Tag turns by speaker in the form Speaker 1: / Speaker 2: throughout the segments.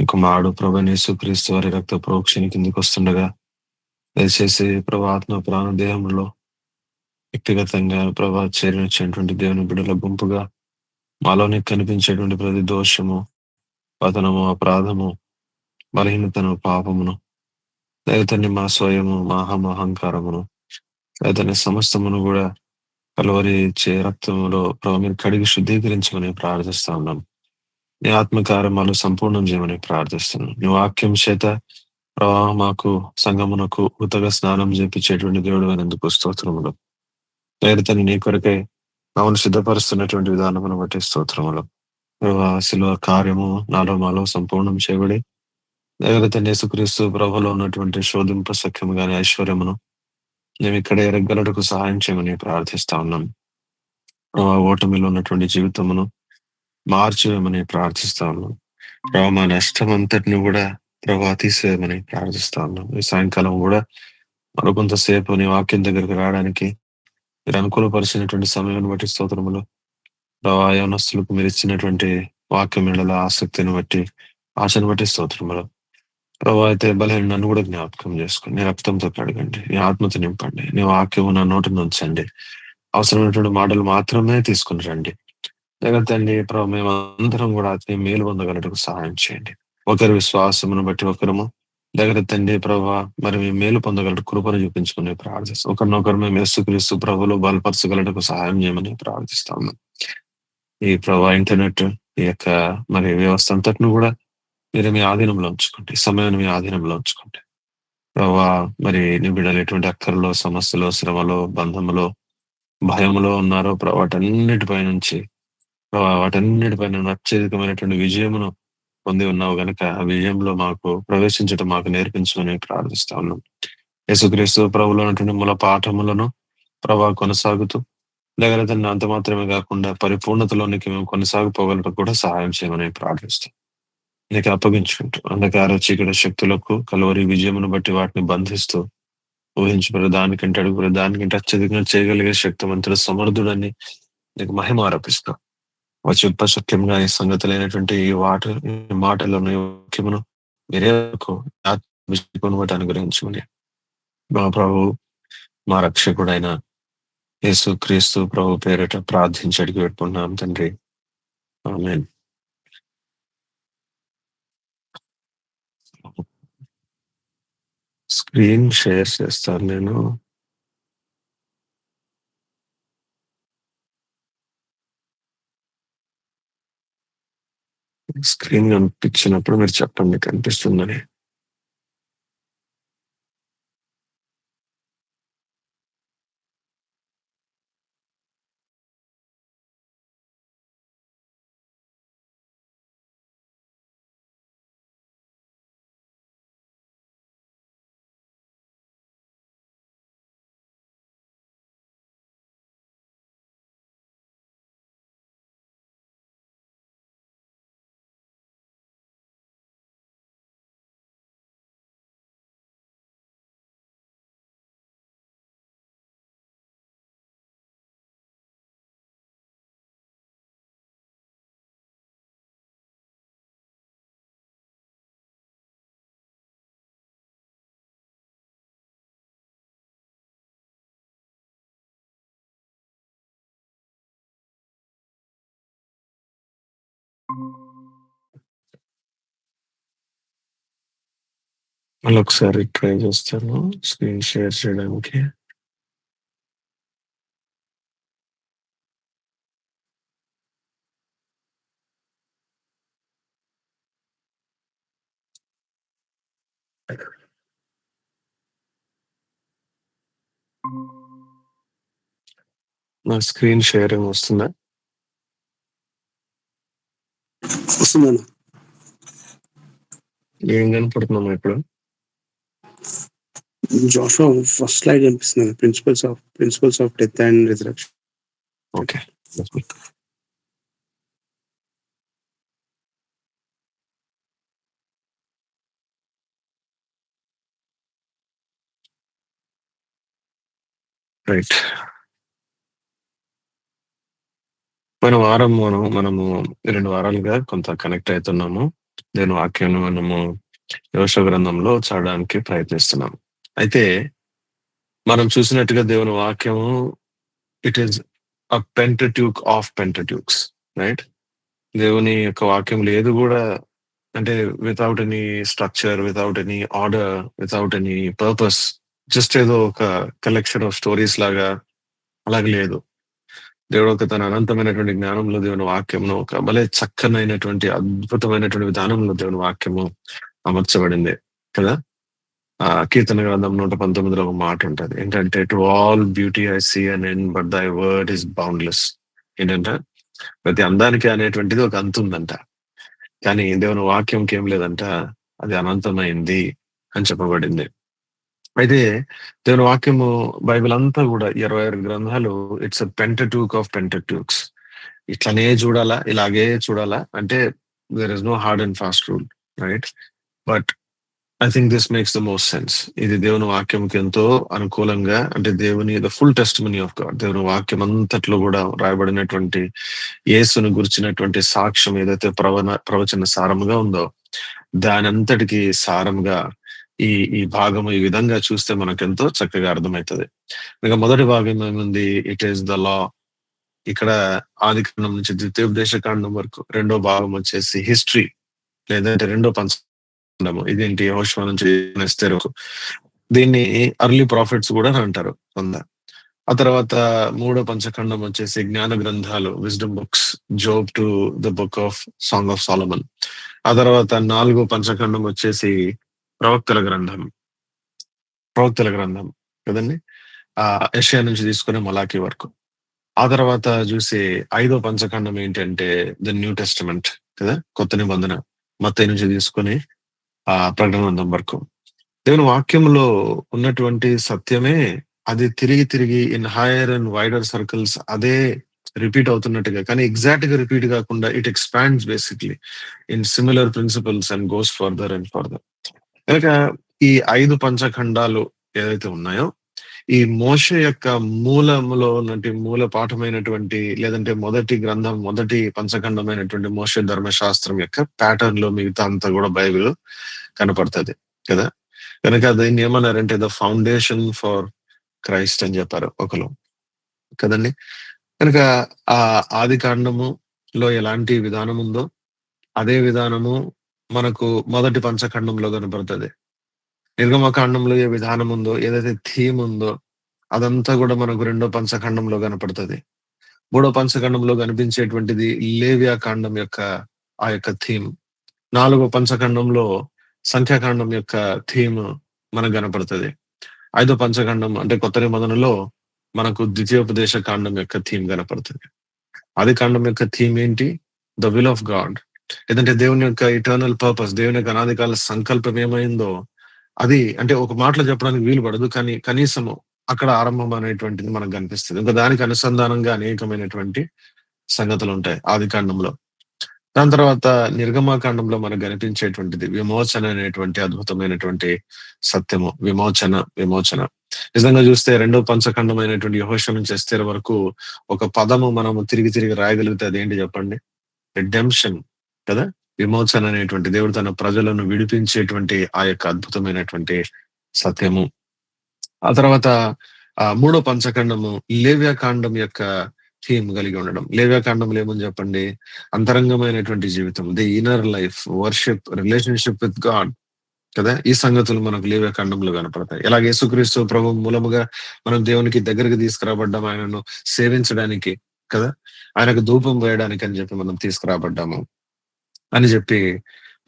Speaker 1: నీ కుమారుడు ప్రభువైన యేసుక్రీస్తు వారి రక్త ప్రోక్షణ కిందకొస్తుండగా, దయచేసి ప్రభు ఆత్మ, ప్రాణ, దేహంలో వ్యక్తిగతంగా ప్రభా చేరినటువంటి దేవుని బిడ్డల గుంపుగా మాలోనే కనిపించేటువంటి ప్రతి దోషము, పతనము, అపరాధము, బలహీనతను, పాపమును, దైవతన్ని మా స్వయము, మా అహంకారమును, దైవతన్ని సమస్తమును కూడా కలువరి చే రక్తములో ప్రభు మీరు కడిగి శుద్ధీకరించమని ప్రార్థిస్తా ఉన్నాం. నీ ఆత్మకార్యమాలు సంపూర్ణం చేయమని ప్రార్థిస్తున్నాం. నీ వాక్యం చేత ప్రభా మాకు సంగమునకు ఉతగా స్నానం చేపించేటువంటి దేవుడు అనేందుకు స్తోత్రములు. దైవతని నీ కొరకై మమ్మల్ని సిద్ధపరుస్తున్నటువంటి విధానమును బట్టి స్తోత్రములు. ప్రభా శిలువ కార్యము నాలో మాలో సంపూర్ణం చేయబడి దైవతని యేసుక్రీస్తు ప్రభులో ఉన్నటువంటి శోధింప సఖ్యము గాని ఐశ్వర్యమును మేము ఇక్కడ ఎరగలటకు సహాయం చేయమని ప్రార్థిస్తా ఉన్నాం. ప్రభా ఓటమిలో ఉన్నటువంటి జీవితమును మార్చివేయమని ప్రార్థిస్తా ఉన్నాం. ప్రభా మా నష్టం అంతటిని కూడా ప్రభా తీసేయమని ప్రార్థిస్తా ఉన్నాం. ఈ సాయంకాలం కూడా మరికొంతసేపు నీ వాక్యం దగ్గరికి రావడానికి మీరు అనుకూలపరిచినటువంటి సమయాన్ని బట్టి స్తోత్రములు. ప్రభా యవనస్తులకు మీరు ఇచ్చినటువంటి వాక్యం ఎడల ఆసక్తిని బట్టి, ఆశను బట్టి స్తోత్రములు. ప్రభా అయితే బలహీన నన్ను కూడా జ్ఞాపకం చేసుకోండి. నీ రక్తంతో కడగండి, నీ ఆత్మతో నింపండి, నీ వాక్యం నా నోటిని ఉంచండి. అవసరమైనటువంటి మాటలు మాత్రమే తీసుకుని రండి. లేకపోతే ప్రభు మేమందరం కూడా ఆత్మీయ మేలు పొందగలటకు సహాయం చేయండి. ఒకరి విశ్వాసమును బట్టి ఒకరము తండ్రి ప్రభా మరి మేము మేలు పొందగలట కృపను చూపించుకుని ప్రార్థిస్తాం. ఒకరినొకరు మేము యేసుక్రీస్తు ప్రభువులో బలపరచగలటకు సహాయం చేయమని ప్రార్థిస్తాము. ఈ ప్రభా ఇంటర్నెట్ ఈ యొక్క మరి వ్యవస్థ అంతటిని కూడా మీరు మీ ఆధీనంలో ఉంచుకోండి, సమయాన్ని మీ ఆధీనంలో ఉంచుకోండి. ప్రభా మరి నీ బిడ్డలు ఎటువంటి అక్కరలో, సమస్యలో, శ్రమలో, బంధములో, భయములో ఉన్నారో ప్రభా వాటన్నిటిపై నుంచి వాటన్నిటిపైన అత్యధికమైనటువంటి విజయమును పొంది ఉన్నావు గనుక ఆ విజయంలో మాకు ప్రవేశించడం మాకు నేర్పించమని ప్రార్థిస్తా ఉన్నాం. యేసుక్రీస్తు ప్రభువులో ఉన్నటువంటి మూల పాఠములను ప్రభా కొనసాగుతూ లేకపోతే అంత మాత్రమే కాకుండా పరిపూర్ణతలోనికి మేము కొనసాగిపోగలటకు కూడా సహాయం చేయమని ప్రార్థిస్తాం. నీకు అప్పగించుకుంటూ అంధకార చీకటి శక్తులకు కలువరి విజయమును బట్టి వాటిని బంధిస్తూ ఊహించబడి దానికంటే అడుగుబడి దానికంటే అత్యధికంగా చేయగలిగే శక్తివంతుడు సమర్థుడని నీకు మహిమ ఆరోపిస్తాం. చెప్పశక్యంగా ఈ సంగతులైనటువంటి ఈ మాటలను ముఖ్యమును మీరే బట్టి అనుగ్రహించమని మా ప్రభు మా రక్షకుడైన యేసు క్రీస్తు ప్రభు పేరిట ప్రార్థించి అడిగి పెట్టుకున్నాం తండ్రి. ఆమేన్. స్క్రీన్ షేర్ చేస్తాను నేను. స్క్రీన్ కనిపించినప్పుడు మీరు చెప్పండి కనిపిస్తుందని. మళ్ళీ ఒకసారి ట్రై చేస్తాను స్క్రీన్ షేర్ చేయడానికి. నా స్క్రీన్ షేరింగ్ వస్తుందా?
Speaker 2: వస్తుందన్న.
Speaker 1: ఏం కనపడుతున్నాము ఇప్పుడు?
Speaker 2: జోషువా ఫస్ట్ స్లైడ్ కనిపిస్తుంది, principles of death and resurrection.
Speaker 1: Okay. Right. పోయిన వారం మనము 2 వారాలుగా కొంత కనెక్ట్ అవుతున్నాము. దేవుని వాక్యాన్ని మనము యెహోషువ గ్రంథంలో చదవడానికి ప్రయత్నిస్తున్నాం. అయితే మనం చూసినట్టుగా దేవుని వాక్యము it is a Pentateuch of Pentateuchs, right? దేవుని యొక్క వాక్యంలో ఏది గూడా అంటే without any structure, without any order, without any purpose, just ఏదో ఒక కలెక్షన్ ఆఫ్ స్టోరీస్ లాగా అలాగ లేదు. దేవుడు ఒక తన అనంతమైనటువంటి జ్ఞానంలో దేవుని వాక్యంను ఒక భలే చక్కనైనటువంటి, అద్భుతమైనటువంటి విధానంలో దేవుని వాక్యము అమర్చబడింది కదా! కీర్తన గ్రంథం 119లో ఒక మాట ఉంటది. ఏంటంటే, to all beauty I see an end but thy word is boundless. ఏంటంటే, ప్రతి అందానికి అనేటువంటిది ఒక అంతుందంట. కానీ దేవుని వాక్యంకి ఏం లేదంట, అది అనంతమైంది అని చెప్పబడింది. అయితే దేవుని వాక్యము బైబిల్ అంతా గూడా 26 గ్రంథాలు it's a Pentateuch of Pentateuchs. ఇట్లనే చూడాలా, ఇలాగే చూడాలా అంటే there is no hard and fast rule, right? But I think this makes the most sense. ఇది దేవుని వాక్యంకి ఎంతో అనుకూలంగా, అంటే దేవుని the full testimony of God, దేవుని వాక్యం అంతట్లో కూడా రాయబడినటువంటి యేసును గురించినటువంటి సాక్ష్యం ఏదైతే ప్రవచన సారముగా ఉందో, దానంతటికి సారముగా ఈ ఈ భాగము ఈ విధంగా చూస్తే మనకెంతో చక్కగా అర్థమైతది. ఇక మొదటి భాగం ఏముంది? It is the law. ఇక్కడ ఆదికాండం నుంచి ద్వితీయోపదేశ కాండం వరకు. రెండో భాగం వచ్చేసి హిస్టరీ, లేదంటే రెండో పంచకాండము. ఇదేంటి? యెహోషువ నుంచి ఎస్తేరు వరకు. దీన్ని అర్లీ ప్రాఫిట్స్ కూడా అంటారు కొంత. ఆ తర్వాత మూడో పంచఖండం వచ్చేసి జ్ఞాన గ్రంథాలు, wisdom books, Job to the book of song of Solomon. ఆ తర్వాత నాలుగో పంచఖండం వచ్చేసి ప్రవక్తల గ్రంథం, ప్రవక్తల గ్రంథం కదండి. యెషయా నుంచి తీసుకుని మలాకి వరకు. ఆ తర్వాత చూసి ఐదో పంచఖండం ఏంటంటే ద న్యూ టెస్టమెంట్ కదా, కొత్త నిబంధన, మత్తయి నుంచి తీసుకొని ప్రకటన గ్రంథం వరకు. దేవుని వాక్యంలో ఉన్నటువంటి సత్యమే అది తిరిగి తిరిగి in higher and wider circles అదే రిపీట్ అవుతున్నట్టుగా, కానీ ఎగ్జాక్ట్ గా రిపీట్ కాకుండా it expands basically in similar principles and goes further and further. కనుక ఈ 5 పంచఖండాలు ఏదైతే ఉన్నాయో, ఈ మోషే యొక్క మూలములో ఉన్నటువంటి మూల పాఠమైనటువంటి, లేదంటే మొదటి గ్రంథం, మొదటి పంచఖండమైనటువంటి మోషే ధర్మశాస్త్రం యొక్క ప్యాటర్న్ లో మిగతా అంతా కూడా బైబిల్ కనపడుతుంది కదా. కనుక దీన్ని ఏమన్నారంటే ద ఫౌండేషన్ ఫర్ క్రైస్ట్ అని చెప్పారు ఒకరు కదండి. కనుక ఆ ఆది కాండములో ఎలాంటి విధానం ఉందో అదే విధానము మనకు మొదటి పంచఖండంలో కనపడుతుంది. నిర్గమకాండంలో ఏ విధానం ఉందో, ఏదైతే థీమ్ ఉందో అదంతా కూడా మనకు రెండో పంచఖండంలో కనపడుతుంది. మూడో పంచఖండంలో కనిపించేటువంటిది లేవియా కాండం యొక్క ఆ యొక్క థీమ్. నాలుగో పంచఖండంలో సంఖ్యాకాండం యొక్క థీమ్ మనకు కనపడుతుంది. ఐదో పంచఖండం అంటే కొత్త నిబంధనలో మనకు ద్వితీయోపదేశ కాండం యొక్క థీమ్ కనపడుతుంది. ఆది కాండం యొక్క థీమ్ ఏంటి? The will of God. ఏదంటే దేవుని యొక్క ఇటర్నల్ పర్పస్, దేవుని యొక్క అనాదికాల సంకల్పం ఏమైందో అది, అంటే ఒక మాటలో చెప్పడానికి వీలు పడదు, కానీ కనీసము అక్కడ ఆరంభం అనేటువంటిది మనకు కనిపిస్తుంది. ఇంకా దానికి అనుసంధానంగా అనేకమైనటువంటి సంగతులు ఉంటాయి ఆది కాండంలో. దాని తర్వాత నిర్గమాకాండంలో మనకు కనిపించేటువంటిది విమోచన అనేటువంటి అద్భుతమైనటువంటి సత్యము. విమోచన, విమోచన. నిజంగా చూస్తే రెండో పంచఖండమైనటువంటి యెహోషువ నుంచి ఎస్తేరు వరకు ఒక పదము మనము తిరిగి తిరిగి రాయగలిగితే అదేంటి చెప్పండి? రిడెంప్షన్ కదా. విమోచన అనేటువంటి, దేవుడు తన ప్రజలను విడిపించేటువంటి ఆ యొక్క అద్భుతమైనటువంటి సత్యము. ఆ తర్వాత మూడో పంచఖండము లేవ్యా కాండం యొక్క థీమ్ కలిగి ఉండడం. లేవ్యా కాండంలో ఏమని చెప్పండి? అంతరంగమైనటువంటి జీవితం, the inner life, worship, relationship with God కదా. ఈ సంగతులు మనకు లేవ్యా కాండంలో కనపడతాయి. ఇలాగే యేసుక్రీస్తు ప్రభు మూలముగా మనం దేవునికి దగ్గరికి తీసుకురాబడ్డాము, ఆయనను సేవించడానికి కదా, ఆయనకు ధూపం వేయడానికి అని చెప్పి మనం తీసుకురాబడ్డాము అని చెప్పి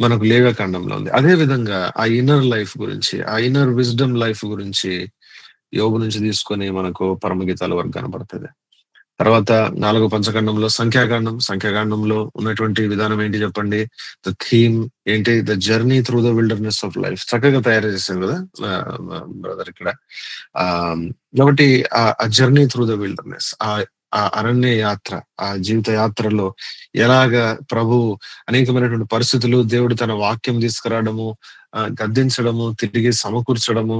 Speaker 1: మనకు లేవ్యా కాండంలో ఉంది. అదే విధంగా ఆ ఇన్నర్ లైఫ్ గురించి, ఆ ఇన్నర్ విజ్డమ్ లైఫ్ గురించి యోబు నుంచి తీసుకొని మనకు పరమగీతాల వరకు కనపడుతుంది. తర్వాత నాలుగో పంచఖండంలో సంఖ్యాకాండం, సంఖ్యాకాండంలో ఉన్నటువంటి విధానం ఏంటి చెప్పండి? ద థీమ్ ఏంటి? The journey through the wilderness of life. చక్కగా తయారు చేశాను కదా బ్రదర్ ఇక్కడ. కాబట్టి ఆ జర్నీ త్రూ ద విల్డర్నెస్, ఆ అరణ్య యాత్ర, ఆ జీవిత యాత్రలో ఎలాగా ప్రభు అనేకమైనటువంటి పరిస్థితులు, దేవుడు తన వాక్యం తీసుకురావడము, గద్దించడము, తిరిగి సమకూర్చడము,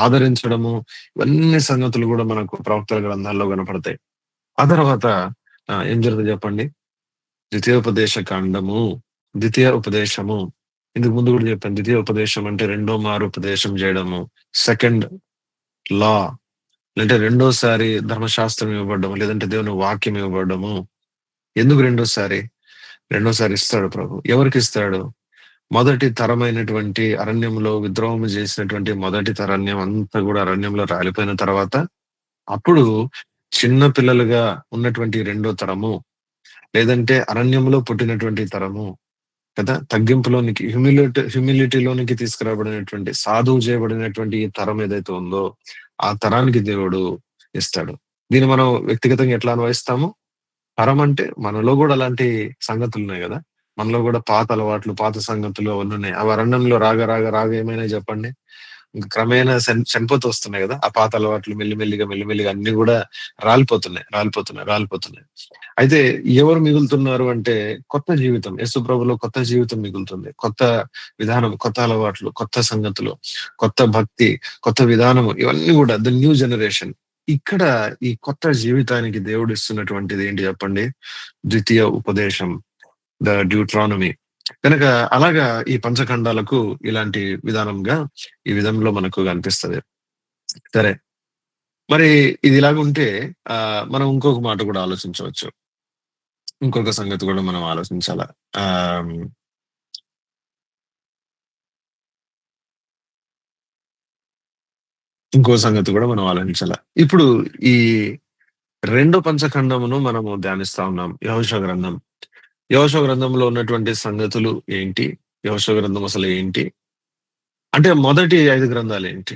Speaker 1: ఆదరించడము, ఇవన్నీ సంగతులు కూడా మనకు ప్రవక్తల గ్రంథాల్లో కనపడతాయి. ఆ తర్వాత ఏం జరుగుతుంది చెప్పండి? ద్వితీయోపదేశ కాండము ద్వితీయ ఉపదేశము. ఇంతకు ముందు కూడా చెప్పాను. ద్వితీయ ఉపదేశం అంటే రెండో మారు ఉపదేశం చేయడము. సెకండ్ లా అంటే రెండోసారి ధర్మశాస్త్రం ఇవ్వబడ్డము, లేదంటే దేవుని వాక్యం ఇవ్వబడ్డము. ఎందుకు రెండోసారి? రెండోసారి ఇస్తాడు ప్రభు. ఎవరికి ఇస్తాడు? మొదటి తరమైనటువంటి అరణ్యంలో విద్రోహం చేసినటువంటి మొదటి తరణ్యం అంతా కూడా అరణ్యంలో రాలిపోయిన తర్వాత, అప్పుడు చిన్న పిల్లలుగా ఉన్నటువంటి రెండో తరము, లేదంటే అరణ్యంలో పుట్టినటువంటి తరము కదా, తగ్గింపులోనికి హ్యూమిలిటీలోనికి తీసుకురాబడినటువంటి, సాధువు చేయబడినటువంటి ఈ తరం ఏదైతే ఉందో, ఆ తరానికి దేవుడు ఇస్తాడు. దీన్ని మనం వ్యక్తిగతంగా ఎట్లా అన్వయిస్తాము? తరం అంటే మనలో కూడా అలాంటి సంగతులు ఉన్నాయి కదా. మనలో కూడా పాత అలవాట్లు, పాత సంగతులు అవన్నీ ఉన్నాయి. అవి అరణ్యంలో రాగా ఏమైనాయి చెప్పండి? ఇంక క్రమేణా చనిపోతూ వస్తున్నాయి కదా. ఆ పాత అలవాట్లు మెల్లిమెల్లిగా అన్ని కూడా రాలిపోతున్నాయి. అయితే ఎవరు మిగులుతున్నారు అంటే కొత్త జీవితం. యేసు ప్రభులో కొత్త జీవితం మిగులుతుంది. కొత్త విధానం, కొత్త అలవాట్లు, కొత్త సంగతులు, కొత్త భక్తి, కొత్త విధానము, ఇవన్నీ కూడా ద న్యూ జనరేషన్. ఇక్కడ ఈ కొత్త జీవితానికి దేవుడు ఇస్తున్నటువంటిది ఏంటి చెప్పండి? ద్వితీయ ఉపదేశం, ద డ్యూట్రానమీ. కనుక అలాగా ఈ పంచఖండాలకు ఇలాంటి విధానంగా ఈ విధంలో మనకు కనిపిస్తది. సరే. మరి ఇది ఇలాగుంటే మనం ఇంకొక మాట కూడా ఆలోచించవచ్చు. ఇంకొక సంగతి కూడా మనం ఆలోచించాల. ఆహ్, ఇంకో సంగతి కూడా మనం ఆలోచించాల. ఇప్పుడు ఈ రెండో పంచఖండమును మనము ధ్యానిస్తా ఉన్నాం. యెహోషువ గ్రంథం. యెహోషువ గ్రంథంలో ఉన్నటువంటి సంగతులు ఏంటి? యెహోషువ గ్రంథం అసలు ఏంటి? అంటే మొదటి 5 గ్రంథాలేంటి?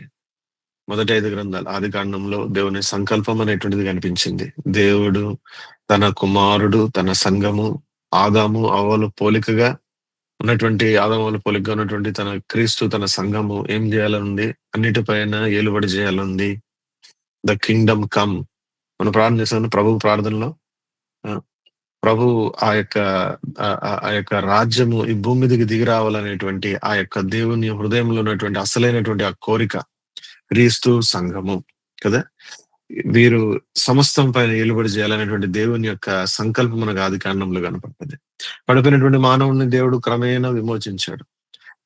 Speaker 1: మొదటి 5 గ్రంథాలు. ఆదికాండంలో దేవుని సంకల్పం అనేటువంటిది కనిపించింది. దేవుడు తన కుమారుడు, తన సంఘము, ఆదాము, హవ్వల పోలికగా ఉన్నటువంటి, ఆదాము, హవ్వల పోలికగా ఉన్నటువంటి తన క్రీస్తు, తన సంఘము ఏం చేయాలనుంది? అన్నిటిపైన ఏలుబడి చేయాలనుంది. The Kingdom come. మనం ప్రార్థన చేసాము ప్రభు ప్రార్థనలో. ఆ! ప్రభు ఆ యొక్క ఆ యొక్క రాజ్యము ఈ భూమి మీదకి దిగి రావాలనేటువంటి ఆ యొక్క దేవుని హృదయంలో ఉన్నటువంటి అసలైనటువంటి ఆ కోరిక క్రీస్తు సంఘము కదా. వీరు సమస్తం పైన ఏలుబడి చేయాలనేటువంటి దేవుని యొక్క సంకల్పం మనకు ఆదికాండంలో కనపడుతుంది. పడిపోయినటువంటి మానవుని దేవుడు క్రమేణా విమోచించాడు.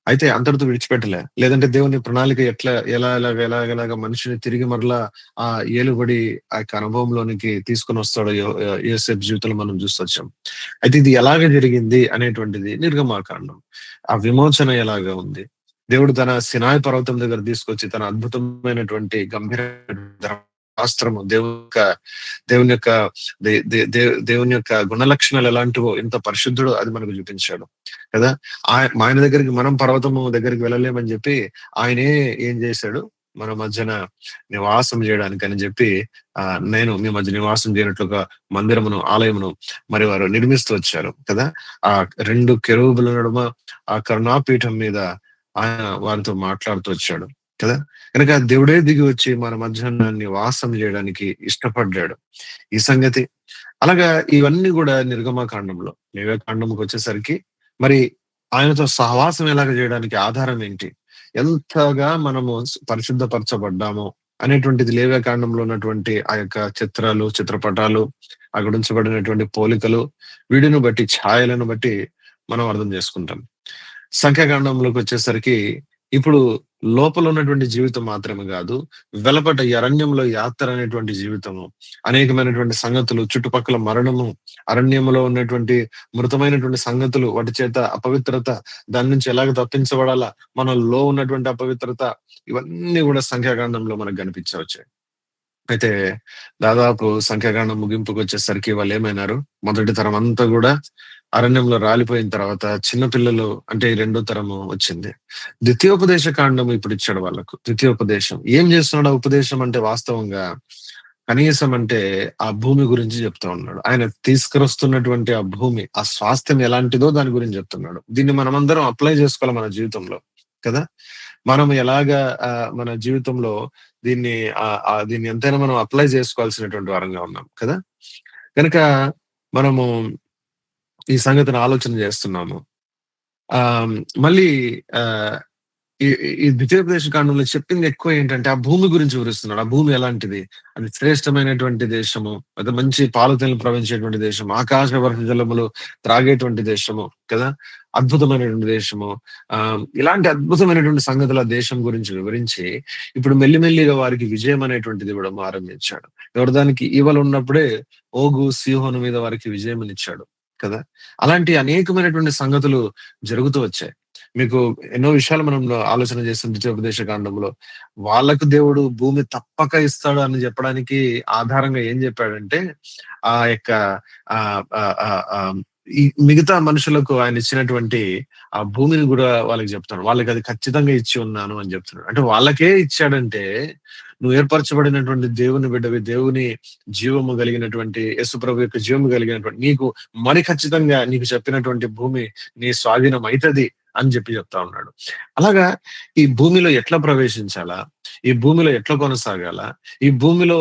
Speaker 1: అయితే అంతటితో విడిచిపెట్టలే. లేదంటే దేవుని ప్రణాళిక ఎలాగ మనిషిని తిరిగి మరలా ఆ ఏలుబడి ఆ యొక్క అనుభవంలోనికి తీసుకొని వస్తాడో యోసేపు జీవితంలో మనం చూసొచ్చాం. అయితే ఇది ఎలాగ జరిగింది అనేటువంటిది నిర్గమాకాండం. ఆ విమోచన ఎలాగా ఉంది? దేవుడు తన సినాయి పర్వతం దగ్గర తీసుకొచ్చి తన అద్భుతమైనటువంటి గంభీర ధర్మాస్త్రము, దేవుని యొక్క దేవుని యొక్క గుణ లక్షణాలు ఎలాంటివో, ఎంత పరిశుద్ధుడో అది మనకు చూపించాడు కదా. ఆయన దగ్గరికి, మనం పర్వతము దగ్గరికి వెళ్ళలేమని చెప్పి ఆయనే ఏం చేశాడు? మన మధ్యన నివాసం చేయడానికి అని చెప్పి నేను మీ మధ్య నివాసం చేయనట్లుగా మందిరమును, ఆలయమును మరి వారు నిర్మిస్తూ వచ్చారు కదా. ఆ 2 కెరూబుల నడుమ ఆ కరుణాపీఠం మీద ఆయన వారితో మాట్లాడుతూ వచ్చాడు కదా. కనుక దేవుడే దిగి వచ్చి మన మధ్యాహ్న నివాసం చేయడానికి ఇష్టపడ్డాడు. ఈ సంగతి అలాగా ఇవన్నీ కూడా నిర్గమకాండంలో. లేవ్యకాండంకి వచ్చేసరికి మరి ఆయనతో సహవాసం ఎలాగ చేయడానికి ఆధారం ఏంటి? ఎంతగా మనము పరిశుద్ధపరచబడ్డామో అనేటువంటిది లేవ్యకాండంలో ఉన్నటువంటి ఆ యొక్క చిత్రాలు, చిత్రపటాలు, అక్కడ ఉంచబడినటువంటి పోలికలు, వీడిని బట్టి, ఛాయలను బట్టి మనం అర్థం చేసుకుంటాం. సంఖ్యాకాండంలోకి వచ్చేసరికి ఇప్పుడు లోపల ఉన్నటువంటి జీవితం మాత్రమే కాదు, వెలపట ఈ అరణ్యంలో యాత్ర అనేటువంటి జీవితము, అనేకమైనటువంటి సంగతులు, చుట్టుపక్కల మరణము, అరణ్యములో ఉన్నటువంటి మృతమైనటువంటి సంగతులు, వాటి చేత అపవిత్రత, దాని నుంచి ఎలాగ తప్పించబడాలా, మనలో ఉన్నటువంటి అపవిత్రత, ఇవన్నీ కూడా సంఖ్యాకాండంలో మనకు కనిపించవచ్చు. అయితే దాదాపు సంఖ్యాకాండం ముగింపుకు వచ్చేసరికి వాళ్ళు ఏమైనారు? మొదటి తరం అంతా కూడా అరణ్యంలో రాలిపోయిన తర్వాత చిన్న పిల్లలు అంటే ఈ రెండో తరము వచ్చింది. ద్వితీయోపదేశ కాండం ఇప్పుడు ఇచ్చాడు వాళ్ళకు. ద్వితీయోపదేశం ఏం చేస్తున్నాడు? ఆ ఉపదేశం అంటే వాస్తవంగా కనీసం అంటే ఆ భూమి గురించి చెప్తా ఉన్నాడు. ఆయన తీసుకొస్తున్నటువంటి ఆ భూమి, ఆ స్వాస్థ్యం ఎలాంటిదో దాని గురించి చెప్తున్నాడు. దీన్ని మనమందరం అప్లై చేసుకోవాలి మన జీవితంలో కదా. మనం ఎలాగా మన జీవితంలో దీన్ని ఎంతైనా మనం అప్లై చేసుకోవాల్సినటువంటి వారంగా ఉన్నాం కదా. కనుక మనము ఈ సంగతిని ఆలోచన చేస్తున్నాము. మళ్ళీ ఆహ్, ఈ ద్వితీయోపదేశ కాండంలో చెప్పింది ఎక్కువ ఏంటంటే, ఆ భూమి గురించి వివరిస్తున్నాడు. ఆ భూమి ఎలాంటిది? అది శ్రేష్టమైనటువంటి దేశము. అది మంచి పాలు తేనెలు ప్రవహించేటువంటి దేశము. ఆకాశ వర్ష జలములు త్రాగేటువంటి దేశము కదా! అద్భుతమైనటువంటి దేశము. ఇలాంటి అద్భుతమైనటువంటి సంగతులు ఆ దేశం గురించి వివరించి, ఇప్పుడు మెల్లిమెల్లిగా వారికి విజయం అనేటువంటిది ఇవ్వడం ఆరంభించాడు. ఎవరు దానికి ఉన్నప్పుడే ఓగు, సీహోను మీద వారికి విజయమునిచ్చాడు కదా! అలాంటి అనేకమైనటువంటి సంగతులు జరుగుతూ వచ్చాయి. మీకు ఎన్నో విషయాలు మనం ఆలోచన చేస్తాం ద్వితీయోపదేశ కాండంలో. వాళ్ళకు దేవుడు భూమి తప్పక ఇస్తాడు అని చెప్పడానికి ఆధారంగా ఏం చెప్పాడంటే, ఆ యొక్క ఆహ్, ఆహ్, ఆహ్, ఆహ్, ఈ మిగతా మనుషులకు ఆయన ఇచ్చినటువంటి ఆ భూమిని గూడా వాళ్ళకి చెప్తాడు. వాళ్ళకది ఖచ్చితంగా ఇచ్చి ఉన్నాను అని చెప్తున్నాడు. అంటే వాళ్ళకే ఇచ్చాడంటే, నువ్వు ఏర్పరచబడినటువంటి దేవుని బిడ్డవి, దేవుని జీవము కలిగినటువంటి యేసుప్రభు యొక్క జీవము కలిగినటువంటి నీకు మరి ఖచ్చితంగా నీకు చెప్పినటువంటి భూమి నీ స్వాధీనం అయితది అని చెప్తా ఉన్నాడు. అలాగా ఈ భూమిలో ఎట్లా ప్రవేశించాలా? ఈ భూమిలో ఎట్లా కొనసాగాలా? ఈ భూమిలో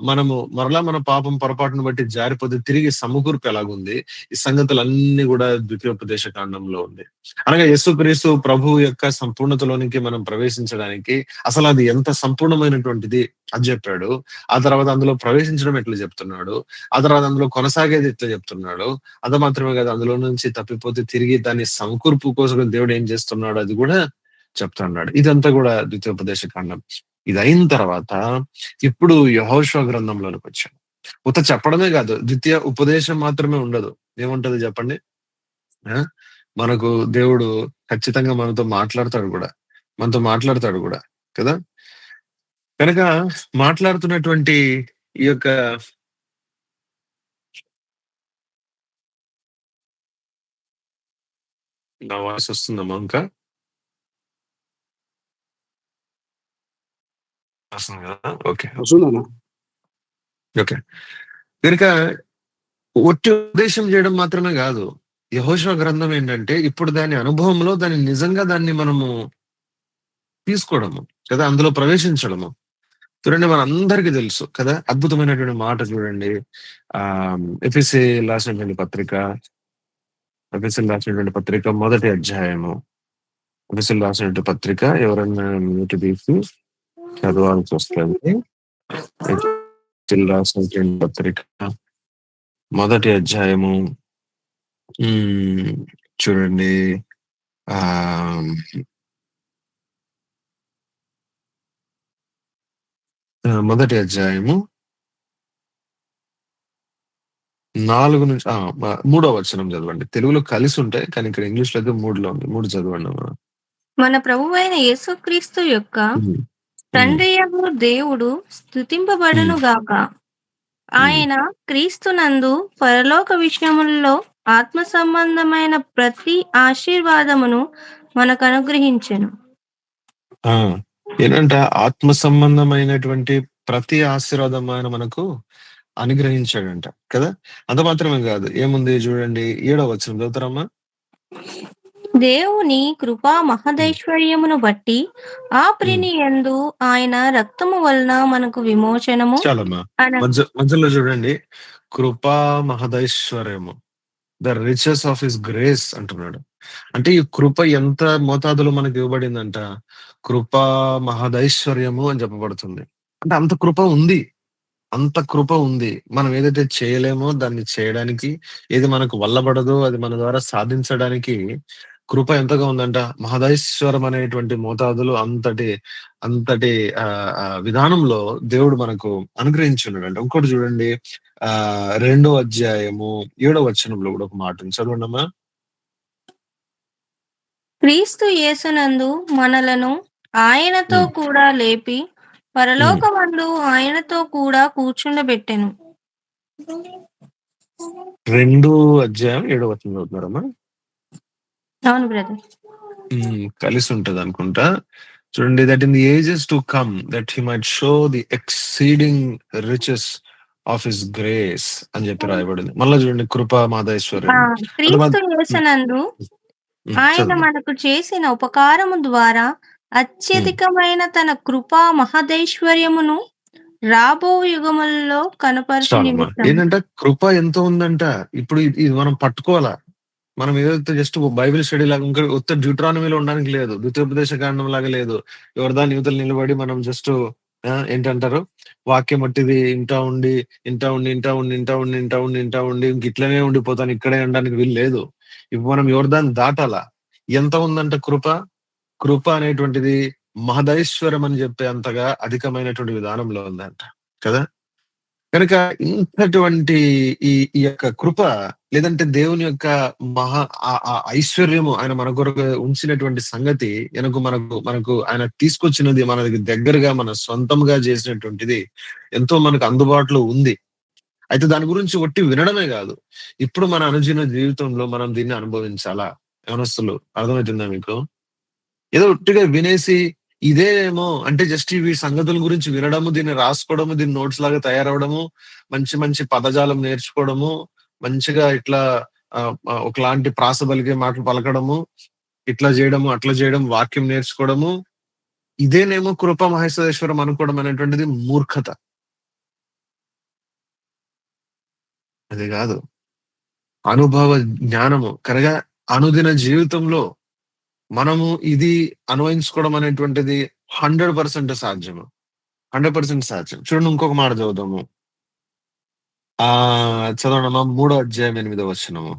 Speaker 1: మనము మరలా మన పాపం పొరపాటును బట్టి జారిపోతే తిరిగి సమకూర్పు ఎలాగుంది? ఈ సంగతులన్నీ గూడా ద్వితీయోపదేశ కాండంలో ఉంది. అనగా యేసుక్రీస్తు ప్రభువు యొక్క సంపూర్ణతలోనికి మనం ప్రవేశించడానికి అసలది ఎంత సంపూర్ణమైనటువంటిది అని జెప్పాడు. ఆ తర్వాత అందులో ప్రవేశించడం ఎట్లా జెప్తున్నాడు. ఆ తర్వాత అందులో కొనసాగేది ఎట్లా జెప్తున్నాడు. అంత మాత్రమే కాదు, అందులో నుంచి తప్పిపోతే తిరిగి దాన్ని సమకూర్పు కోసం దేవుడు ఏం చేస్తున్నాడు అది కూడా చెప్తా ఉన్నాడు. ఇదంతా కూడా ద్వితీయోపదేశ కాండం. ఇదయిన తర్వాత ఇప్పుడు యెహోషువ గ్రంథంలోనికి వచ్చాం. ఉత్త చెప్పడమే కాదు, ద్వితీయ ఉపదేశం మాత్రమే ఉండదు. ఏముంటది చెప్పండి? ఆ! మనకు దేవుడు ఖచ్చితంగా మనతో మాట్లాడతాడు కూడా కదా! కనుక మాట్లాడుతున్నటువంటి ఈ యొక్క నా వాయిస్ వస్తుందమ్మా ఇంకా? వస్తుంది కదా! ఓకే.
Speaker 2: వస్తుందన్నా?
Speaker 1: ఓకే. గనుక ఒట్టి ఉపదేశం చేయడం మాత్రమే గాదు. యెహోషువ గ్రంథం ఏంటంటే, ఇప్పుడు దాని అనుభవంలో నిజంగా దాన్ని మనము తీసుకోవడము కదా! అందులో ప్రవేశించడము. చూడండి మనందరికీ తెలుసు కదా! అద్భుతమైనటువంటి మాట చూడండి. ఎఫెసీయులకు రాసినటువంటి పత్రిక మొదటి అధ్యాయము. ఎఫెసీయులకు రాసినటువంటి పత్రిక ఎవరన్నా మ్యూట్ తీసి చదవాల్సొస్తది. ఎఫెసీయులకు రాసినటువంటి పత్రిక మొదటి అధ్యాయము. చూడండి. మొదటి అధ్యాయము 4 నుంచి 3వ వచనం చదవండి. తెలుగులో కలిసి ఉంటాయి. కానీ ఇక్కడ ఇంగ్లీష్‌లో అయితే 3లో ఉంది. 3 చదవండమ్మా.
Speaker 3: మన ప్రభువైన యేసుక్రీస్తు యొక్క తండ్రియగు దేవుడు స్తుతింపబడును గాక. ఆయన క్రీస్తునందు పరలోక విషయములలో ఆత్మ సంబంధమైన ప్రతి ఆశీర్వాదమును మనకు అనుగ్రహించెను.
Speaker 1: ఏంటంటే ఆత్మ సంబంధమైనటువంటి ప్రతి ఆశీర్వాదం ఆయన మనకు అనుగ్రహించాడంట కదా! అంత మాత్రమే కాదు, ఏముంది చూడండి. 7వ వచనం చదువుతారమ్మా.
Speaker 3: దేవుని కృపా మహదైశ్వర్యమును బట్టి ఆ ప్రిని యందు ఆయన రక్తము వలన మనకు విమోచనము.
Speaker 1: చాలమ్మా. మధ్యలో చూడండి, కృపా మహదైశ్వర్యము, the riches of his grace అంటున్నాడు. అంటే ఈ కృప ఎంత మోతాదులో మనకి ఇవ్వబడిందంట? కృపా మహదైశ్వర్యము అని చెప్పబడుతుంది. అంటే అంత కృప ఉంది. అంత కృప ఉంది. మనం ఏదైతే చేయలేమో దాన్ని చేయడానికి, ఏది మనకు వల్లబడదో అది మన ద్వారా సాధించడానికి కృప ఎంతగా ఉందంట? మహదైశ్వరం అనేటువంటి మోతాదులు అంతటి అంతటి విధానంలో దేవుడు మనకు అనుగ్రహించున్నాడంట. ఇంకోటి చూడండి, 2వ అధ్యాయము 7వ వచనంలో కూడా ఒక మాట ఉంది. చదవండమ్మా.
Speaker 3: క్రీస్తు యేసునందు మనలను ఆయనతో కూడా లేపి పరలోకమందు ఆయనతో కూడా కూర్చుండబెట్టెను.
Speaker 1: 2వ అధ్యాయం 7వ వచనం చదువుతున్నారమ్మా?
Speaker 3: అవును బ్రదర్.
Speaker 1: కలిసి ఉంటది అనుకుంటా. చూడండి, that in the ages to come that he might show the exceeding riches of his grace అని చెప్పి రాయబడింది. మళ్ళా చూడండి, కృపా మహదైశ్వర్యం.
Speaker 3: క్రీస్తు యేసునందు ఆయన మనకు చేసిన ఉపకారము ద్వారా అత్యధికమైన తన కృపా మహదైశ్వర్యమును రాబో యుగములలో కనపరచు నిమిత్తం.
Speaker 1: ఏంటంటే కృప ఎంత ఉందంట. ఇప్పుడు ఇది మనం పట్టుకోవాలా. మనం ఏదైతే జస్ట్ బైబిల్ స్టడీ లాగా ఇంకా ఉత్త డ్యూట్రానమీలో ఉండడానికి లేదు. ద్వితీయోపదేశ కాండం లాగా లేదు. యోర్దాను యువతల నిలబడి మనం జస్ట్ ఏంటంటారు? వాక్యం మట్టిది ఇంటా ఉండి, ఇంటా ఉండి, ఇంటా ఉండి, ఇంటా ఉండి, ఇంటా ఉండి, ఇంటా ఉండి ఇంక ఇట్లనే ఉండిపోతాను ఇక్కడే ఉండడానికి వీలు లేదు. ఇప్పుడు మనం యోర్దాను దాటాలా. ఎంత ఉందంట కృప? కృప అనేటువంటిది మహదైశ్వరం అని చెప్పే అంతగా అధికమైనటువంటి విధానంలో ఉందంట. కదా! కనుక ఇంతటువంటి ఈ ఈ యొక్క కృప లేదంటే దేవుని యొక్క మహా ఐశ్వర్యము ఆయన మన కొరకు ఉంచినటువంటి సంగతి మనకు మనకు ఆయన తీసుకొచ్చినది మన దగ్గరగా మన సొంతంగా చేసినటువంటిది ఎంతో మనకు అందుబాటులో ఉంది. అయితే దాని గురించి ఒట్టి వినడమే కాదు. ఇప్పుడు మన అనుదిన జీవితంలో మనం దీన్ని అనుభవించాలా? యవనస్తులు అర్థమవుతుందా మీకు? ఏదో ఉట్టిగా వినేసి ఇదేమో అంటే జస్ట్ ఇవి సంగతుల గురించి వినడము, దీన్ని రాసుకోవడము, దీన్ని నోట్స్ లాగా తయారవ్వడము, మంచి మంచి పదజాలం నేర్చుకోవడము, మంచిగా ఇట్లా ఒకలాంటి ప్రాస పలికే మాటలు పలకడము, ఇట్లా చేయడము, అట్లా చేయడం, వాక్యం నేర్చుకోవడము, ఇదేనేమో కృప మహేశ్వరేశ్వరం అనుకోవడం అనేటువంటిది మూర్ఖత. అది కాదు. అనుభవ జ్ఞానము కనుక అనుదిన జీవితంలో మనము ఇది అన్వయించుకోవడం అనేటువంటిది 100% సాధ్యము. 100% సాధ్యం. చూడండి ఇంకొక మాట చదువుదాము. చదవండమ్మా 3వ అధ్యాయం 8వ వచనము.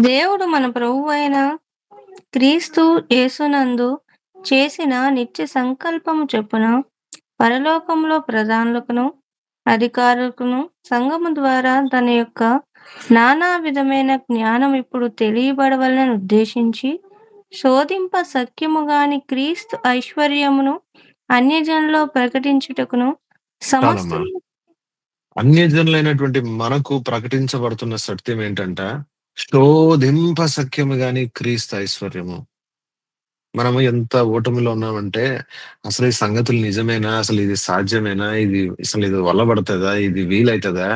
Speaker 3: దేవుడు మన ప్రభువైన క్రీస్తు యేసునందు చేసిన నిత్య సంకల్పము చొప్పున పరలోకంలో ప్రధానులకును, అధికారులకును సంఘము ద్వారా తన యొక్క నానా విధమైన జ్ఞానం ఇప్పుడు తెలియబడవలనని ఉద్దేశించి శోధింప సఖ్యముగాని క్రీస్తు ఐశ్వర్యమును అన్యజనులో ప్రకటించుటకును సమస్త
Speaker 1: చాలమ్మా. అన్యజనులైనటువంటి మనకు ప్రకటించబడుతున్న సత్యం ఏంటంట? శోధింప సఖ్యము గాని క్రీస్తు ఐశ్వర్యము. మనము ఎంత ఓటమిలో ఉన్నామంటే అసలు ఈ సంగతులు నిజమేనా? అసలు ఇది సాధ్యమేనా? అసలు ఇది వల్లబడుతుందా? ఇది వీలైతుందా?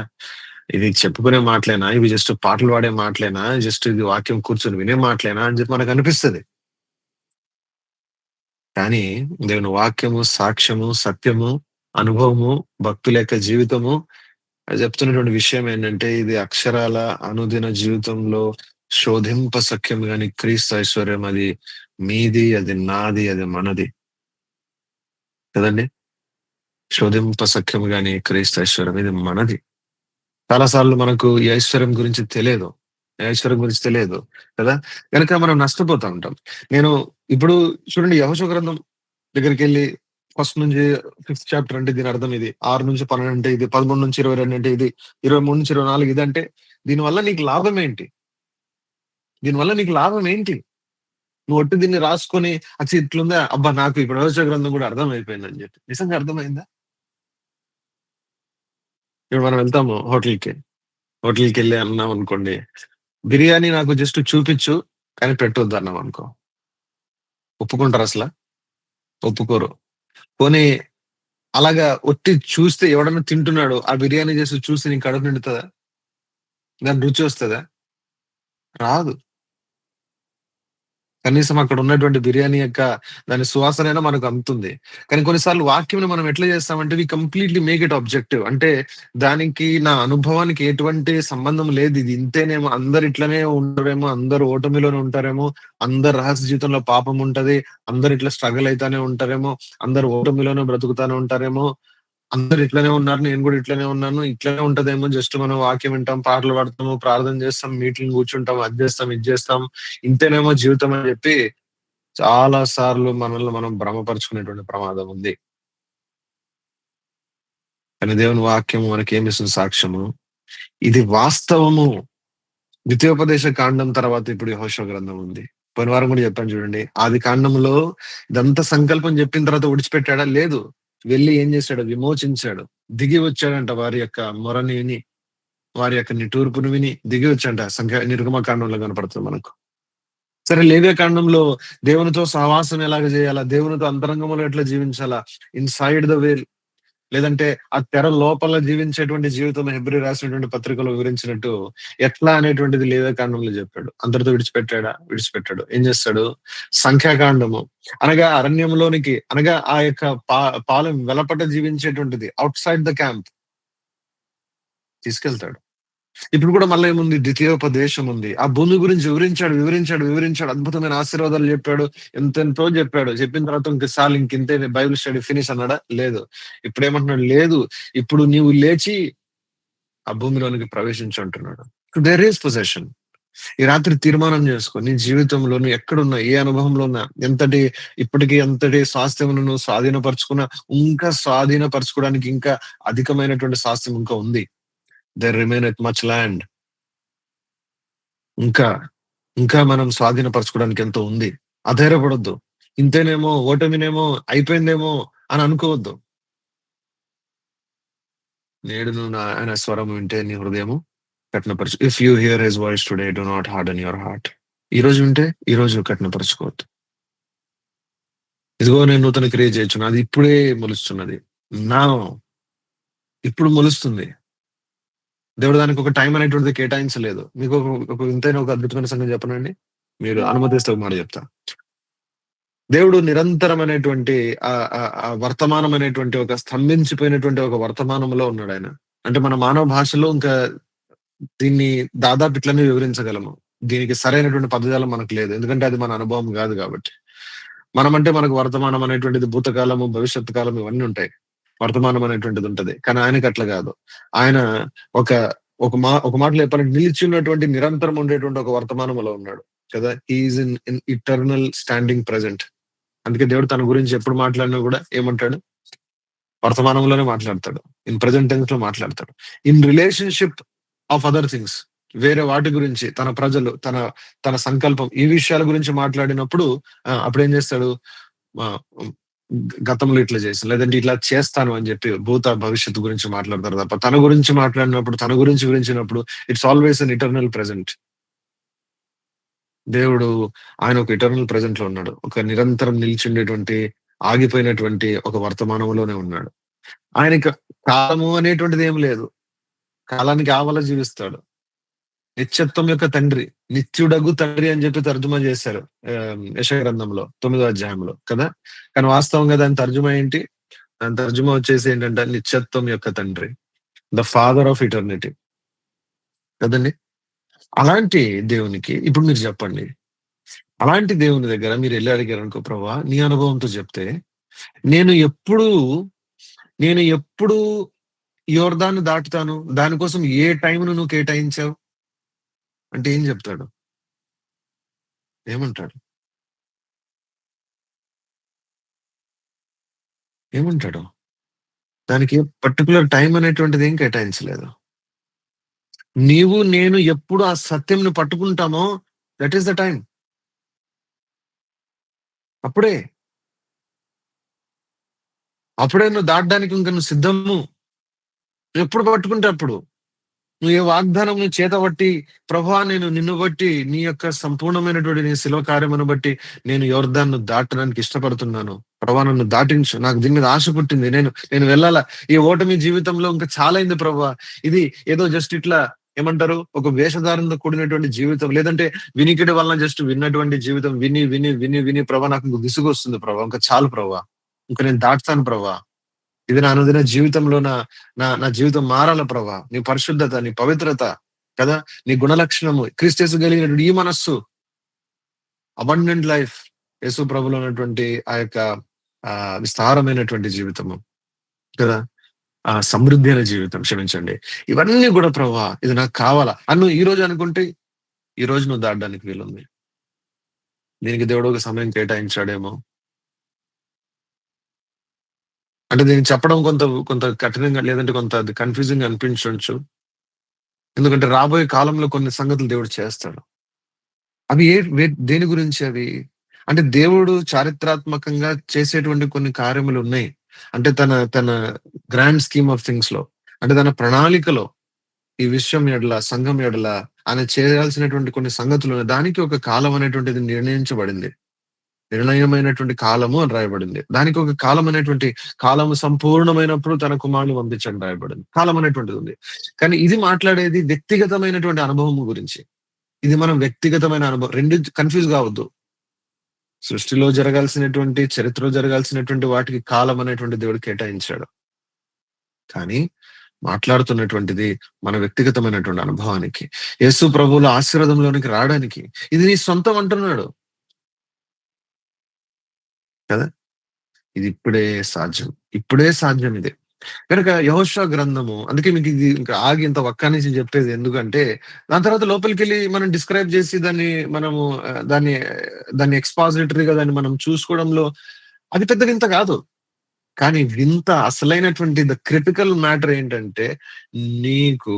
Speaker 1: ఇది చెప్పుకునే మాటలేనా? ఇవి జస్ట్ పాటలు పాడే మాటలేనా? జస్ట్ ఇది వాక్యం కూర్చొని వినే మాటలేనా అని చెప్పి మనకు అనిపిస్తుంది. కానీ దేవుని వాక్యము, సాక్ష్యము, సత్యము, అనుభవము, భక్తుల యొక్క జీవితము చెప్తున్నటువంటి విషయం ఏంటంటే ఇది అక్షరాల అనుదిన జీవితంలో శోధింప సఖ్యం గాని క్రీస్తు ఐశ్వర్యం. అది మీది, అది నాది, అది మనది కదండి. శోధింప సఖ్యం గాని క్రీస్తు ఐశ్వర్యం ఇది మనది. చాలాసార్లు మనకు ఈ ఐశ్వర్యం గురించి తెలియదు. ఐశ్వర్యం గురించి తెలియదు కదా. కనుక మనం నష్టపోతూ ఉంటాం. నేను ఇప్పుడు చూడండి యెహోషువ గ్రంథం దగ్గరికి వెళ్ళి ఫస్ట్ నుంచి 5th చాప్టర్ అంటే దీని అర్థం ఇది, 6-12 అంటే ఇది, 13-22 అంటే ఇది, 23-24 ఇది అంటే దీనివల్ల నీకు లాభం ఏంటి? దీనివల్ల నీకు లాభం ఏంటి? నువ్వు ఒట్టి దీన్ని రాసుకొని అచ్చా ఇట్లుందా, అబ్బా నాకు ఇప్పుడు యెహోషువ గ్రంథం కూడా అర్థం అయిపోయిందని చెప్పి నిజంగా అర్థమైందా? ఇప్పుడు మనం వెళ్తాము హోటల్కి వెళ్ళి అన్నాం అనుకోండి, బిర్యానీ నాకు జస్ట్ చూపించు కానీ పెట్టొద్దు అన్నాం అనుకో, ఒప్పుకుంటారు అసలు? ఒప్పుకోరు. పోనీ అలాగా ఒట్టి చూస్తే ఎవడన్నా తింటున్నాడు ఆ బిర్యానీ చేసి చూసి నీకు కడుపు నిండుతుందా? దాని రుచి వస్తుందా? రాదు. కనీసం అక్కడ ఉన్నటువంటి బిర్యానీ యొక్క దాని సువాసనైనా మనకు అందుతుంది. కానీ కొన్నిసార్లు వాక్యంని మనం ఎట్లా చేస్తామంటే we completely make it objective. అంటే దానికి నా అనుభవానికి ఎటువంటి సంబంధం లేదు. ఇది ఇంతేనేమో, అందరు ఇట్లనే ఉండరేమో, అందరు ఓటమిలోనే ఉంటారేమో, అందరు రహస్య జీవితంలో పాపం ఉంటది, అందరు ఇట్లా స్ట్రగుల్ అయితానే ఉంటారేమో, అందరు ఓటమిలోనే బ్రతుకుతానే ఉంటారేమో, అందరు ఇట్లనే ఉన్నారు, నేను కూడా ఇట్లనే ఉన్నాను, ఇట్లనే ఉంటదేమో, జస్ట్ మనం వాక్యం వింటాం, పాటలు పాడతాము, ప్రార్థన చేస్తాం, మీటింగ్ కూర్చుంటాం, అది చేస్తాం, ఇది చేస్తాం, ఇంతేనేమో జీవితం అని చెప్పి చాలా సార్లు మనల్ని మనం భ్రమపరుచుకునేటువంటి ప్రమాదం ఉంది. కానీ దేవుని వాక్యం మనకి ఏమిస్తుంది సాక్ష్యము? ఇది వాస్తవము. ద్వితీయోపదేశ కాండం తర్వాత ఇప్పుడు యెహోషువ గ్రంథం ఉంది. పోయిన వారం కూడా చెప్పాను చూడండి. ఆది కాండంలో ఇదంతా సంకల్పం చెప్పిన తర్వాత విడిచిపెట్టాడా? లేదు. వెళ్ళి ఏం చేశాడు? విమోచించాడు. దిగి వచ్చాడంట వారి యొక్క మొరని విని, వారి యొక్క నిట్టూర్పును విని దిగి వచ్చాడంట. నిర్గమకాండంలో కనపడుతుంది మనకు. సరే, లేవ్య కాండంలో దేవునితో సహవాసం ఎలాగ చేయాలా, దేవునితో అంతరంగంలో ఎట్లా జీవించాలా, ఇన్సైడ్ ద వేల్ లేదంటే ఆ తెర లోపల జీవించేటువంటి జీవితం హెబ్రీ రాసినటువంటి పత్రికలో వివరించినట్టు ఎట్లా అనేటువంటిది లేవ్య కాండంలో చెప్పాడు. అందరితో విడిచిపెట్టాడా? విడిచిపెట్టాడు. ఏం చేస్తాడు? సంఖ్యాకాండము అనగా అరణ్యంలోనికి, అనగా ఆ యొక్క పాలెం వెలపట జీవించేటువంటిది అవుట్ సైడ్ ద క్యాంప్ తీసుకెళ్తాడు. ఇప్పుడు కూడా మళ్ళీ ఏముంది, ద్వితీయోపదేశం ఉంది. ఆ భూమి గురించి వివరించాడు. అద్భుతమైన ఆశీర్వాదాలు చెప్పాడు. ఎంతెంతో చెప్పాడు. చెప్పిన తర్వాత ఇంకసార్లు ఇంకింతే బైబిల్ స్టడీ ఫినిష్ అన్నాడా? లేదు. ఇప్పుడేమంటున్నాడు? లేదు. ఇప్పుడు నీవు లేచి ఆ భూమిలోనికి ప్రవేశించు అంటున్నాడు. There is possession. ఈ రాత్రి తీర్మానం చేసుకో. నీ జీవితంలో నువ్వు ఎక్కడున్నా, ఏ అనుభవంలో ఉన్నా, ఎంతటి స్వాస్థ్యమును నువ్వు స్వాధీనపరుచుకున్నా, ఇంకా స్వాధీనపరచుకోవడానికి ఇంకా అధికమైనటువంటి స్వాస్థ్యం ఇంకా ఉంది. There remaineth much land. ఇంకా మనం స్వాధీనపరచుకోవడానికి ఎంతో ఉంది. అధైర్యపడొద్దు. ఇంతేనేమో, ఓటమినేమో, అయిపోయిందేమో అని అనుకోవద్దు. నేడు నువ్వు ఆయన స్వరం వింటే నీ హృదయము కఠినపరచు. If you hear his voice today, do not harden your heart. ఈ రోజు వింటే ఈ రోజు కఠినపరచుకోవద్దు. ఇదిగో నేను నూతన క్రియ చేయొచ్చు, అది ఇప్పుడే మొలుస్తున్నది. నా ఇప్పుడు మొలుస్తుంది. దేవుడు దానికి ఒక టైం అనేటువంటిది కేటాయించలేదు. మీకు ఒక ఇంతైనా ఒక అద్భుతమైన సంగతి చెప్పనండి. మీరు అనుమతిస్తే ఒక మాట చెప్తా. దేవుడు నిరంతరమైనటువంటి ఆ వర్తమానం అనేటువంటి ఒక స్తంభించిపోయినటువంటి ఒక వర్తమానంలో ఉన్నాడు ఆయన. అంటే మన మానవ భాషలో ఇంకా దీన్ని దాదాపు ఇట్లనే వివరించగలము. దీనికి సరైనటువంటి పదజాలం మనకు లేదు. ఎందుకంటే అది మన అనుభవం కాదు కాబట్టి. మనమంటే మనకు వర్తమానం అనేటువంటిది భూతకాలము, భవిష్యత్ కాలం ఇవన్నీ ఉంటాయి. వర్తమానం అనేటువంటిది ఉంటది. కానీ ఆయనకి అట్లా కాదు. ఆయన ఒక మాటలో చెప్పాలంటే నిలిచి ఉన్నటువంటి, నిరంతరం ఉండేటువంటి ఒక వర్తమానంలో ఉన్నాడు కదా. He is in eternal standing present. అందుకే దేవుడు తన గురించి ఎప్పుడు మాట్లాడినా కూడా ఏమంటాడు? వర్తమానంలోనే మాట్లాడతాడు. ఇన్ ప్రెజెంట్ టెన్స్ లో మాట్లాడతాడు. In relationship of other things, వేరే వాటి గురించి, తన ప్రజలు, తన సంకల్పం, ఈ విషయాల గురించి మాట్లాడినప్పుడు అప్పుడేం చేస్తాడు? గతంలో ఇట్లా చేస్తాను, లేదంటే ఇట్లా చేస్తాను అని చెప్పి భూత భవిష్యత్తు గురించి మాట్లాడతారు తప్ప తన గురించి మాట్లాడినప్పుడు, తన గురించి వివరించినప్పుడు it's always an eternal present. దేవుడు ఆయన ఒక ఇటర్నల్ ప్రెజెంట్ లో ఉన్నాడు. ఒక నిరంతరం నిలిచిండేటువంటి, ఆగిపోయినటువంటి ఒక వర్తమానంలోనే ఉన్నాడు. ఆయనకి కాలము అనేటువంటిది ఏం లేదు. కాలానికి ఆవల జీవిస్తాడు. నిత్యత్వం యొక్క తండ్రి, నిత్యుడగు తండ్రి అని చెప్పి తర్జుమా చేశారు యెషయా గ్రంథంలో 9వ అధ్యాయంలో కదా. కానీ వాస్తవంగా దాని తర్జుమా ఏంటి? దాని తర్జుమా వచ్చేసి ఏంటంటే నిత్యత్వం యొక్క తండ్రి, ద ఫాదర్ ఆఫ్ ఇటర్నిటీ కదండి. అలాంటి దేవునికి ఇప్పుడు మీరు చెప్పండి, అలాంటి దేవుని దగ్గర మీరు వెళ్ళి అడిగారు అనుకో, ప్రభా నీ అనుభవంతో చెప్తే నేను ఎప్పుడు యోర్దాన్ని దాటుతాను, దానికోసం ఏ టైంను నువ్వు కేటాయించావు అంటే ఏం చెప్తాడు? ఏమంటాడు? దానికి పర్టికులర్ టైం అనేటువంటిది ఏం కేటాయించలేదు. నీవు నేను ఎప్పుడు ఆ సత్యంను పట్టుకుంటామో దట్ ఈస్ ద టైం. అప్పుడే నువ్వు దాటడానికి ఇంకా నువ్వు సిద్ధము. నువ్వు ఎప్పుడు పట్టుకుంటే అప్పుడు. నువ్వు ఏ వాగ్దానం నీ చేత బట్టి, ప్రభువా నేను నిన్ను బట్టి, నీ యొక్క సంపూర్ణమైనటువంటి నీ శిలువ కార్యమును బట్టి నేను యోర్దాన్ను దాటడానికి ఇష్టపడుతున్నాను. ప్రభువా నన్ను దాటించు, నాకు దీని మీద ఆశ పుట్టింది, నేను వెళ్ళాలా. ఈ ఓటమి జీవితంలో ఇంకా చాలా అయింది ప్రభువా. ఇది ఏదో జస్ట్ ఇట్లా ఏమంటారు, ఒక వేషధారంతో కూడినటువంటి జీవితం, లేదంటే వినికిడి వలన జస్ట్ విన్నటువంటి జీవితం, విని విని విని విని ప్రభా నాకు ఇంక విసుగు వస్తుంది ప్రభా, ఇంకా చాలు ప్రభా, ఇంకా నేను దాటుతాను ప్రభా. ఇది నా అనుదిన జీవితంలో నా జీవితం మారాల ప్రభా. నీ పరిశుద్ధత, నీ పవిత్రత కదా, నీ గుణలక్షణము, క్రీస్తు కలిగినటువంటి ఈ మనస్సు, అబండెంట్ లైఫ్, యేసు ప్రభులో ఉన్నటువంటి ఆ యొక్క విస్తారమైనటువంటి జీవితము కదా, ఆ సమృద్ధి అయిన జీవితం, క్షమించండి, ఇవన్నీ కూడా ప్రభా ఇది నాకు కావాలా అన్ను ఈ రోజు అనుకుంటే ఈ రోజు నువ్వు దాటడానికి వీలుంది. దీనికి దేవుడు ఒక సమయం కేటాయించాడేమో. అంటే దీన్ని చెప్పడం కొంత కఠినంగా, లేదంటే కొంత కన్ఫ్యూజింగ్ అనిపించవచ్చు. ఎందుకంటే రాబోయే కాలంలో కొన్ని సంగతులు దేవుడు చేస్తాడు. అవి దేని గురించి అవి అంటే, దేవుడు చారిత్రాత్మకంగా చేసేటువంటి కొన్ని కార్యములు ఉన్నాయి. అంటే తన గ్రాండ్ స్కీమ్ ఆఫ్ థింగ్స్ లో, అంటే తన ప్రణాళికలో ఈ విషయం ఎడల, సంఘం ఎడల ఆయన చేయాల్సినటువంటి కొన్ని సంగతులు ఉన్నాయి. దానికి ఒక కాలం అనేటువంటిది నిర్ణయించబడింది. నిర్ణయమైనటువంటి కాలము అని రాయబడింది. దానికి ఒక కాలం అనేటువంటి, కాలము సంపూర్ణమైనప్పుడు తన కుమారుని పంపించని రాయబడింది. కాలం అనేటువంటిది ఉంది. కానీ ఇది మాట్లాడేది వ్యక్తిగతమైనటువంటి అనుభవం గురించి. ఇది మనం వ్యక్తిగతమైన అనుభవం, రెండు కన్ఫ్యూజ్ కావద్దు. సృష్టిలో జరగాల్సినటువంటి, చరిత్రలో జరగాల్సినటువంటి వాటికి కాలం అనేటువంటి దేవుడు కేటాయించాడు. కానీ మాట్లాడుతున్నటువంటిది మన వ్యక్తిగతమైనటువంటి అనుభవానికి, యేసు ప్రభువుల ఆశీర్వాదంలోనికి రావడానికి. ఇది నీ సొంతం అంటున్నాడు కదా. ఇది ఇప్పుడే సాధ్యం, ఇప్పుడే సాధ్యం ఇది. కనుక యెహోషువ గ్రంథము, అందుకే మీకు ఇది ఇంకా ఆగి ఇంత వక్కానించి చెప్పేది ఎందుకంటే, దాని తర్వాత లోపలికెళ్ళి మనం డిస్క్రైబ్ చేసి దాన్ని మనము దాన్ని ఎక్స్‌పాజిటరీగా దాన్ని మనం చూసుకోవడంలో అది పెద్ద వింత కాదు. కానీ వింత అసలైనటువంటి క్రిటికల్ మ్యాటర్ ఏంటంటే, నీకు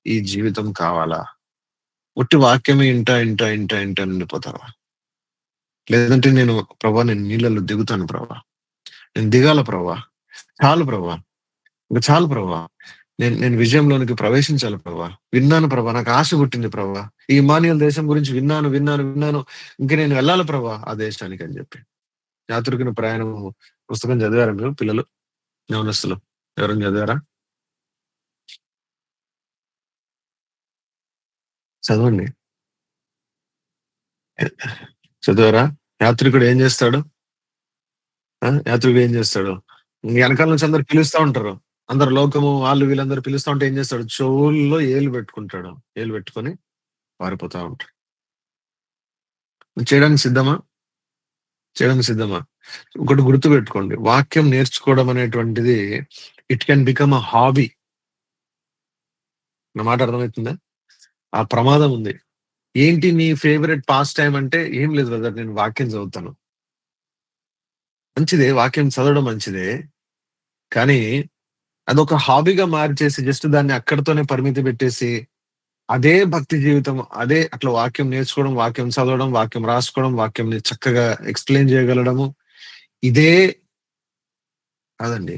Speaker 1: ఈ జీవితం కావాలా? ఒట్టి వాక్యమే ఇంటా ఉండిపోతావా? లేదంటే నేను నీళ్ళలో దిగుతాను ప్రభా, నేను దిగాల ప్రభా, చాలు ప్రభా, ఇంక చాలు ప్రభా, నేను నేను విజయంలోనికి ప్రవేశించాలి ప్రభా, విన్నాను ప్రభా, నాకు ఆశ పుట్టింది ప్రభా, ఈ ఇమ్మానుయేల్ దేశం గురించి విన్నాను, ఇంక నేను వెళ్ళాలి ప్రభా ఆ దేశానికి అని చెప్పి. యాత్రికుని ప్రయాణం పుస్తకం చదివారా మీరు పిల్లలు, యవనస్తులు ఎవరైనా చదివారా? చదవండి. చదివారా? యాత్రికుడు ఏం చేస్తాడు? యాత్రికుడు ఏం చేస్తాడు? వెనకాల నుంచి అందరు పిలుస్తా ఉంటారు. అందరు లోకము వాళ్ళు వీళ్ళందరూ పిలుస్తా ఉంటే ఏం చేస్తాడు? చెవుల్లో ఏలు పెట్టుకుంటాడు. ఏలు పెట్టుకొని పారిపోతా ఉంటాడు. చేయడానికి సిద్ధమా? చేయడానికి సిద్ధమా? ఒకటి గుర్తు పెట్టుకోండి, వాక్యం నేర్చుకోవడం అనేటువంటిది it can become a hobby. నా మాట అర్థమవుతుందా? ఆ ప్రమాదం ఉంది. ఏంటి నీ ఫేవరెట్ పాస్ టైమ్ అంటే, ఏం లేదు బ్రదర్, నేను వాక్యం చదువుతాను. మంచిదే, వాక్యం చదవడం మంచిదే. కానీ అదొక హాబీగా మార్చేసి జస్ట్ దాన్ని అక్కడితోనే పరిమితి పెట్టేసి, అదే భక్తి జీవితం, అదే అట్లా వాక్యం నేర్చుకోవడం, వాక్యం చదవడం, వాక్యం రాసుకోవడం, వాక్యంని చక్కగా ఎక్స్‌ప్లెయిన్ చేయగలడము, ఇదే కాదండి.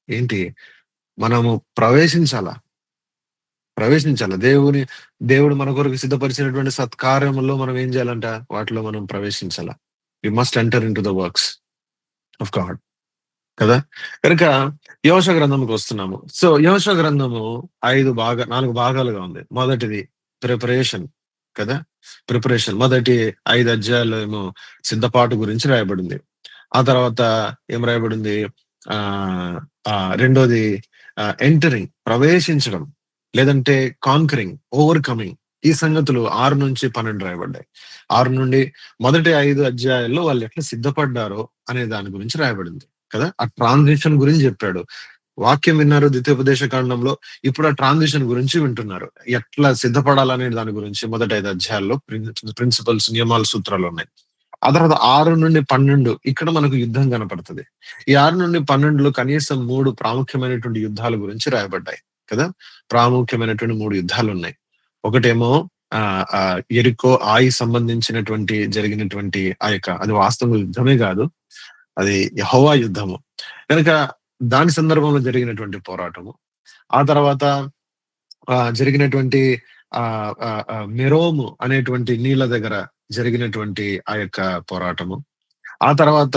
Speaker 1: ఏంటి, మనము ప్రవేశించాలా. దేవుడు మన కొరకు సిద్ధపరిచినటువంటి సత్కార్యములో మనం ఏం చేయాలంట? వాటిలో మనం ప్రవేశించాలా. We must enter into the works of God కదా. కనుక యెహోషువ గ్రంథంకి వస్తున్నాము. సో యెహోషువ గ్రంథము 4 భాగాలుగా ఉంది. మొదటిది ప్రిపరేషన్ కదా. మొదటి 5 అధ్యాయాల్లో ఏమో సిద్ధపాటు గురించి రాయబడింది. ఆ తర్వాత ఏం రాయబడింది? ఆ ఆ రెండోది ఎంటరింగ్, ప్రవేశించడం, లేదంటే కాన్కరింగ్, ఓవర్‌కమింగ్. ఈ సంగతులు 6-12 రాయబడ్డాయి. 6 నుండి మొదటి 5 అధ్యాయాల్లో వాళ్ళు ఎట్లా సిద్ధపడ్డారో అనే దాని గురించి రాయబడింది కదా. ఆ ట్రాన్సిషన్ గురించి చెప్పాడు. వాక్యం విన్నారు ద్వితీయోపదేశ కాండంలో, ఇప్పుడు ఆ ట్రాన్సిషన్ గురించి వింటున్నారు. ఎట్లా సిద్ధపడాలనే దాని గురించి మొదటి 5 అధ్యాయాల్లో ప్రిన్సిపల్స్, నియమాలు, సూత్రాలు ఉన్నాయి. ఆ తర్వాత 6-12 ఇక్కడ మనకు యుద్ధం కనపడుతుంది. ఈ 6-12లో కనీసం 3 ప్రాముఖ్యమైనటువంటి యుద్ధాల గురించి రాయబడ్డాయి కదా. ప్రాముఖ్యమైనటువంటి 3 యుద్ధాలు ఉన్నాయి. ఒకటేమో యెరికో ఆయి సంబంధించినటువంటి జరిగినటువంటి అది వాస్తవంగా యుద్ధమే కాదు, అది యెహోవా యుద్ధము కనుక దాని సందర్భంలో జరిగినటువంటి పోరాటము. ఆ తర్వాత జరిగినటువంటి మెరోము అనేటువంటి నీళ్ళ దగ్గర జరిగినటువంటి ఆ యొక్క పోరాటము. ఆ తర్వాత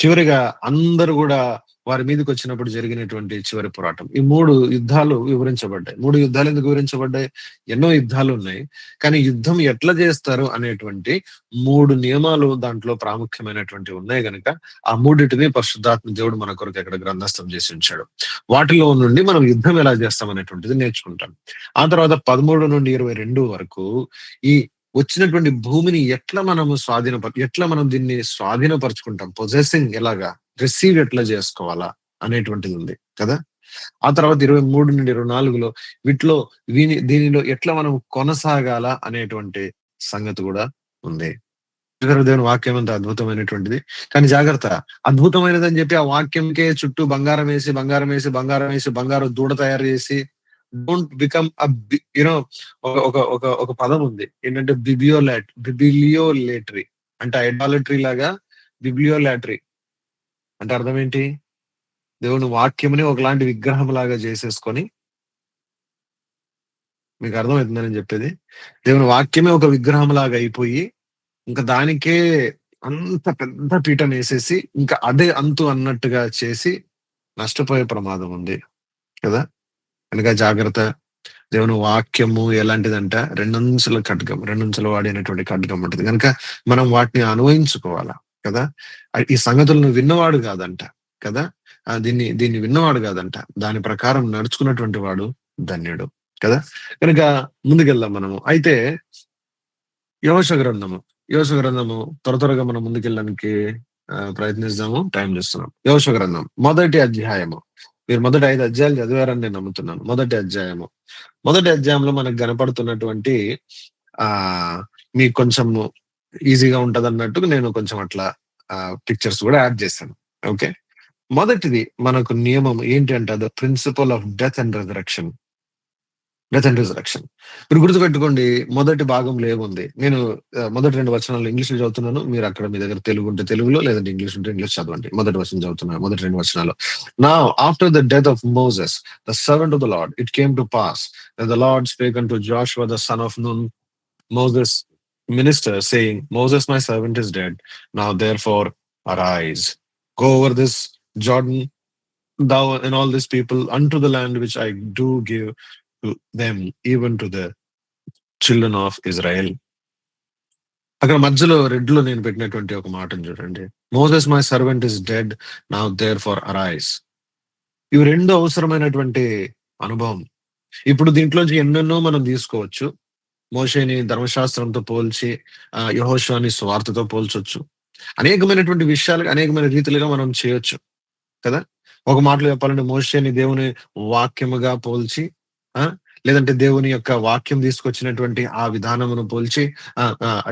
Speaker 1: చివరిగా అందరూ కూడా వారి మీదకి వచ్చినప్పుడు జరిగినటువంటి చివరి పోరాటం. ఈ 3 యుద్ధాలు వివరించబడ్డాయి. 3 యుద్ధాలు ఎందుకు వివరించబడ్డాయి? ఎన్నో యుద్ధాలు ఉన్నాయి. కానీ యుద్ధం ఎట్లా చేస్తారు అనేటువంటి 3 నియమాలు దాంట్లో ప్రాముఖ్యమైనటువంటి ఉన్నాయి గనుక ఆ మూడిటిని పరిశుద్ధాత్మ దేవుడు మన కొరకు ఇక్కడ గ్రంథస్థం చేసి ఉంచాడు. వాటిలో నుండి మనం యుద్ధం ఎలా చేస్తాం అనేటువంటిది నేర్చుకుంటాం. ఆ తర్వాత 13-22 వరకు ఈ వచ్చినటువంటి భూమిని ఎట్లా మనం దీన్ని స్వాధీనపరుచుకుంటాం, పొజెసింగ్ ఎలాగా, రిసీవ్ ఎట్లా చేసుకోవాలా అనేటువంటిది ఉంది కదా. ఆ తర్వాత 23-24లో వీటిలో దీనిలో ఎట్లా మనం కొనసాగాల అనేటువంటి సంగతి కూడా ఉంది. దేవుని వాక్యం అంత అద్భుతమైనటువంటిది. కానీ జాగ్రత్త, అద్భుతమైనది అని చెప్పి ఆ వాక్యంకే చుట్టూ బంగారం దూడ తయారు చేసి డోంట్ బికమ్ ఒక పదం ఉంది ఏంటంటే బిబిలియోలేటరీ అంటే ఐడాలట్రీ లాగా. బిబిలియోలాటరీ అంటే అర్థం ఏంటి? దేవుని వాక్యముని ఒకలాంటి విగ్రహం లాగా చేసేసుకొని, మీకు అర్థమవుతుందని చెప్పేది. దేవుని వాక్యమే ఒక విగ్రహం లాగా అయిపోయి ఇంకా దానికే అంత పెద్ద పీఠం వేసేసి ఇంకా అదే అంతు అన్నట్టుగా చేసి నష్టపోయే ప్రమాదం ఉంది కదా. కనుక జాగ్రత్త. దేవుని వాక్యము ఎలాంటిదంట? 2 అంచుల ఖడ్గం, 2 అంచుల వాడినటువంటి ఖడ్గం ఉంటుంది కనుక మనం వాటిని అన్వయించుకోవాలా కదా. ఈ సంగతులను విన్నవాడు కాదంట కదా, దీన్ని దీన్ని విన్నవాడు కాదంట, దాని ప్రకారం నడుచుకున్నటువంటి వాడు ధన్యుడు కదా. కనుక ముందుకెళ్దాం మనము. అయితే యెహోషువ గ్రంథము త్వరగా మనం ముందుకెళ్ళడానికి ప్రయత్నిస్తాము, టైం చేస్తున్నాం. యెహోషువ గ్రంథం మొదటి అధ్యాయము. మీరు మొదటి 5 అధ్యాయాలు చదివారని నేను నమ్ముతున్నాను. మొదటి అధ్యాయంలో మనకు కనపడుతున్నటువంటి ఆ మీకు కొంచెం ఈజీగా ఉంటది అన్నట్టు నేను కొంచెం అట్లా పిక్చర్స్ కూడా యాడ్ చేశాను. ఓకే, మొదటిది మనకు నియమం ఏంటి అంటే the principle of death and resurrection. మీరు గుర్తుపెట్టుకోండి, మొదటి భాగంలో ఏముంది. నేను మొదటి 2 వచనాలు ఇంగ్లీష్ లో చదువుతున్నాను. మీరు అక్కడ మీ దగ్గర తెలుగు ఉంటే తెలుగులో, లేదంటే ఇంగ్లీష్ ఉంటే ఇంగ్లీష్ చదవండి. మొదటి వచనం చదువుతున్నాను, మొదటి 2 వచనాలు. Now after the death of Moses, the servant of the Lord, it came to pass that the Lord spake unto Joshua the son of Nun, Moses minister, saying, Moses my servant is dead. Now therefore arise, go over this Jordan, thou and all these people, unto the land which I do give to them, even to the children of Israel. అక్కడ మధ్యలో red లో నేను పెట్టినటువంటి ఒక మాటను చూడండి. Moses my servant is dead, now therefore arise. ఇవి 2 అవసరమైనటువంటి అనుభవం. ఇప్పుడు దీంట్లోంచి ఎన్నెన్నో మనం తీసుకోవచ్చు. మోషేని ధర్మశాస్త్రంతో పోల్చి, యెహోషువని స్వార్థతో పోల్చొచ్చు. అనేకమైనటువంటి విషయాలు అనేకమైన రీతిలుగా మనం చేయొచ్చు కదా. ఒక మాటలో చెప్పాలంటే మోషేని దేవుని వాక్యముగా పోల్చి, లేదంటే దేవుని యొక్క వాక్యం తీసుకొచ్చినటువంటి ఆ విధానమును పోల్చి,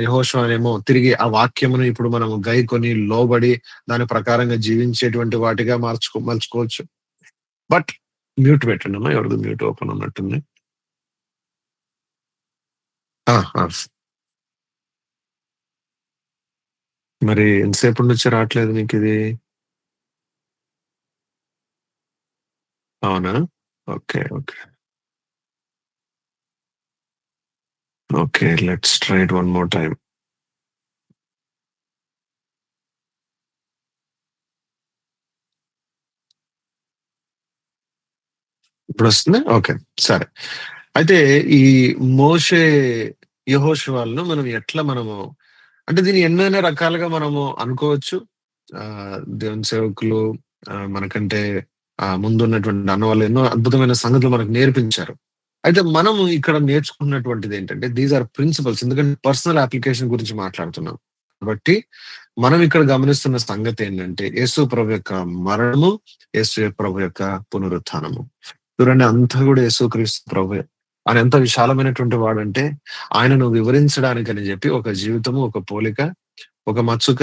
Speaker 1: యెహోషువనేమో తిరిగి ఆ వాక్యమును ఇప్పుడు మనం గైకొని లోబడి దాని ప్రకారంగా జీవించేటువంటి వాటిగా మలుచుకోవచ్చు. బట్ మ్యూట్ పెట్టండి అమ్మా, ఎవరిది మ్యూట్ ఓపెన్ ఉన్నట్టుంది. మరి ఎంతసేపు నుంచి రావట్లేదు మీకు ఇది? అవునా? Okay, let's try it one more time. ఇప్పుడు వస్తుంది. ఓకే, సరే. అయితే ఈ మోషే యెహోషువలను మనం ఎట్లా అంటే దీన్ని ఎన్నైనా రకాలుగా మనము అనుకోవచ్చు. దేవుని సేవకులు మనకంటే ముందున్నటువంటి అన్న వాళ్ళు ఎన్నో అద్భుతమైన సంగతులు మనకు నేర్పించారు. అయితే మనము ఇక్కడ నేర్చుకున్నటువంటిది ఏంటంటే దీస్ ఆర్ ప్రిన్సిపల్స్. ఎందుకంటే పర్సనల్ అప్లికేషన్ గురించి మాట్లాడుతున్నాం కాబట్టి మనం ఇక్కడ గమనిస్తున్న సంగతి ఏంటంటే యేసు ప్రభు యొక్క మరణము, యేసు ప్రభు యొక్క పునరుత్థానము. చూడండి, అంతా కూడా యేసుక్రీస్తు ప్రభు. ఆయన ఎంత విశాలమైనటువంటి వాడంటే ఆయనను వివరించడానికి అని చెప్పి ఒక జీవితము, ఒక పోలిక, ఒక మచ్చుక,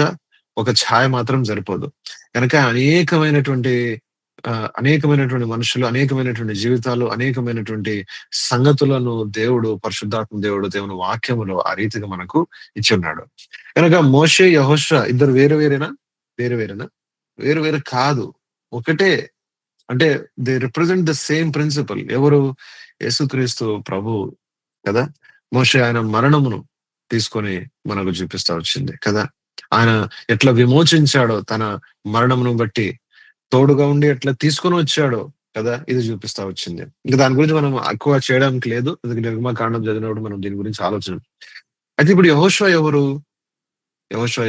Speaker 1: ఒక ఛాయ మాత్రం సరిపోదు. కనుక అనేకమైనటువంటి మనుషులు, అనేకమైనటువంటి జీవితాలు, అనేకమైనటువంటి సంగతులను దేవుడు, పరిశుద్ధాత్మ దేవుడు దేవుని వాక్యములో ఆ రీతిగా మనకు ఇచ్చి ఉన్నాడు. కనుక మోషే యెహోషువ ఇద్దరు వేరువేరేనా? వేరు కాదు, ఒకటే. అంటే they represent the same principle. ఎవరు? యేసుక్రీస్తు ప్రభు కదా. మోషే ఆయన మరణమును తీసుకొని మనకు చూపిస్తా వచ్చింది కదా. ఆయన ఎట్లా విమోచించాడో తన మరణమును బట్టి, తోడుగా ఉండి ఎట్లా తీసుకొని వచ్చాడో కదా, ఇది చూపిస్తా వచ్చింది. ఇంకా దాని గురించి మనం ఎక్కువ చేయడానికి లేదు, ఎందుకంటే నిర్గమకాండం చదివినప్పుడు మనం దీని గురించి ఆలోచన. అయితే ఇప్పుడు యెహోషువ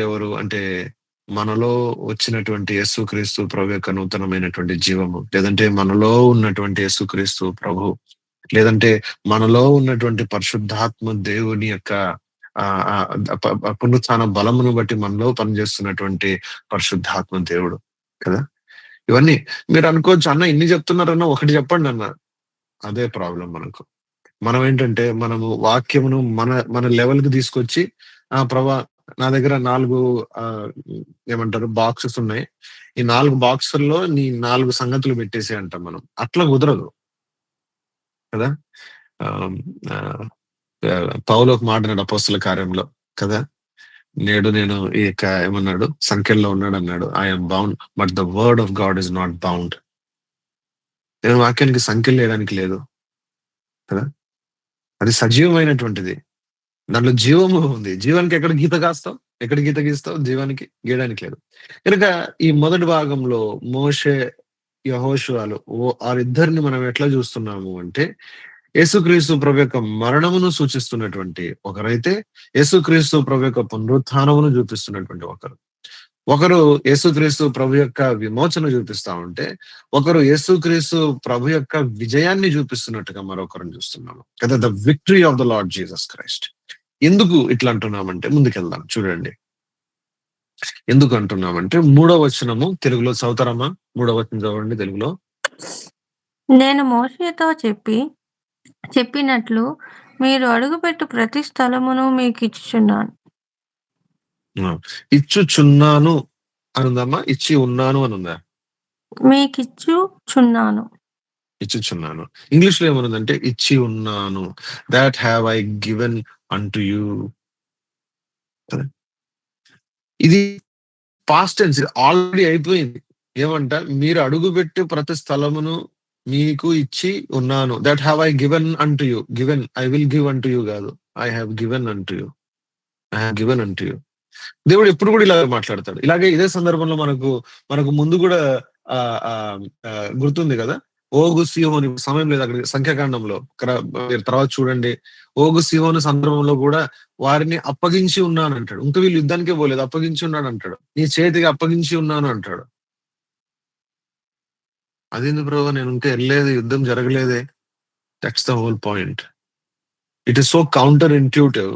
Speaker 1: ఎవరు అంటే మనలో వచ్చినటువంటి యేసుక్రీస్తు ప్రభు యొక్క నూతనమైనటువంటి జీవము, లేదంటే మనలో ఉన్నటువంటి యేసుక్రీస్తు ప్రభు, లేదంటే మనలో ఉన్నటువంటి పరిశుద్ధాత్మ దేవుని యొక్క పునరుత్థాన బలమును బట్టి మనలో పనిచేస్తున్నటువంటి పరిశుద్ధాత్మ దేవుడు కదా. ఇవన్నీ మీరు అనుకోవచ్చు, అన్న ఇన్ని చెప్తున్నారన్న ఒకటి చెప్పండి అన్న. అదే ప్రాబ్లం మనకు. మనం ఏంటంటే మనము వాక్యమును మన లెవెల్ కి తీసుకొచ్చి, ప్రభా నా దగ్గర 4 ఏమంటారు బాక్సెస్ ఉన్నాయి, ఈ 4 బాక్సుల్లో నీ 4 సంగతులు పెట్టేసి అంటాం మనం. అట్లా కుదరదు కదా. పౌలు ఒక మాట అన్నాడు అపోస్తల కార్యంలో కదా, నేడు నేను ఈ యొక్క ఏమన్నాడు, సంఖ్యల్లో ఉన్నాడు అన్నాడు. I'm bound but the word of God is not bound. నేను వాక్యానికి సంఖ్యలు వేయడానికి లేదు కదా, అది సజీవమైనటువంటిది, దాంట్లో జీవము ఉంది. జీవానికి ఎక్కడ గీత గీస్తావు? జీవానికి గీయడానికి లేదు. కనుక ఈ మొదటి భాగంలో మోషే యెహోషువలు వారిద్దరిని మనం ఎట్లా చూస్తున్నాము అంటే యేసుక్రీస్తు ప్రభు యొక్క మరణమును సూచిస్తున్నటువంటి ఒకరైతే, యేసుక్రీస్తు ప్రభు యొక్క పునరుత్థానమును చూపిస్తున్నటువంటి ఒకరు. ఒకరు యేసుక్రీస్తు ప్రభు యొక్క విమోచన చూపిస్తా ఉంటే, ఒకరు యేసుక్రీస్తు ప్రభు యొక్క విజయాన్ని చూపిస్తున్నట్టుగా మరొకరిని చూస్తున్నాము కదా. The victory of the lord Jesus Christ. ఎందుకు ఇట్లా అంటున్నామంటే, ముందుకెళ్దాం చూడండి. ఎందుకు అంటున్నామంటే 3వ వచనము తెలుగులో చదువుతారమ్మా? 3వ వచనం చదవండి తెలుగులో.
Speaker 3: నేను మోషేతో చెప్పినట్లు మీరు అడుగుపెట్టు ప్రతి స్థలమును మీకిచ్చుచున్నాను.
Speaker 1: ఇచ్చుచున్నాను అనుందమ్మా? ఇచ్చి ఉన్నాను అనుందా?
Speaker 3: మీకిచ్చుచున్నాను.
Speaker 1: ఇచ్చుచున్నాను. ఇంగ్లీష్ లో ఏమనుందంటే ఇచ్చి ఉన్నాను. That have I given unto you. ఇది పాస్ట్ టెన్స్, ఆల్రెడీ అయిపోయింది. ఏమంట? మీరు అడుగుపెట్టి ప్రతి స్థలమును మీకు ఇచ్చి ఉన్నాను. That have I given unto you. Given, I will give unto you కాదు. I have given unto you. I have given unto you. దేవుడు ఎప్పుడు కూడా ఇలాగే మాట్లాడతాడు. ఇలాగే ఇదే సందర్భంలో మనకు ముందు కూడా ఆ ఆ ఆ, గుర్తుంది కదా. ఓగు సీహోని సమయం లేదు అక్కడ సంఖ్యాకాండంలో. మీరు తర్వాత చూడండి. ఓగు సీహోని సందర్భంలో కూడా వారిని అప్పగించి ఉన్నాను అంటాడు. ఇంకా వీళ్ళు యుద్ధానికే పోలేదు, అప్పగించి ఉన్నాడు అంటాడు. నీ చేతికి అప్పగించి ఉన్నాను అంటాడు. అదేంది బ్రో, నేను ఇంకా వెళ్ళలేదు, యుద్ధం జరగలేదే. That's the whole point. It is so counterintuitive.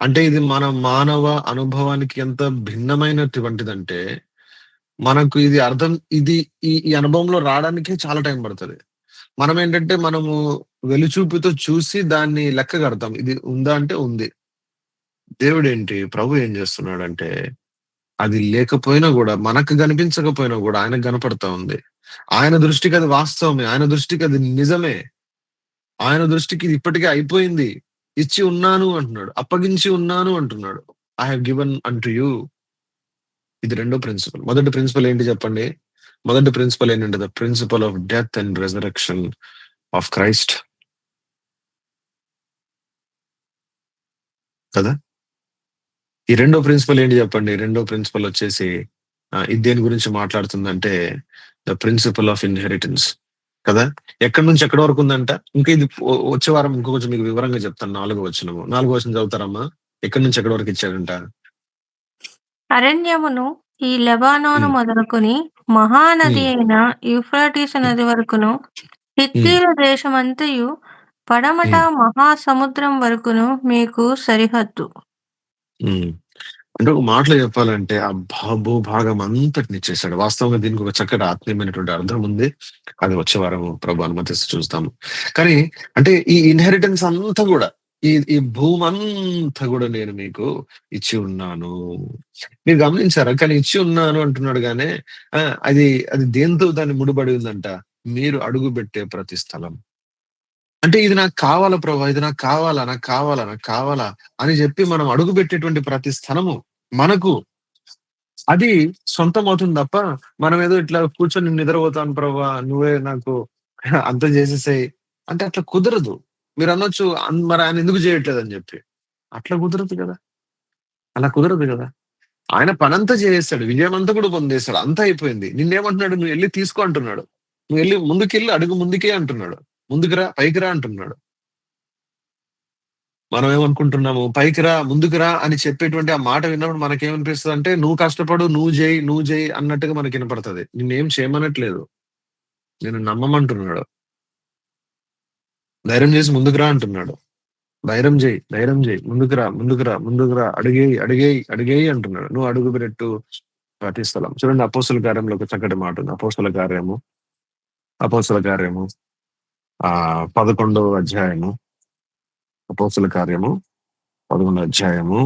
Speaker 1: అంటే ఇది మన మానవ అనుభవానికి ఎంత భిన్నమైనటువంటిదంటే, మనకు ఇది అర్థం, ఇది ఈ అనుభవంలో రావడానికే చాలా టైం పడుతుంది. మనం ఏంటంటే మనము వెలుచూపుతో చూసి దాన్ని లెక్క కడతాం. ఇది ఉందా అంటే ఉంది. దేవుడు ఏంటి, ప్రభు ఏం చేస్తున్నాడంటే, అది లేకపోయినా కూడా, మనకు కనిపించకపోయినా కూడా ఆయనకు కనపడతా ఉంది. ఆయన దృష్టికి అది వాస్తవమే, ఆయన దృష్టికి అది నిజమే, ఆయన దృష్టికి ఇది ఇప్పటికే అయిపోయింది. ఇచ్చి ఉన్నాను అంటున్నాడు, అప్పగించి ఉన్నాను అంటున్నాడు. I have given unto you. ఇది రెండో ప్రిన్సిపల్. మొదటి ప్రిన్సిపల్ ఏంటి చెప్పండి? మొదటి ప్రిన్సిపల్ ఏంటంటే the principle of death and resurrection of Christ కదా. ఈ రెండో ప్రిన్సిపల్ ఏంటి చెప్పండి? రెండో ప్రిన్సిపల్ వచ్చేసి ఇది దేని గురించి మాట్లాడుతుందంటే ద ప్రిన్సిపల్ ఆఫ్ ఇన్హెరిటెన్స్ కదా. ఎక్కడి నుంచి ఎక్కడి వరకు ఉందంట? ఇంకా ఇది వచ్చే వారం ఇంకో కొంచెం మీకు వివరంగా చెప్తాను. 4వ వచనము. 4వ వచనం చదువుతారమ్మా? ఎక్కడి నుంచి ఎక్కడి వరకు ఇచ్చాడంట?
Speaker 3: అరణ్యమును ఈ లెబానోను
Speaker 1: ఉమ్,
Speaker 3: మొదలుకొని మహానది
Speaker 1: ఉమ్,
Speaker 3: అయిన యూఫ్రటీసు నది వరకును,
Speaker 1: ఉమ్,
Speaker 3: హిత్తీయుల దేశమంతయు, పడమట
Speaker 1: ఉమ్,
Speaker 3: మహాసముద్రం వరకును మీకు సరిహద్దు.
Speaker 1: ఉమ్. అంటే ఒక మాటలో చెప్పాలంటే ఆ భూభాగం అంతటిని ఇచ్చేసాడు. వాస్తవంగా దీనికి ఒక చక్కటి ఆత్మీయమైనటువంటి అర్థం ఉంది. అది వచ్చే వారం ప్రభు అనుమతిస్తే చూస్తాము. కానీ అంటే ఈ ఇన్హెరిటెన్స్ అంతా కూడా, ఈ భూమి అంతా కూడా నేను మీకు ఇచ్చి ఉన్నాను. మీరు గమనించారా? కానీ ఇచ్చి ఉన్నాను అంటున్నాడు గానే ఆ, అది అది దేంతో దాన్ని ముడిపడి ఉందంట? మీరు అడుగు పెట్టే ప్రతి స్థలం. అంటే ఇది నాకు కావాలా ప్రభా, ఇది నాకు కావాలా, నాకు కావాలా, నాకు కావాలా అని చెప్పి మనం అడుగు పెట్టేటువంటి ప్రతి స్థలము మనకు అది సొంతం అవుతుంది తప్ప, మనం ఏదో ఇట్లా కూర్చొని నిద్రపోతాను ప్రభా, నువ్వే నాకు అంత చేసేసాయి అంటే అట్లా కుదరదు. మీరు అనొచ్చు మరి ఆయన ఎందుకు చేయట్లేదు అని చెప్పి. అట్లా కుదరదు కదా, అలా కుదరదు కదా. ఆయన పనంతా చేసేస్తాడు, విజయం అంతా కూడా పొందేస్తాడు, అంతా అయిపోయింది. నిన్నేమంటున్నాడు? నువ్వు వెళ్ళి తీసుకో అంటున్నాడు. నువ్వు వెళ్ళి ముందుకెళ్ళి అడుగు ముందుకే అంటున్నాడు. ముందుకు రా, పైకి రా అంటున్నాడు. మనం ఏమనుకుంటున్నాము? పైకి రా, ముందుకు రా అని చెప్పేటువంటి ఆ మాట విన్నప్పుడు మనకేమనిపిస్తుంది అంటే, నువ్వు కష్టపడు, నువ్వు చేయి అన్నట్టుగా మనకి వినపడుతుంది. నిన్నేం చేయమనట్లేదు, నేను నమ్మమంటున్నాడు. ధైర్యం చేసి ముందుకు రా అంటున్నాడు. ధైర్యం చేయి, ముందుకు రా, ముందుకు రా, ముందుకు రా, అడిగేయి అంటున్నాడు. నువ్వు అడుగు పెట్టు ప్రతి స్థలం. చూడండి, అపోస్తుల కార్యంలో ఒక చక్కటి మాట ఉంది. అపోస్తుల కార్యము 11వ అధ్యాయము. అపోస్తుల కార్యము 11వ అధ్యాయము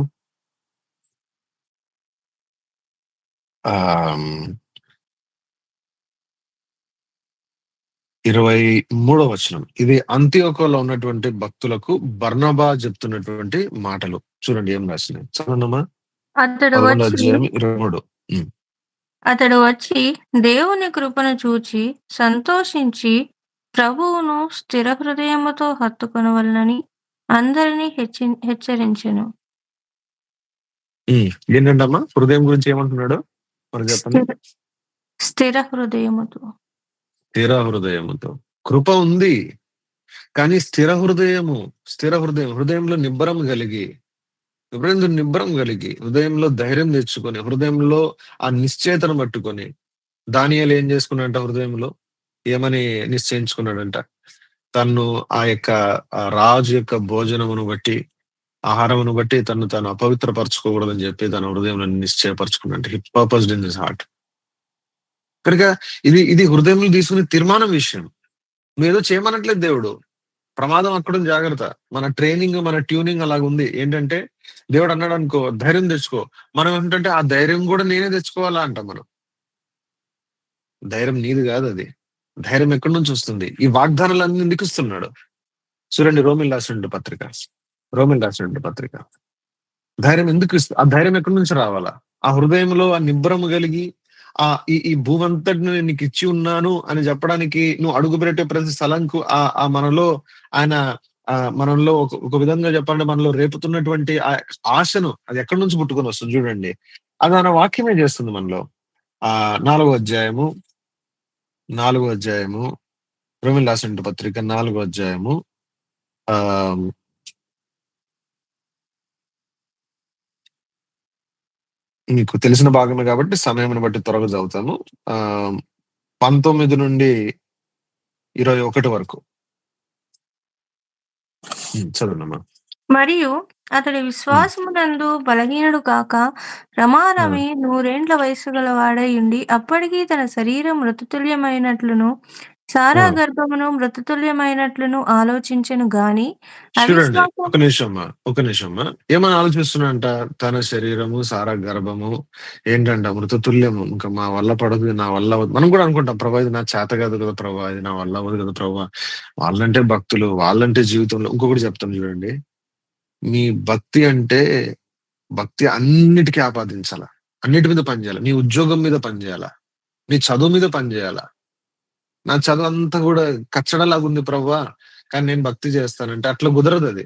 Speaker 1: 23వ వచనం. ఇది అంతియోకోలో ఉన్నటువంటి భక్తులకు బర్నబా చెప్తున్నటువంటి మాటలు. చూడండి ఏం రాసినాయి, చదవనమ్మా.
Speaker 3: అతడు
Speaker 1: 11వ
Speaker 3: వచ్చి
Speaker 1: అధ్యాయం 23.
Speaker 3: అతడు వచ్చి దేవుని కృపను చూచి సంతోషించి ప్రభువును స్థిర హృదయముతో హత్తుకొనవలెనని అందరినీ హెచ్చరించెను.
Speaker 1: ఏంటంటమ్మా హృదయం గురించి ఏమంటున్నాడు మరి చెప్పండి?
Speaker 3: స్థిర స్థిర హృదయముతో.
Speaker 1: స్థిర హృదయముతో. కృప ఉంది కానీ స్థిర హృదయంలో నిబ్బరం కలిగి హృదయం నిబ్బరం కలిగి, హృదయంలో ధైర్యం తెచ్చుకొని, హృదయంలో ఆ నిశ్చయతను పట్టుకొని, దానియేలు ఏం చేసుకున్నాడంట హృదయంలో? ఏమని నిశ్చయించుకున్నాడంట? తన్ను ఆ యొక్క రాజు యొక్క భోజనమును బట్టి, ఆహారమును బట్టి తను తాను అపవిత్రపరచుకోకూడదని చెప్పి తన హృదయంలో నిశ్చయపరచుకున్నాడంట. హి పర్పస్డ్ ఇన్ హిస్ హార్ట్. కనుక ఇది హృదయంలో తీసుకునే తీర్మానం విషయం. నువ్వేదో చేయమనట్లేదు దేవుడు. ప్రమాదం అక్కడ జాగ్రత్త. మన ట్రైనింగ్, మన ట్యూనింగ్ అలాగుంది. ఏంటంటే దేవుడు అన్నాడు అనుకో, ధైర్యం తెచ్చుకో. మనం ఏంటంటే ఆ ధైర్యం కూడా నేనే తెచ్చుకోవాలా అంటాం మనం. ధైర్యం నీది కాదు అది. ధైర్యం ఎక్కడి నుంచి వస్తుంది? ఈ వాగ్దానాలన్నీ ఎందుకు ఇస్తున్నాడు? చూడండి, రోమిల్ రాసినటువంటి పత్రిక. ధైర్యం ఎందుకు ఆ ధైర్యం ఎక్కడి నుంచి రావాలా? ఆ హృదయంలో ఆ నిబ్బరము కలిగి, ఈ భూమంతటిని నేను నీకు ఇచ్చి ఉన్నాను అని చెప్పడానికి నువ్వు అడుగుపెట్టే ప్రతి స్థలంకు ఆ మనలో ఆయన మనలో ఒక విధంగా చెప్పాలంటే మనలో రేపుతున్నటువంటి ఆ ఆశను అది ఎక్కడి నుంచి పుట్టుకొని వస్తుంది చూడండి. అది ఆయన వాక్యమే చేస్తుంది మనలో. 4వ అధ్యాయము రోమిల్ రాసిన పత్రిక 4వ అధ్యాయము మీకు తెలిసిన భాగమే కాబట్టి సమయం బట్టి త్వరగా చదువుతాము. 19 నుండి 21 వరకు చదవనమ్మా.
Speaker 3: మరియు అతడి విశ్వాసమునందు బలహీనుడు కాక రమారమి 100 వయసు గలవాడై ఉండి అప్పటికి తన శరీరం మృతతుల్యమైనట్లును సారా గర్భమును మృతతుల్యమైనట్లును ఆలోచించెను గాని
Speaker 1: చూడండి, ఒక నిమిషమ్మా. ఏమని ఆలోచిస్తున్నాడంట? తన శరీరము, సారా గర్భము ఏంటంట? మృతతుల్యము. ఇంకా మా వల్ల పడదు, నా వల్ల అవ్వదు. మనం కూడా అనుకుంటాం, ప్రభా ఇది నా చేత కాదు కదా ప్రభా, ఇది నా వల్ల అవ్వదు కదా ప్రభా. వాళ్ళంటే భక్తులు, వాళ్ళంటే జీవితంలో. ఇంకొకటి చెప్తాం చూడండి, మీ భక్తి అన్నిటికీ ఆపాదించాల, అన్నిటి మీద పనిచేయాల. నీ ఉద్యోగం మీద పనిచేయాలా, నీ చదువు మీద పనిచేయాలా. నా చదువు అంతా కూడా కచ్చడలాగా ఉంది ప్రవ్వా, కానీ నేను భక్తి చేస్తానంటే అట్లా కుదరదు.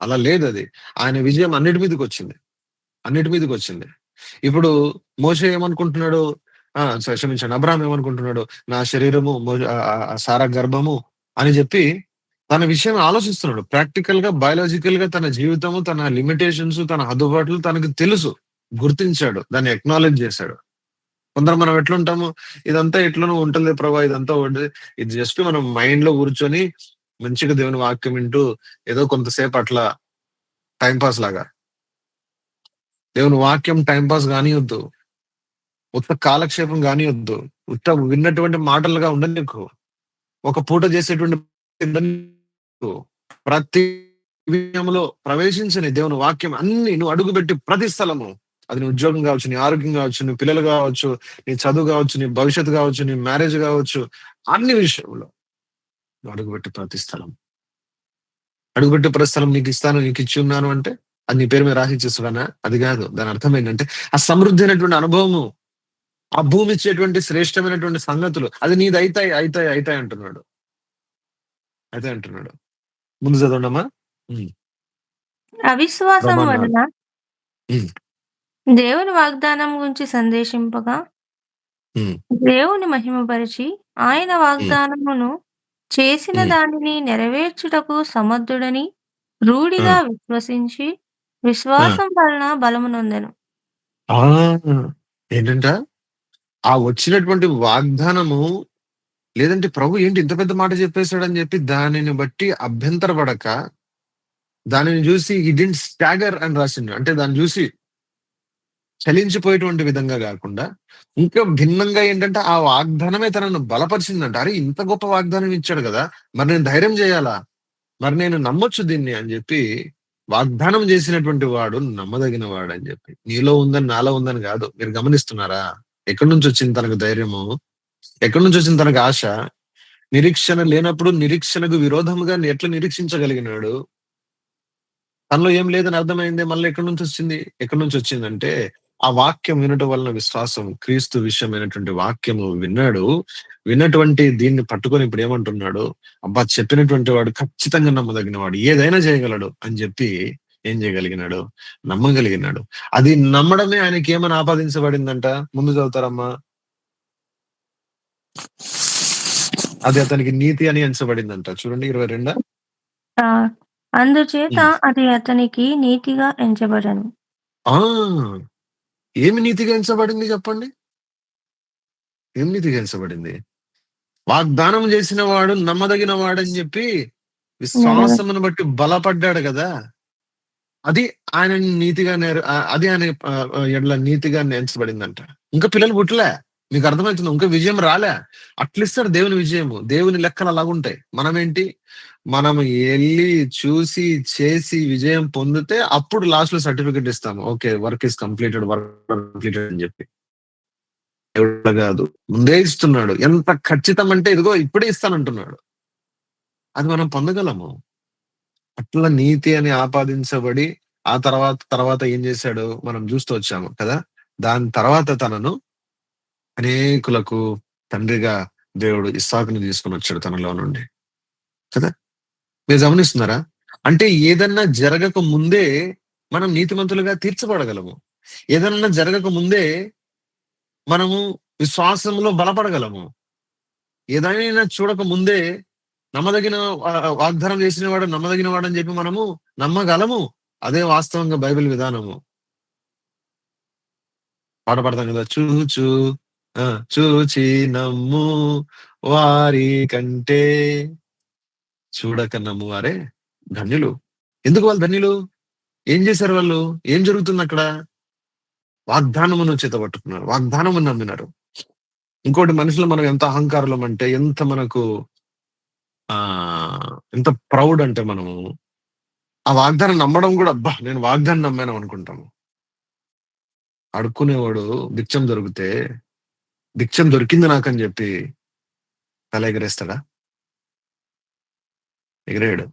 Speaker 1: అలా లేదు. అది ఆయన విజయం అన్నిటి మీదకి వచ్చింది. ఇప్పుడు మోషే ఏమనుకుంటున్నాడు? క్షమించండి, అబ్రాహాం ఏమనుకుంటున్నాడు? నా శరీరము సారా గర్భము అని చెప్పి తన విషయం ఆలోచిస్తున్నాడు. ప్రాక్టికల్ గా, బయాలజికల్ గా తన జీవితము, తన లిమిటేషన్స్, తన హద్దుబాట్లు తనకు తెలుసు, గుర్తించాడు, దాన్ని ఎక్నాలెడ్జ్ చేశాడు. కొందరు మనం ఎట్లుంటాము, ఇదంతా ఎట్లనో ఉంటుంది ప్రభా, ఇదంతా ఇది జస్ట్ మనం మైండ్ లో కూర్చొని మంచిగా దేవుని వాక్యం వింటూ ఏదో కొంతసేపు అట్లా టైంపాస్ లాగా. దేవుని వాక్యం టైంపాస్ కానివద్దు, ఉత్త కాలక్షేపం కానివద్దు, ఉత్త విన్నటువంటి మాటలుగా ఉండనికు, ఒక పూట చేసేటువంటి ప్రతి విషయంలో ప్రవేశించని దేవుని వాక్యం అన్ని నువ్వు అడుగుపెట్టి ప్రతి స్థలము, అది నీ ఉద్యోగం కావచ్చు, నీ ఆరోగ్యం కావచ్చు, నీ పిల్లలు కావచ్చు, నీ చదువు కావచ్చు, నీ భవిష్యత్తు కావచ్చు, నీ మ్యారేజ్ కావచ్చు, అన్ని విషయంలో అడుగుపెట్టి ప్రతి స్థలం నీకు ఇస్తాను, నీకు ఇచ్చి ఉన్నాను అంటే అది నీ పేరు మీద రాసిచ్చేస్తాడనా? అది కాదు. దాని అర్థం ఏంటంటే ఆ సమృద్ధి అయినటువంటి అనుభవము, ఆ భూమి ఇచ్చేటువంటి శ్రేష్టమైనటువంటి సంగతులు అది నీది అవుతాయి అంటున్నాడు. ముందు చదవండమ్మా.
Speaker 3: అవిశ్వాసం వలన దేవుని వాగ్దానం గురించి సందేశింపగా దేవుని మహిమపరిచి ఆయన వాగ్దానమును చేసిన దానిని నెరవేర్చుటకు సమర్థుడని రూఢిగా విశ్వసించి విశ్వాసం వలన బలము నొందెను.
Speaker 1: ఏంటంట? ఆ వచ్చినటువంటి వాగ్దానము లేదంటే ప్రభు ఏంటి ఇంత పెద్ద మాట చెప్పేశాడని చెప్పి దానిని బట్టి అభ్యంతరపడక, దానిని చూసి ఈ డింట్ స్టాగర్ అని రాసిండు. అంటే దాన్ని చూసి చలించిపోయేటువంటి విధంగా కాకుండా ఇంకా భిన్నంగా ఏంటంటే ఆ వాగ్దానమే తనను బలపరిచిందంట. అరే ఇంత గొప్ప వాగ్దానం ఇచ్చాడు కదా, మరి నేను ధైర్యం చేయాలా, మరి నేను నమ్మొచ్చు దీన్ని అని చెప్పి వాగ్దానం చేసినటువంటి వాడు నమ్మదగిన వాడు అని చెప్పి. నీలో ఉందని నాలో ఉందని కాదు. మీరు గమనిస్తున్నారా? ఎక్కడి నుంచి వచ్చింది తనకు ధైర్యము? ఎక్కడి నుంచి వచ్చింది తనకు ఆశ? నిరీక్షణ లేనప్పుడు నిరీక్షణకు విరోధముగా ఎట్లా నిరీక్షించగలిగినాడు? తనలో ఏం లేదని అర్థమైంది. మళ్ళీ ఎక్కడి నుంచి వచ్చిందంటే ఆ వాక్యం వినటం వలన విశ్వాసం, క్రీస్తు విషయమైనటువంటి వాక్యము విన్నటువంటి దీన్ని పట్టుకొని ఇప్పుడు ఏమంటున్నాడు? అబ్బా, చెప్పినటువంటి వాడు ఖచ్చితంగా నమ్మదగిన వాడు, ఏదైనా చేయగలడు అని చెప్పి ఏం చేయగలిగినాడు? నమ్మగలిగినాడు. అది నమ్మడమే ఆయనకి ఏమని ఆపాదించబడిందంట? ముందు చదువుతారమ్మా. అది అతనికి నీతి అని ఎంచబడిందంట. చూడండి 22.
Speaker 3: అందుచేత
Speaker 1: హ్మ్.
Speaker 3: అది అతనికి నీతిగా ఎంచబడెను.
Speaker 1: ఆ! ఏమి నీతిగా ఎంచబడింది చెప్పండి? ఏం నీతిగా ఎంచబడింది? వాగ్దానం చేసిన వాడు నమ్మదగిన వాడని చెప్పి
Speaker 3: నెరవే
Speaker 1: విశ్వాసమును బట్టి బలపడ్డాడు గదా! అది ఆయనని నీతిగా అది ఆయన ఎడల నీతిగా ఎంచబడిందంట. ఇంకా పిల్లలు పుట్టలే. మీకు అర్థమవుతుందా? ఇంకా విజయం రాలే. అట్లిస్తాడు దేవుని విజయము. దేవుని లెక్కలు అలాగుంటాయి. మనమేంటి? మనం ఎళ్లి, చూసి, చేసి విజయం పొందితే అప్పుడు లాస్ట్‌లో సర్టిఫికేట్ ఇస్తాము. Okay. Work is completed. Work completed అని చెప్పి. దేవుడు గాదు. ముందే ఇస్తున్నాడు. ఎంత ఖచ్చితం అంటే ఇదిగో ఇప్పుడే ఇస్తానంటున్నాడు. అది మనం పొందగలము. అట్లా నీతి అని ఆపాదించబడి, ఆ తర్వాత ఏం చేశాడు? మనం చూస్తూ వచ్చాము కదా! దాని తర్వాత తనను అనేకులకు తండ్రిగా దేవుడు ఇస్సాకుని తీసుకొనొచ్చాడు తనలో నుండి. కదా! మీరు గమనిస్తున్నారా? అంటే ఏదన్నా జరగక ముందే మనం నీతిమంతులుగా తీర్చబడగలము. ఏదన్నా జరగక ముందే మనము విశ్వాసంలో బలపడగలము. ఏదైనా చూడక ముందే నమ్మదగిన వాగ్దానం చేసిన వాడు నమ్మదగిన వాడని చెప్పి మనము నమ్మగలము. అదే వాస్తవంగా బైబిల్ విధానము. పాట పాడతాం కదా! చూచు ఆ! చూచి నమ్ము వారి కంటే చూడక నమ్మువారే ధన్యులు. ఎందుకు వాళ్ళు ధన్యులు? ఏం చేశారు వాళ్ళు? ఏం జరుగుతుందక్కడ? వాగ్దానమును చేతబట్టుకున్నారు. వాగ్దానమును నమ్మినారు. ఇంకోటి మనుషులు మనం ఎంత అహంకారులమంటే, ఎంత మనకు ఎంత ప్రౌడ్ అంటే మనము, ఆ వాగ్దానం నమ్మడం గూడా అబ్బా! నేను వాగ్దానం నమ్మాను అనుకుంటాము. అడుక్కునేవాడు భిక్షం దొరికితే, భిక్షం దొరికింది నాకని జెప్పి తల ఎగరేస్తాడా? ఎగరేయడు.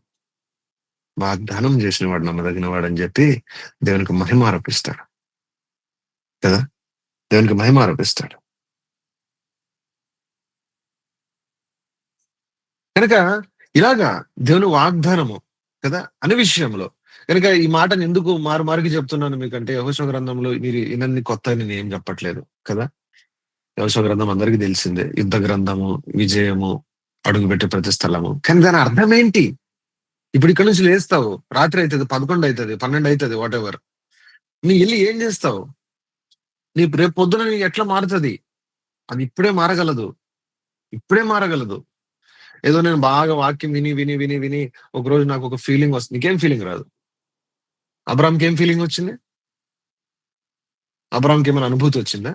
Speaker 1: వాగ్దానం జేసిన వాడు నమ్మదగిన వాడని జెప్పి దేవునికి మహిమ ఆరోపిస్తాడు. కదా! దేవునికి మహిమ ఆరోపిస్తాడు. కనుక ఇలాగా దేవుని వాగ్దానము కదా! అనే విషయంలో కనుక ఈ మాటను ఎందుకు మారుకి చెప్తున్నాను మీకంటే యెహోషువ గ్రంథంలో మీరు ఇనన్ని కొత్తవి నేనేం చెప్పట్లేదు కదా! యెహోషువ గ్రంథం అందరికీ తెలిసిందే. యుద్ధ గ్రంథము, విజయము, అడుగుపెట్టే ప్రతి స్థలము. కానీ దాని అర్థం ఏంటి? ఇప్పుడు ఇక్కడి నుంచి లేస్తావు. రాత్రి అయితది, 11 అయితది, 12 అయితది వాటెవర్. నువ్వు ఎళ్లి ఏం చేస్తావు? రేపు పొద్దున నీకు ఎట్లా మారుతది? అది ఇప్పుడే మారగలదు. ఇప్పుడే మారగలదు. ఏదో నేను బాగా వాక్యం విని ఒకరోజు నాకొక ఫీలింగ్ వస్తుంది. నీకేం ఫీలింగ్ రాదు. అబ్రాహాంకి ఏం ఫీలింగ్ వచ్చింది? అబ్రాహాంకి ఏమైనా అనుభూతి వచ్చిందా?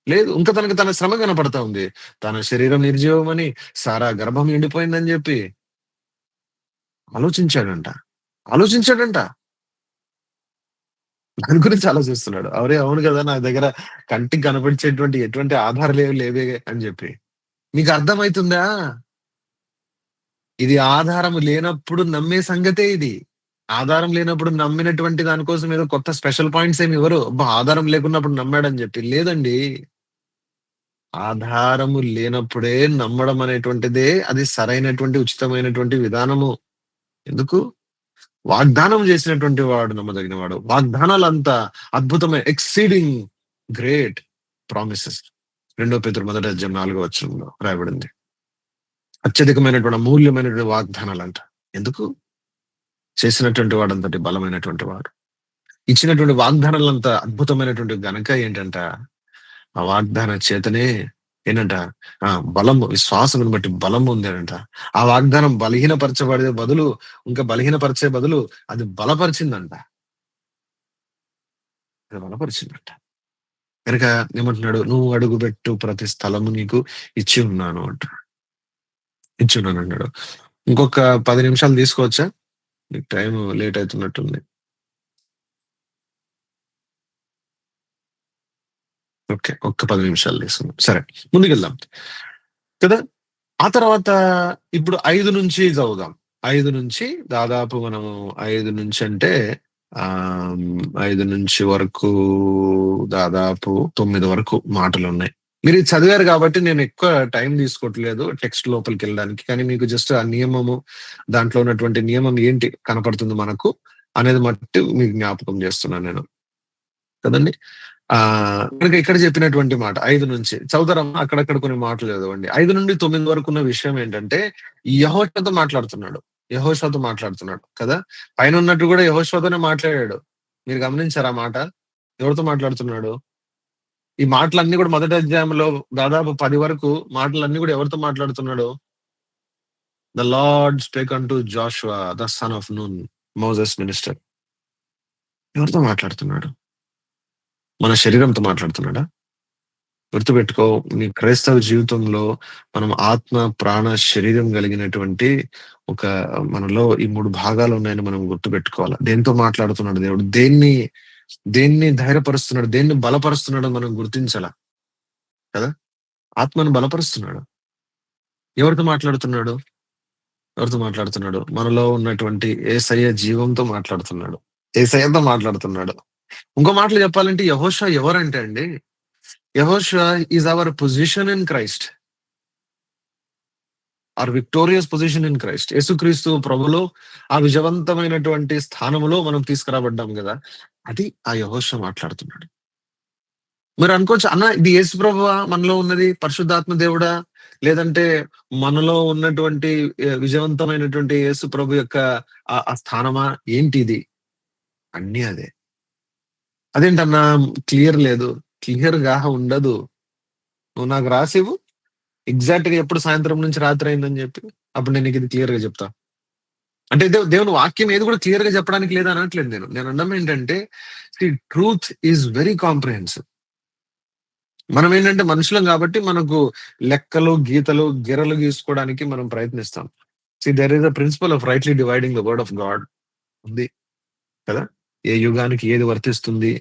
Speaker 1: లేదు. ఇంకా తనకు తన శ్రమ కనపడతా ఉంది. తన శరీరం నిర్జీవమని, సారా గర్భం ఎండిపోయిందని చెప్పి ఆలోచించాడంట. ఆలోచించాడంట. దాని గురించి ఆలోచిస్తున్నాడు. అవును కదా! నా దగ్గర కంటికి కనపడిచేటువంటి ఎటువంటి ఆధారాలేవి లేవే అని చెప్పి. మీకు అర్థమైతుందా? ఇది ఆధారం లేనప్పుడు నమ్మే సంగతే ఇది. ఆధారం లేనప్పుడు నమ్మినటువంటి దాని కోసం ఏదో కొత్త స్పెషల్ పాయింట్స్ ఏమి ఇవ్వరు. అబ్బా! ఆధారం లేకున్నప్పుడు నమ్మాడని చెప్పి. లేదండి. ఆధారము లేనప్పుడే నమ్మడం అనేటువంటిదే అది సరైనటువంటి, ఉచితమైనటువంటి విధానము. ఎందుకు? వాగ్దానం చేసినటువంటి వాడు నమ్మదగిన వాడు. వాగ్దానాలంతా అద్భుతమైన ఎక్సీడింగ్ గ్రేట్ ప్రామిసెస్. 2 పేతురు 1 వచనంలో రాయబడింది. అత్యధికమైనటువంటి అమూల్యమైనటువంటి వాగ్దానాలంట. ఎందుకు? చేసినటువంటి వాడంతటి బలమైనటువంటి వాడు. ఇచ్చినటువంటి వాగ్దానాలంతా అద్భుతమైనటువంటి గనక ఏంటంట, ఆ వాగ్దాన చేతనే ఏంటంట బలము, విశ్వాసమును బట్టి బలం పొందాడంట. ఆ వాగ్దానం బలహీనపరచబడే బదులు, ఇంకా బలహీనపరిచే బదులు అది బలపరిచిందంట. అది బలపరిచిందంట. కనుక ఏమంటున్నాడు? నువ్వు అడుగుపెట్టు ప్రతి స్థలము నీకు ఇచ్చి ఉన్నాను అంటాడు. ఇచ్చి ఉన్నాను అన్నాడు. ఇంకొక 10 నిమిషాలు తీసుకోవచ్చా? మీకు టైం లేట్ అవుతున్నట్టుంది. ఓకే. ఒక్క 10 నిమిషాలు తీసుకుందాం. సరే, ముందుకెళ్దాం. కదా! ఆ తర్వాత ఇప్పుడు 5 నుంచి చదువుదాం. 5 నుంచి దాదాపు మనము 5 నుంచి అంటే 5 నుంచి వరకు దాదాపు 9 వరకు మాటలున్నాయి. మీరు ఇది చదివారు కాబట్టి నేను ఎక్కువ టైం తీసుకోవట్లేదు టెక్స్ట్ లోపలికెళ్ళడానికి. కానీ మీకు జస్ట్ ఆ నియమము, దాంట్లో ఉన్నటువంటి నియమం ఏంటి కనపడుతుంది మనకు అనేది మట్టు మీకు జ్ఞాపకం చేస్తున్నాను నేను. కదండీ! కనుక ఇక్కడ చెప్పినటువంటి మాట 5 నుంచి చదువుతారమ్మా, అక్కడక్కడ కొన్ని మాటలు చదవండి. 5-9 వరకు ఉన్న విషయం ఏంటంటే యెహోవాతో మాట్లాడుతున్నాడు. యెహోషువతో మాట్లాడుతున్నాడు కదా. పైన ఉన్నట్టు కూడా యెహోషువతోనే మాట్లాడాడు. మీరు గమనించారా మాట? ఎవరితో మాట్లాడుతున్నాడు? ఈ మాటలన్నీ కూడా మొదటి అధ్యాయంలో దాదాపు 10 వరకు మాటలన్నీ కూడా ఎవరితో మాట్లాడుతున్నాడు? The Lord spake unto Joshua the son of Nun, Moses minister. ఎవరితో మాట్లాడుతున్నాడు? మన శరీరంతో మాట్లాడుతున్నాడా? గుర్తుపెట్టుకో, నీ క్రైస్తవ జీవితంలో మనం ఆత్మ, ప్రాణ, శరీరం కలిగినటువంటి ఒక మనలో ఈ 3 భాగాలు ఉన్నాయని మనం గుర్తుపెట్టుకోవాలి. దేనితో మాట్లాడుతున్నాడు దేవుడు? దేన్ని ధైర్యపరుస్తున్నాడు? దేన్ని బలపరుస్తున్నాడో మనం గుర్తించాల కదా. ఆత్మను బలపరుస్తున్నాడు. ఎవరితో మాట్లాడుతున్నాడు? ఎవరితో మాట్లాడుతున్నాడు? మనలో ఉన్నటువంటి యేసయ్య జీవంతో మాట్లాడుతున్నాడు. యేసయ్యతో మాట్లాడుతున్నాడు. ఇంకో మాటలో చెప్పాలంటే యెహోషువ ఎవరంటే అండి, యెహోషువ is our position in Christ, are victorious position in Christ. యేసుక్రీస్తు ప్రభులో ఆ విజయవంతమైనటువంటి స్థానములో మనం తీసుకురాబడ్డాం కదా. అది ఆ యెహోషువ మాట్లాడుతున్నాడు. మీరు అనుకోవచ్చు, అన్న ఇది యేసు ప్రభువా మనలో ఉన్నది, పరిశుద్ధాత్మ దేవుడా, లేదంటే మనలో ఉన్నటువంటి విజయవంతమైనటువంటి యేసు ప్రభు యొక్క ఆ స్థానమా, ఏంటి ఇది? అన్నీ అదే. అదేంటన్నా క్లియర్ లేదు? క్లియర్ గా ఉండదు. నువ్వు నాకు రాసివు ఎగ్జాక్ట్ గా ఎప్పుడు సాయంత్రం నుంచి రాత్రి అయిందని చెప్పి, అప్పుడు నేను నీకు ఇది క్లియర్ గా చెప్తా. అంటే దేవుని వాక్యం ఏది కూడా క్లియర్ గా చెప్పడానికి లేదా అనట్లేదు. నేను అనడం ఏంటంటే, ట్రూత్ ఈజ్ వెరీ కాంప్రిహెన్సివ్. మనం ఏంటంటే మనుషులం కాబట్టి మనకు లెక్కలు, గీతలు, గిరలు గీసుకోవడానికి మనం ప్రయత్నిస్తాం. There is a principle of rightly dividing the word of God ఉంది కదా. ఏ యుగానికి ఏది వర్తిస్తుంది,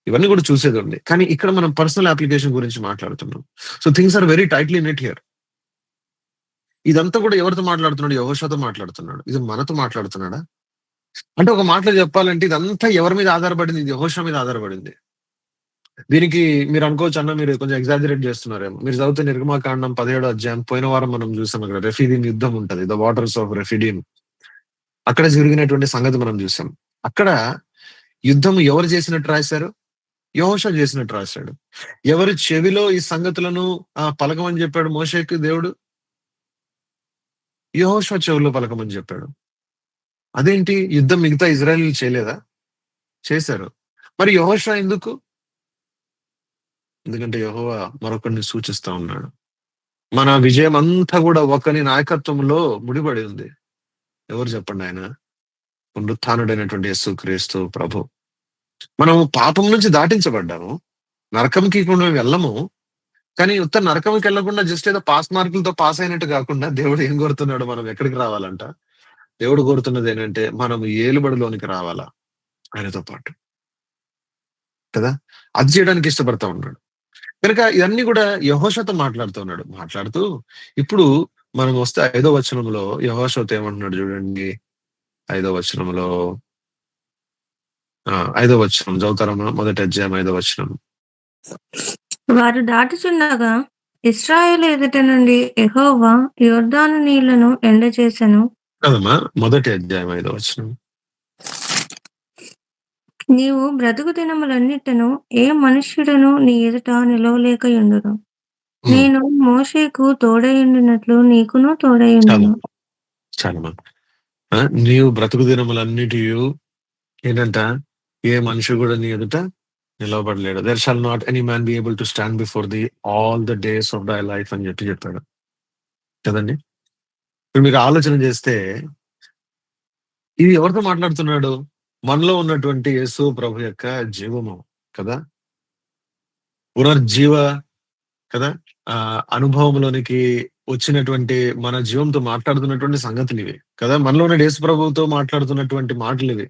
Speaker 1: ఇవన్నీ కూడా చూసేది ఉంది. కానీ ఇక్కడ మనం పర్సనల్ అప్లికేషన్ గురించి మాట్లాడుతున్నాం. So things are very tightly knit here. ఇదంతా కూడా ఎవరితో మాట్లాడుతున్నాడు? యెహోషువతో మాట్లాడుతున్నాడు. ఇది మనతో మాట్లాడుతున్నాడా? అంటే ఒక మాటలో చెప్పాలంటే ఇదంతా ఎవరి మీద ఆధారపడింది? ఇది యెహోషువ మీద ఆధారపడింది. దీనికి మీరు అనుకోవచ్చు, అన్న మీరు కొంచెం ఎగ్జాజరేట్ చేస్తున్నారేమో. మీరు చదివితే నిర్గమాకాండం 17వ అధ్యాయం పోయిన వారం మనం చూసాం. అక్కడ రెఫీదీం యుద్ధం ఉంటది, ద వాటర్స్ ఆఫ్ రెఫీడీం. అక్కడ జరిగినటువంటి సంగతి మనం చూసాం. అక్కడ యుద్ధం ఎవరు చేసినట్టు రాశారు? యెహోషువ చేసినట్టు రాశాడు. ఎవరి చెవిలో ఈ సంగతులను పలకమని చెప్పాడు మోషేకి దేవుడు? యెహోషువ చెవిలో పలకమని చెప్పాడు. అదేంటి, యుద్ధం మిగతా ఇజ్రాయేలీలు చేయలేదా? చేశారు. మరి యెహోషువ ఎందుకు? ఎందుకంటే యెహోవా మరొకరిని సూచిస్తా ఉన్నాడు. మన విజయం అంతా కూడా ఒకని నాయకత్వంలో ముడిపడి ఉంది. ఎవరు చెప్పండి? ఆయన పునరుత్థానుడైనటువంటి యేసుక్రీస్తు ప్రభు. మనము పాపం నుంచి దాటించబడ్డాము, నరకంకి కూడా వెళ్ళము. కానీ ఉత్త నరకంకి వెళ్ళకుండా జస్ట్ ఏదో పాస్ మార్కులతో పాస్ అయినట్టు కాకుండా దేవుడు ఏం కోరుతున్నాడు? మనం ఎక్కడికి రావాలంట? దేవుడు కోరుతున్నది ఏంటంటే మనం ఏలుబడిలోనికి రావాలా ఆయనతో పాటు కదా. అది చేయడానికి ఇష్టపడతా ఉన్నాడు. కనుక ఇవన్నీ కూడా యెహోషువతో మాట్లాడుతూ ఉన్నాడు. మాట్లాడుతూ ఇప్పుడు మనం వస్తే 5వ వచనంలో యెహోషువతో ఏమంటున్నాడు చూడండి. 5వ వచనంలో 5వ వచనం చదువుతారమ్మా. మొదటి అధ్యాయం 5వ వచనం.
Speaker 3: వారు దాటుచుండగా ఇశ్రాయేలు ఎదుట నుండి యెహోవా యొర్దాను నీళ్లను ఎండచేసెను.
Speaker 1: కదమ్మా, మొదటి అధ్యాయం 5వ వచనం.
Speaker 3: నీవు బ్రతుకు దినములన్నిటను ఏ మనుష్యుడును నీ ఎదుట నిలవలేకయుండును. నేను మోషేకు తోడయుండినట్లు నీకును తోడయుండును.
Speaker 1: చాలమ్మా. నీవు బ్రతుకు దినములన్నిటి ఏంటంట, ఏ మనిషి కూడా నీ ఎదుట నిలవబడలేడు. There shall not any man be able to stand before thee all the days of thy life అని చెప్పాడు కదండి. ఇప్పుడు మీకు ఆలోచన చేస్తే ఇది ఎవరితో మాట్లాడుతున్నాడు? మనలో ఉన్నటువంటి యేసు ప్రభు యొక్క జీవము కదా, పునర్జీవ కదా, అనుభవంలోనికి వచ్చినటువంటి మన జీవంతో మాట్లాడుతున్నటువంటి సంగతులు ఇవి కదా. మనలో ఉన్న యేసు ప్రభుతో మాట్లాడుతున్నటువంటి మాటలు ఇవి.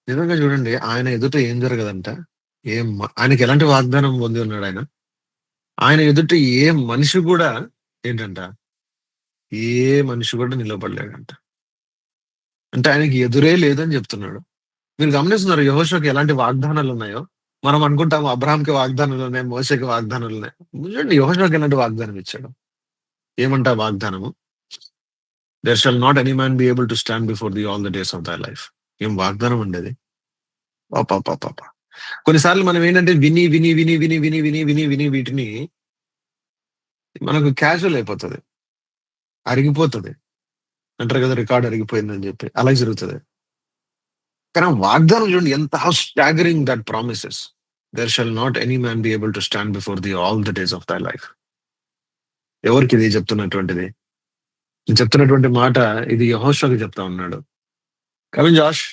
Speaker 1: నిజంగా చూడండి, ఆయన ఎదుట ఏం జరగదంట. ఆయనకి ఎలాంటి వాగ్దానం పొంది ఉన్నాడు ఆయన? ఆయన ఎదుట ఏ మనిషి కూడా ఏంటంట, ఏ మనిషి కూడా నిలబడలేడంట. అంటే ఆయనకి ఎదురే లేదని చెప్తున్నాడు. మీరు గమనిస్తున్నారు యెహోషువకి ఎలాంటి వాగ్దానాలు ఉన్నాయో. మనం అనుకుంటాము అబ్రహాంకి వాగ్దానాలు ఉన్నాయి, మోషేకి వాగ్దానాలు ఉన్నాయి. చూడండి యెహోషువకి ఎలాంటి వాగ్దానం ఇచ్చాడు. ఏమంటా వాగ్దానము? There shall not any man be able to stand before thee all the days of thy life. ఏం వాగ్దానం ఉండేది. పాప కొన్నిసార్లు మనం ఏంటంటే విని విని విని విని విని విని విని విని వీటిని మనకు క్యాజువల్ అయిపోతుంది, అరిగిపోతుంది. అంటారు కదా, రికార్డ్ అరిగిపోయిందని చెప్పి. అలాగే జరుగుతుంది. కానీ వాగ్దానం చూడండి ఎంత how staggering that promises. There shall not any man be able to stand before thee all the days of thy life. ఎవరికి ఇది చెప్తున్నటువంటిది? నేను చెప్తున్నటువంటి మాట ఇది యెహోషువకి చెప్తా ఉన్నాడు. Coming Josh.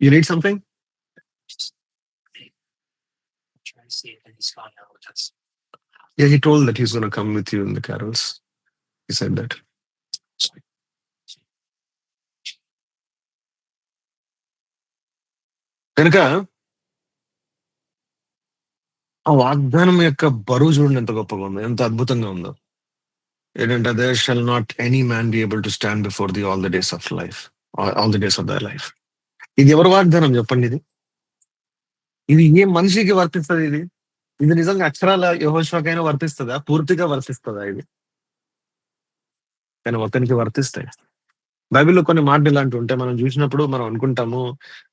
Speaker 1: You need something? Yeah, he told that he's going to come with you in the carols. He said that. కనుక ఆ వాగ్దానం యొక్క బరువు చూడండి ఎంత గొప్పగా ఉందో, ఎంత అద్భుతంగా ఉందో. ఏంటంటే there shall not any man be able to stand before thee all the days of life, all the days of their life. ఇది ఎవరి వాగ్దానం చెప్పండి? ఇది ఏ మనిషికి వర్తిస్తుంది? ఇది నిజంగా అక్షరాల యెహోషువకైనా వర్తిస్తుందా? పూర్తిగా వర్తిస్తుందా ఇది? కానీ ఒకరికి వర్తిస్తాయి. బైబిల్లో కొన్ని మాటలు ఇలాంటివి ఉంటే మనం చూసినప్పుడు మనం అనుకుంటాము,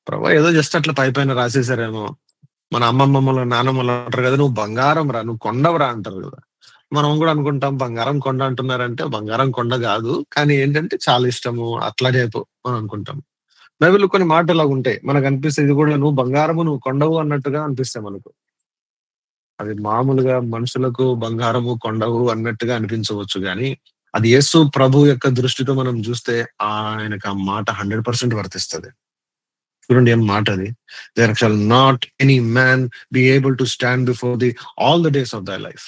Speaker 1: ప్రభా ఏదో జస్ట్ అట్లా పై పైన రాసేసారేమో. మన అమ్మమ్మమ్మలు నానమ్మలు అంటారు కదా, నువ్వు బంగారం రా, నువ్వు కొండవరా అంటారు కదా. మనం కూడా అనుకుంటాం బంగారం కొండ అంటున్నారంటే బంగారం కొండ కాదు, కానీ ఏంటంటే చాలా ఇష్టము అట్లా రేపు మనం అనుకుంటాం. బైబిల్లో కొన్ని మాటలు ఇలాగ ఉంటాయి, మనకు అనిపిస్తే ఇది కూడా నువ్వు బంగారము నువ్వు కొండవు అన్నట్టుగా అనిపిస్తాయి మనకు. అది మామూలుగా మనుషులకు బంగారము కొండవు అన్నట్టుగా అనిపించవచ్చు, కానీ అది యేసు ప్రభు యొక్క దృష్టితో మనం చూస్తే ఆయనకు ఆ మాట 100% వర్తిస్తుంది. చూడండి ఏం మాట అది. There shall not any man be able to stand before thee all the days of thy life.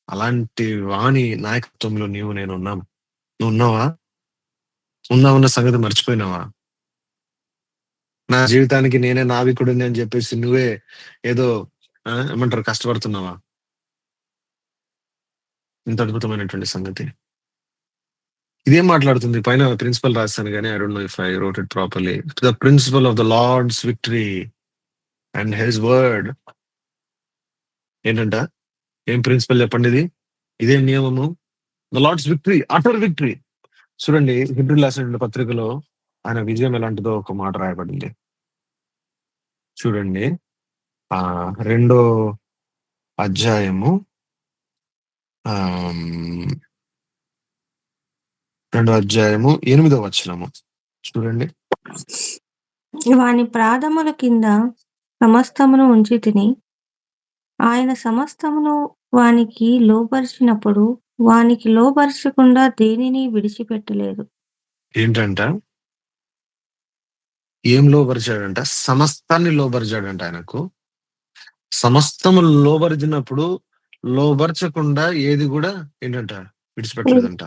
Speaker 1: అలాంటి వాణి నాయకత్వంలో నీవు నేను ఉన్నాం. నువ్వు ఉన్నావా? ఉన్నావన్న సంగతి మర్చిపోయినావా? నా జీవితానికి నేనే నావికుడిని అని చెప్పేసి నువ్వే ఏదో ఏమంటారు కష్టపడుతున్నావా? ఇంత అద్భుతమైనటువంటి సంగతి. ఇదేం మాట్లాడుతుంది? పైన ప్రిన్సిపల్ రాస్తాను కానీ I don't know if I wrote it properly. The principle of the Lord's victory and his word. ఏంటంట? ఏం ప్రిన్సిపల్ చెప్పండి ఇది? ఇదే నియమము. The Lord's victory, utter victory. చూడండి హెబ్రీయులకు రాసిన పత్రికలో ఆయన విజయం ఎలాంటిదో ఒక మాట రాయబడింది. చూడండి 2వ అధ్యాయము 2వ అధ్యాయము 8వ వచనము చూడండి.
Speaker 3: వాని పాదముల కింద సమస్తమును ఉంచితిని, ఆయన సమస్తమును వానికి లోబరిచినప్పుడు వానికి లోబరచకుండా దేనిని విడిచిపెట్టలేదు.
Speaker 1: ఏంటంట? ఏం లోబరిచాడంట? సమస్తాన్ని లోబరిచాడంట. ఆయనకు సమస్తము లోబరిచినప్పుడు లోబరచకుండా ఏది కూడా ఏంటంట విడిచిపెట్టలేదంట.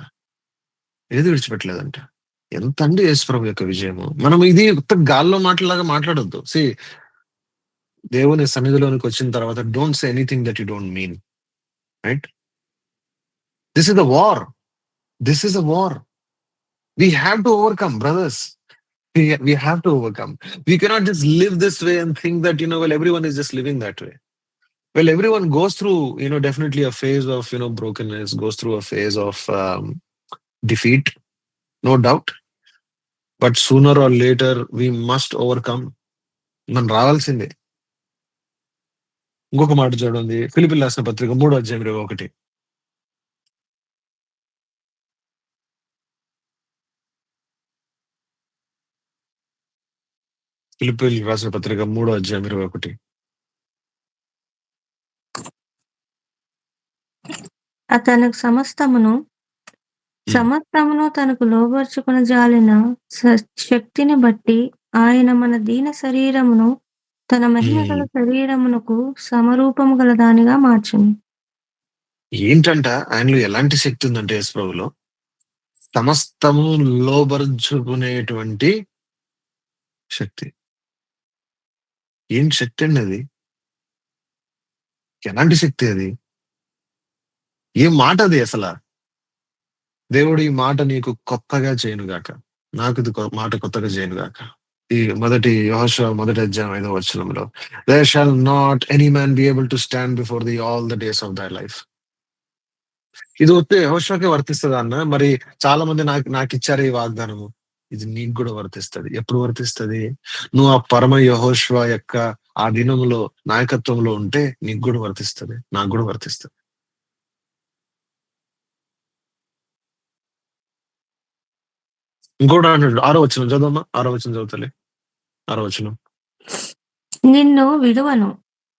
Speaker 1: ఏది విడిచిపెట్టలేదంట. ఎంత అండి యేసుప్రభు యొక్క విజయము. మనం ఇది గాల్లో మాటలాగా మాట్లాడొద్దు. దేవుని సన్నిధిలోనికి వచ్చిన తర్వాత don't say anything that you don't mean. Right? This is the war. This is a war. We have to overcome, brothers. We have to overcome. We cannot just live this way and think that, well, everyone is just living that way. Well, everyone goes through, definitely a phase of, brokenness, goes through a phase of defeat, no doubt. But sooner or later, we must overcome. మనం రావాల్సిందే. ఇంకొక మాట చూడండి, ఫిలిప్పీయులకు రాసిన పత్రిక 3వ అధ్యాయం 21. ఫిలిప్పీయులకు రాసిన పత్రిక 3వ అధ్యాయం 21.
Speaker 3: అతనికి సమస్తమును తనకు లోబర్చుకుని జాలిన శక్తిని బట్టి ఆయన మన దీన శరీరమును తన మహిమ గల శరీరమునకు సమరూపము గల దానిగా మార్చును.
Speaker 1: ఏంటంట ఆయనలో ఎలాంటి శక్తి ఉందంటే యేసుప్రభులో సమస్తము లోబరుచుకునేటువంటి శక్తి. ఏం శక్తి అండి అది? ఎలాంటి శక్తి అది? ఏం మాట అది అసలు? దేవుడు ఈ మాట నీకు కొత్తగా చేయనుగాక, నాకు ఇది మాట కొత్తగా చేయనుగాక. ఈ యెహోషువ 1వ అధ్యాయం 5వ వచనంలో there shall not any man be able to stand before thee all the days of thy life. ఇది వస్తే యెహోషువకే వర్తిస్తుందా అన్న? మరి చాలా మంది నాకు ఇచ్చారు ఈ వాగ్దానము. ఇది నీకు కూడా వర్తిస్తది. ఎప్పుడు వర్తిస్తది? నువ్వు ఆ పరమ యెహోషువ యొక్క ఆ దినములో నాయకత్వంలో ఉంటే నీకు కూడా వర్తిస్తది. నాకు కూడా వర్తిస్తది. ఇంకోటి అంటాడు 6వ వచనం చదవమ్మా. 6వ వచనం చదువుతలే. 6వ వచనం.
Speaker 3: నిన్ను విడువను,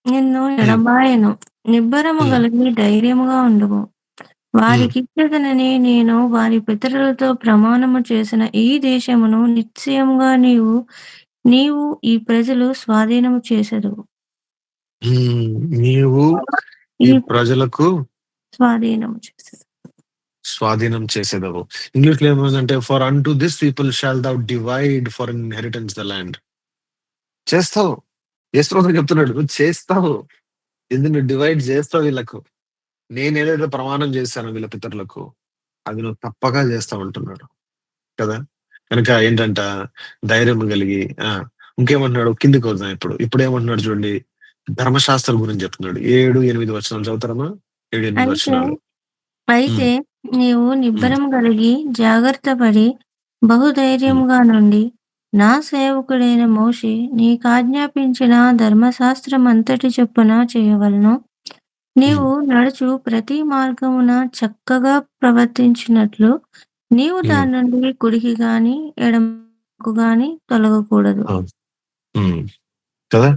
Speaker 3: నిన్ను ఎడబాయను, నిబ్బరము
Speaker 1: హ్మ్.
Speaker 3: కలిగి ధైర్యముగా ఉండుము.
Speaker 1: హ్మ్.
Speaker 3: వారికిచ్చదనని నేను వారి పితరులతో ప్రమాణము చేసిన ఈ దేశమును నిశ్చయముగా నీవు ఈ ప్రజలు స్వాధీనము చేసెదవు.
Speaker 1: హ్మ్. నీవు
Speaker 3: ఈ
Speaker 1: ఈ ప్రజలకు
Speaker 3: స్వాధీనము చేసెదవు.
Speaker 1: స్వాధీనం చేసేదవు. ఇంగ్లీష్‌లో ఏముందంటే for unto this people shall thou divide for an inheritance the land. చేస్తావు. యేసుప్రభు చెప్తున్నాడు. నువ్వు చేస్తావు. ఇది నువ్వు డివైడ్ చేస్తావు వీళ్ళకు. నేనేదైతే ప్రమాణం చేశానో వీళ్ళ పితరులకు, అది నువ్వు తప్పక చేస్తావు అంటున్నాడు. కదా! కనుక ఏంటంట ధైర్యం కలిగి ఇంకేమంటున్నాడు కిందకి వద్దాం ఇప్పుడు. ఇప్పుడేమంటున్నాడు చూడండి. ధర్మశాస్త్రం గురించి చెప్తున్నాడు. 7, 8 వచనాలు చదువుతారమ్మా? 7, 8
Speaker 3: అయితే
Speaker 1: వచనాలు.
Speaker 3: అయితే
Speaker 1: హ్మ్.
Speaker 3: నీవు
Speaker 1: హ్మ్.
Speaker 3: నిబ్బరము కలిగి జాగ్రత్తపడి
Speaker 1: హ్మ్.
Speaker 3: బహుధైర్యముగా నుండి నా సేవకుడైన మోషే నీకాజ్ఞాపించిన ధర్మశాస్త్రమంతటి చొప్పున చేయవలెను.
Speaker 1: హ్మ్.
Speaker 3: నీవు నడుచు ప్రతి మార్గమున చక్కగా ప్రవర్తించినట్లు నీవు
Speaker 1: హ్మ్.
Speaker 3: దాని నుండి కుడికి గాని ఎడమకు గాని తొలగకూడదు.
Speaker 1: ఆ! హ్మ్. కదా!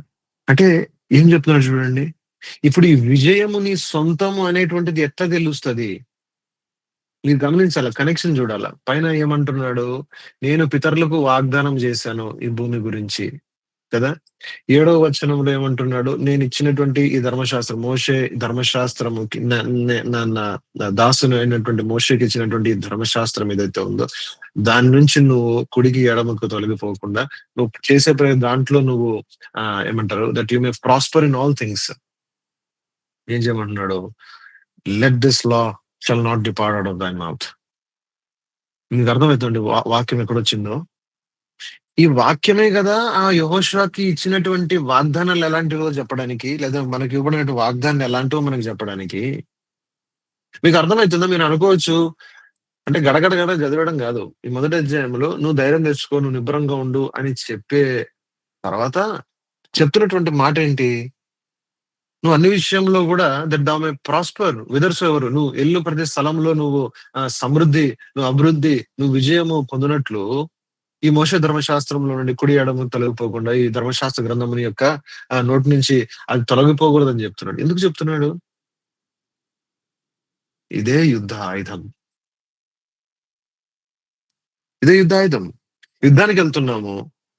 Speaker 1: అంటే ఏం చెప్తున్నాడు చూడండి. ఇప్పుడు ఈ విజయము నీ సొంతము అనేటువంటిది ఎట్లా తెలుస్తది? మీరు గమనించాల. కనెక్షన్ చూడాల. పైన ఏమంటున్నాడు? నేను పితరులకు వాగ్దానం చేశాను ఈ భూమి గురించి. కదా! 7వ వచనంలో ఏమంటున్నాడు? నేనిచ్చినటువంటి ఈ ధర్మశాస్త్రం మోషే ధర్మశాస్త్రముకి న నే నా నా నా దాసుని అయినటువంటి మోషేకి ఇచ్చినటువంటి ఈ ధర్మశాస్త్రం ఏదైతే ఉందో, దాని నుంచి నువ్వు కుడికి, ఎడమకు తొలగిపోకుండా నువ్వు చేసే ప్రతి దాంట్లో నువ్వు ఏమంటారు? That you may prosper in all things. ఏం చేయమంటున్నాడు? Let this law shall not depart out of thy mouth. మీకు అర్థమవుతుందండి వాక్యం ఎక్కడొచ్చిందో? ఈ వాక్యమే గదా! ఆ యెహోషువకి ఇచ్చినటువంటి వాగ్దానాలు ఎలాంటివో చెప్పడానికి, లేదా మనకి ఇవ్వబడినటువంటి వాగ్దానాలు ఎలాంటివో మనకు చెప్పడానికి. మీకు అర్థమైతుందా? మీరు అనుకోవచ్చు, అంటే గడగడ గడ చదివడం గాదు. ఈ మొదటి అధ్యాయంలో నువ్వు ధైర్యం తెచ్చుకో, నువ్వు నిబ్బరంగా ఉండు అని చెప్పే తర్వాత చెప్తున్నటువంటి మాటేంటి? నువ్వు అన్ని విషయంలో గూడా దట్ థౌ మే ప్రాస్పర్ విథర్సోఎవర్ నువ్వు ఎల్లు ప్రతి స్థలంలో నువ్వు సమృద్ధి, నువ్వు అభివృద్ధి, నువ్వు విజయము పొందినట్లు ఈ మోషే ధర్మశాస్త్రంలో నుండి కుడి ఎడమ తొలగిపోకుండా ఈ ధర్మశాస్త్ర గ్రంథముని యొక్క నోటి నుంచి అది తొలగిపోకూడదని చెప్తున్నాడు. ఎందుకు చెప్తున్నాడు? ఇదే యుద్ధ ఆయుధం. ఇదే యుద్ధాయుధం. యుద్ధానికెళ్తున్నాము.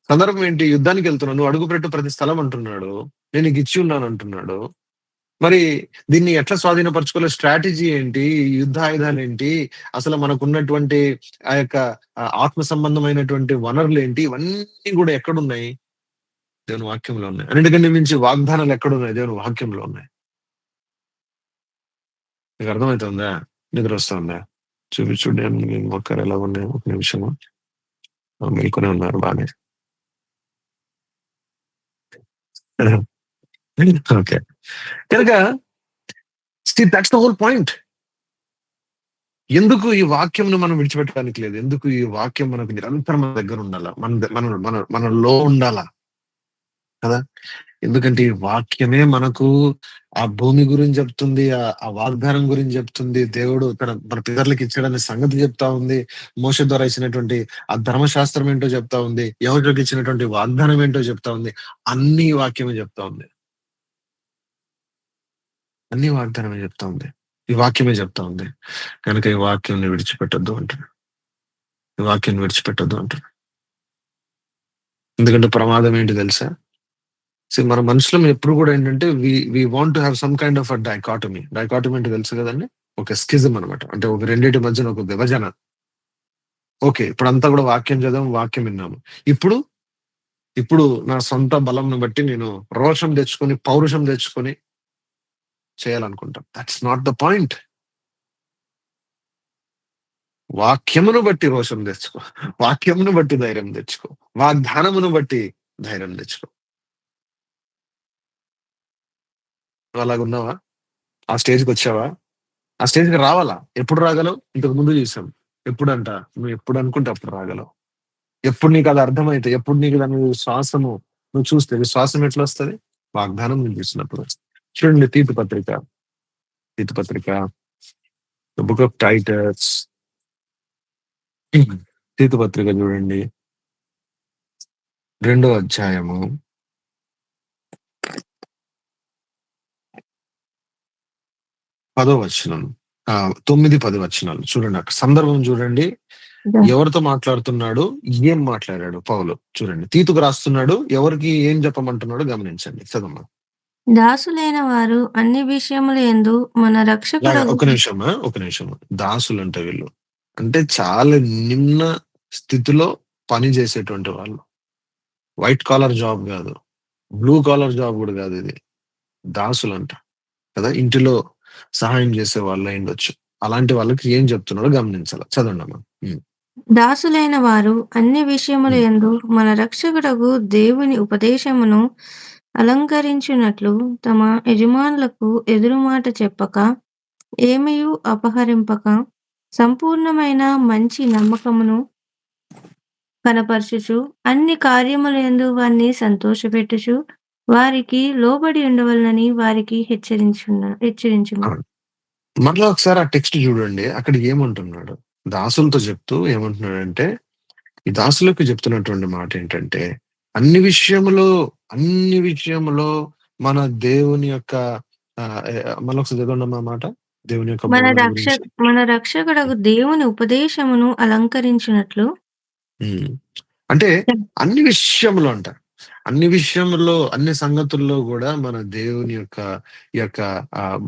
Speaker 1: సందర్భం ఏంటి? యుద్ధానికెళ్తున్నావు. నువ్వు అడుగుపెట్టు ప్రతి స్థలం అంటున్నాడు. నేను నీకు ఇచ్చి ఉన్నాను అంటున్నాడు. మరి దీన్ని ఎట్లా స్వాధీనపరచుకోవాలి? స్ట్రాటజీ ఏంటి? యుద్ధ ఆయుధాలేంటి? అసలు మనకున్నటువంటి ఆ యొక్క ఆత్మ సంబంధమైనటువంటి వనరులేంటి? ఇవన్నీ గూడా ఎక్కడున్నాయి? దేవుని వాక్యంలో ఉన్నాయి. అన్నిటికంటే మించి వాగ్దానాలు ఎక్కడున్నాయి? దేవుని వాక్యంలో ఉన్నాయి. మీకు అర్థమైతుందా? నిద్రొస్తుందా? చూడండి మొక్కలు ఎలా ఉన్నాయి? ఒక నిమిషము. మేల్కొనే ఉన్నారు బానే. ఓకే. కనుక దట్స్ ద హోల్ పాయింట్. ఎందుకు ఈ వాక్యంను మనం విడిచిపెట్టడానికి లేదు? ఎందుకు ఈ వాక్యం మనకు నిరంతరం మన దగ్గర ఉండాలా? మనలో ఉండాలా? కదా! ఎందుకంటే ఈ వాక్యమే మనకు ఆ భూమి గురించి చెప్తుంది. ఆ వాగ్దానం గురించి చెప్తుంది. దేవుడు మన పితరులకు ఇచ్చాడనే సంగతి చెప్తా ఉంది. మోషే ద్వారా ఇచ్చినటువంటి ఆ ధర్మశాస్త్రం ఏంటో చెప్తా ఉంది. యెహోవాకి ఇచ్చినటువంటి వాగ్దానం ఏంటో చెప్తా ఉంది. అన్ని వాక్యమే చెప్తా ఉంది. అన్ని వాగ్దానమే చెప్తా ఉంది. ఈ వాక్యమే చెప్తా ఉంది. కనుక ఈ వాక్యంని విడిచిపెట్టొద్దు అంటున్నాడు. ఈ వాక్యాన్ని విడిచిపెట్టొద్దు అంటున్నాడు. ఎందుకంటే ప్రమాదం ఏంటి తెలుసా? మన మనుషులం ఎప్పుడు కూడా ఏంటంటే we want to have some kind of dichotomy. Dichotomy అంటే తెలుసు కదండీ! ఒక స్కిజం అనమాట. అంటే ఒక రెండిటి మధ్యన ఒక విభజన. ఓకే. ఇప్పుడంతా కూడా వాక్యం చదివాం, వాక్యం విన్నాము. ఇప్పుడు, ఇప్పుడు నా సొంత బలంను బట్టి నేను రోషం తెచ్చుకొని, పౌరుషం తెచ్చుకొని చేయాలనుకుంటాం. That's not the point. వాక్యమును బట్టి రోషం తెచ్చుకో. వాక్యమును బట్టి ధైర్యం తెచ్చుకో. వాగ్దానమును బట్టి ధైర్యం తెచ్చుకో. నువ్వు అలాగున్నావా? ఆ స్టేజ్‌కొచ్చావా? ఆ స్టేజ్‌కి రావాలా? ఎప్పుడు రాగలవు? ఇంతకు ముందు చూసాం. ఎప్పుడంట? నువ్వు ఎప్పుడు అనుకుంటే అప్పుడు రాగలవు. ఎప్పుడు నీకు అది అర్థమైతే, ఎప్పుడు నీకు దాని శ్వాసము నువ్వు చూస్తే విశ్వాసం ఎట్లా వస్తుంది? వాగ్దానం నువ్వు చూసినప్పుడు. చూడండి తీతు పత్రిక బుక్ ఆఫ్ టైటస్, తీతు పత్రిక చూడండి 2వ అధ్యాయము 10వ వచనం, 9-10 వచనాలు చూడండి. అక్కడ సందర్భం చూడండి, ఎవరితో మాట్లాడుతున్నాడు, ఏం మాట్లాడాడు పౌలు చూడండి. తీతుకు రాస్తున్నాడు, ఎవరికి ఏం చెప్పమంటున్నాడు గమనించండి. చదమ్మా.
Speaker 3: దాసులైన వారు అన్ని విషయముల యందు మన రక్షకుడు
Speaker 1: ఒక నిమిషం. దాసులు అంటే వీళ్ళు అంటే చాలా నిమ్న స్థితిలో పని చేసేటువంటి వాళ్ళు. వైట్ కాలర్ జాబ్ కాదు, బ్లూ కాలర్ జాబ్ కూడా కాదు, ఇది దాసులు అంట కదా. ఇంటిలో సహాయం చేసే వాళ్ళు అయిండొచ్చు. అలాంటి వాళ్ళకి ఏం చెప్తున్నాడో గమనించాలి. చదవండి అమ్మా.
Speaker 3: దాసులైన వారు అన్ని విషయముల యందు మన రక్షకుడగు దేవుని ఉపదేశమును అలంకరించినట్లు తమ యజమానులకు ఎదురు మాట చెప్పక, ఏమయు అపహరింపక, సంపూర్ణమైన మంచి నమ్మకమును కనపరచుచు, అన్ని కార్యములందు వారిని సంతోషపెట్టుచు, వారికి లోబడి ఉండవలనని వారికి హెచ్చరించును.
Speaker 1: మరలా ఒకసారి ఆ టెక్స్ట్ చూడండి, అక్కడ ఏమంటున్నాడు? దాసులతో చెప్తూ ఏమంటున్నాడంటే, ఈ దాసులకు చెప్తున్నటువంటి మాట ఏంటంటే, అన్ని విషయములో మన దేవుని యొక్క మళ్ళొకసారి చదవండి అమ్మా మాట. దేవుని యొక్క
Speaker 3: మన రక్షకుడగు దేవుని ఉపదేశమును అలంకరించినట్లు.
Speaker 1: అంటే అన్ని విషయంలో అంట, అన్ని విషయంలో, అన్ని సంగతుల్లో కూడా మన దేవుని యొక్క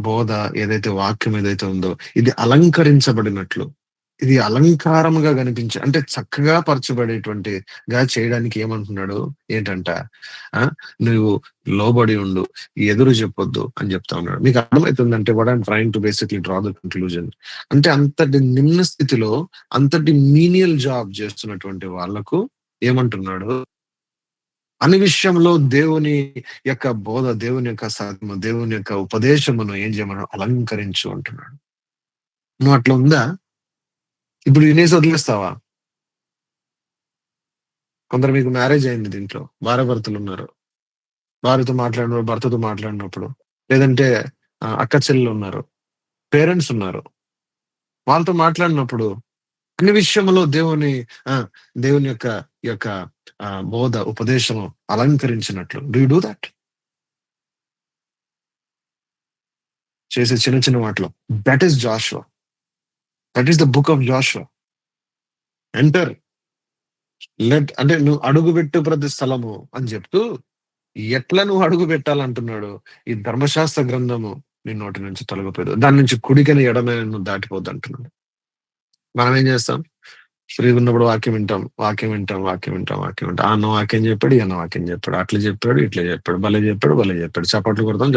Speaker 1: బోధ ఏదైతే వాక్యం ఏదైతే ఉందో ఇది అలంకరించబడినట్లు, ఇది అలంకారముగా కనిపించే అంటే చక్కగా పరచబడేటువంటిగా చేయడానికి ఏమంటున్నాడు ఏంటంట, నువ్వు లోబడి ఉండు, ఎదురు చెప్పొద్దు అని చెప్తా ఉన్నాడు. మీకు అర్థమవుతుందంటే what I'm trying to basically draw the conclusion అంటే, అంతటి నిమ్న స్థితిలో అంతటి మీనియల్ జాబ్ చేస్తున్నటువంటి వాళ్లకు ఏమంటున్నాడు, అన్ని విషయంలో దేవుని యొక్క బోధ, దేవుని యొక్క సత్యము, దేవుని యొక్క ఉపదేశమును ఏం చేయమన్నాడు, అలంకరించు అంటున్నాడు. నువ్వు అట్లా ఉందా? ఇప్పుడు వినేసి వదిలేస్తావా? కొందరు మీకు మ్యారేజ్ అయింది, దీంట్లో భార్యాభర్తలు ఉన్నారు, భార్యతో మాట్లాడినప్పుడు, భర్తతో మాట్లాడినప్పుడు, లేదంటే అక్క చెల్లెలు ఉన్నారు, పేరెంట్స్ ఉన్నారు, వాళ్ళతో మాట్లాడినప్పుడు అన్ని విషయంలో దేవుని యొక్క బోధ ఉపదేశము అలంకరించినట్లు. Do you do that? చేసే చిన్న చిన్న మాటలు. That is Joshua, that is the book of Joshua. Enter, అంటే నువ్వు అడుగుపెట్టు ప్రతి స్థలము అని చెప్తూ ఎట్లా నువ్వు అడుగు పెట్టాలంటున్నాడు. ఈ ధర్మశాస్త్ర గ్రంథము నీ నోటి నుంచి తొలగిపోదు, దాని నుంచి కుడికని ఎడమే నువ్వు దాటిపోద్దు అంటున్నాడు. మనం ఏం చేస్తాం? ఫ్రీ ఉన్నప్పుడు వాక్యం వింటాం. అన్న వాక్యం చెప్పాడు, అన్న వాక్యం చెప్పాడు, అట్లా చెప్పాడు, ఇట్లా చెప్పాడు, భలే చెప్పాడు, చప్పట్లు కొడతాం.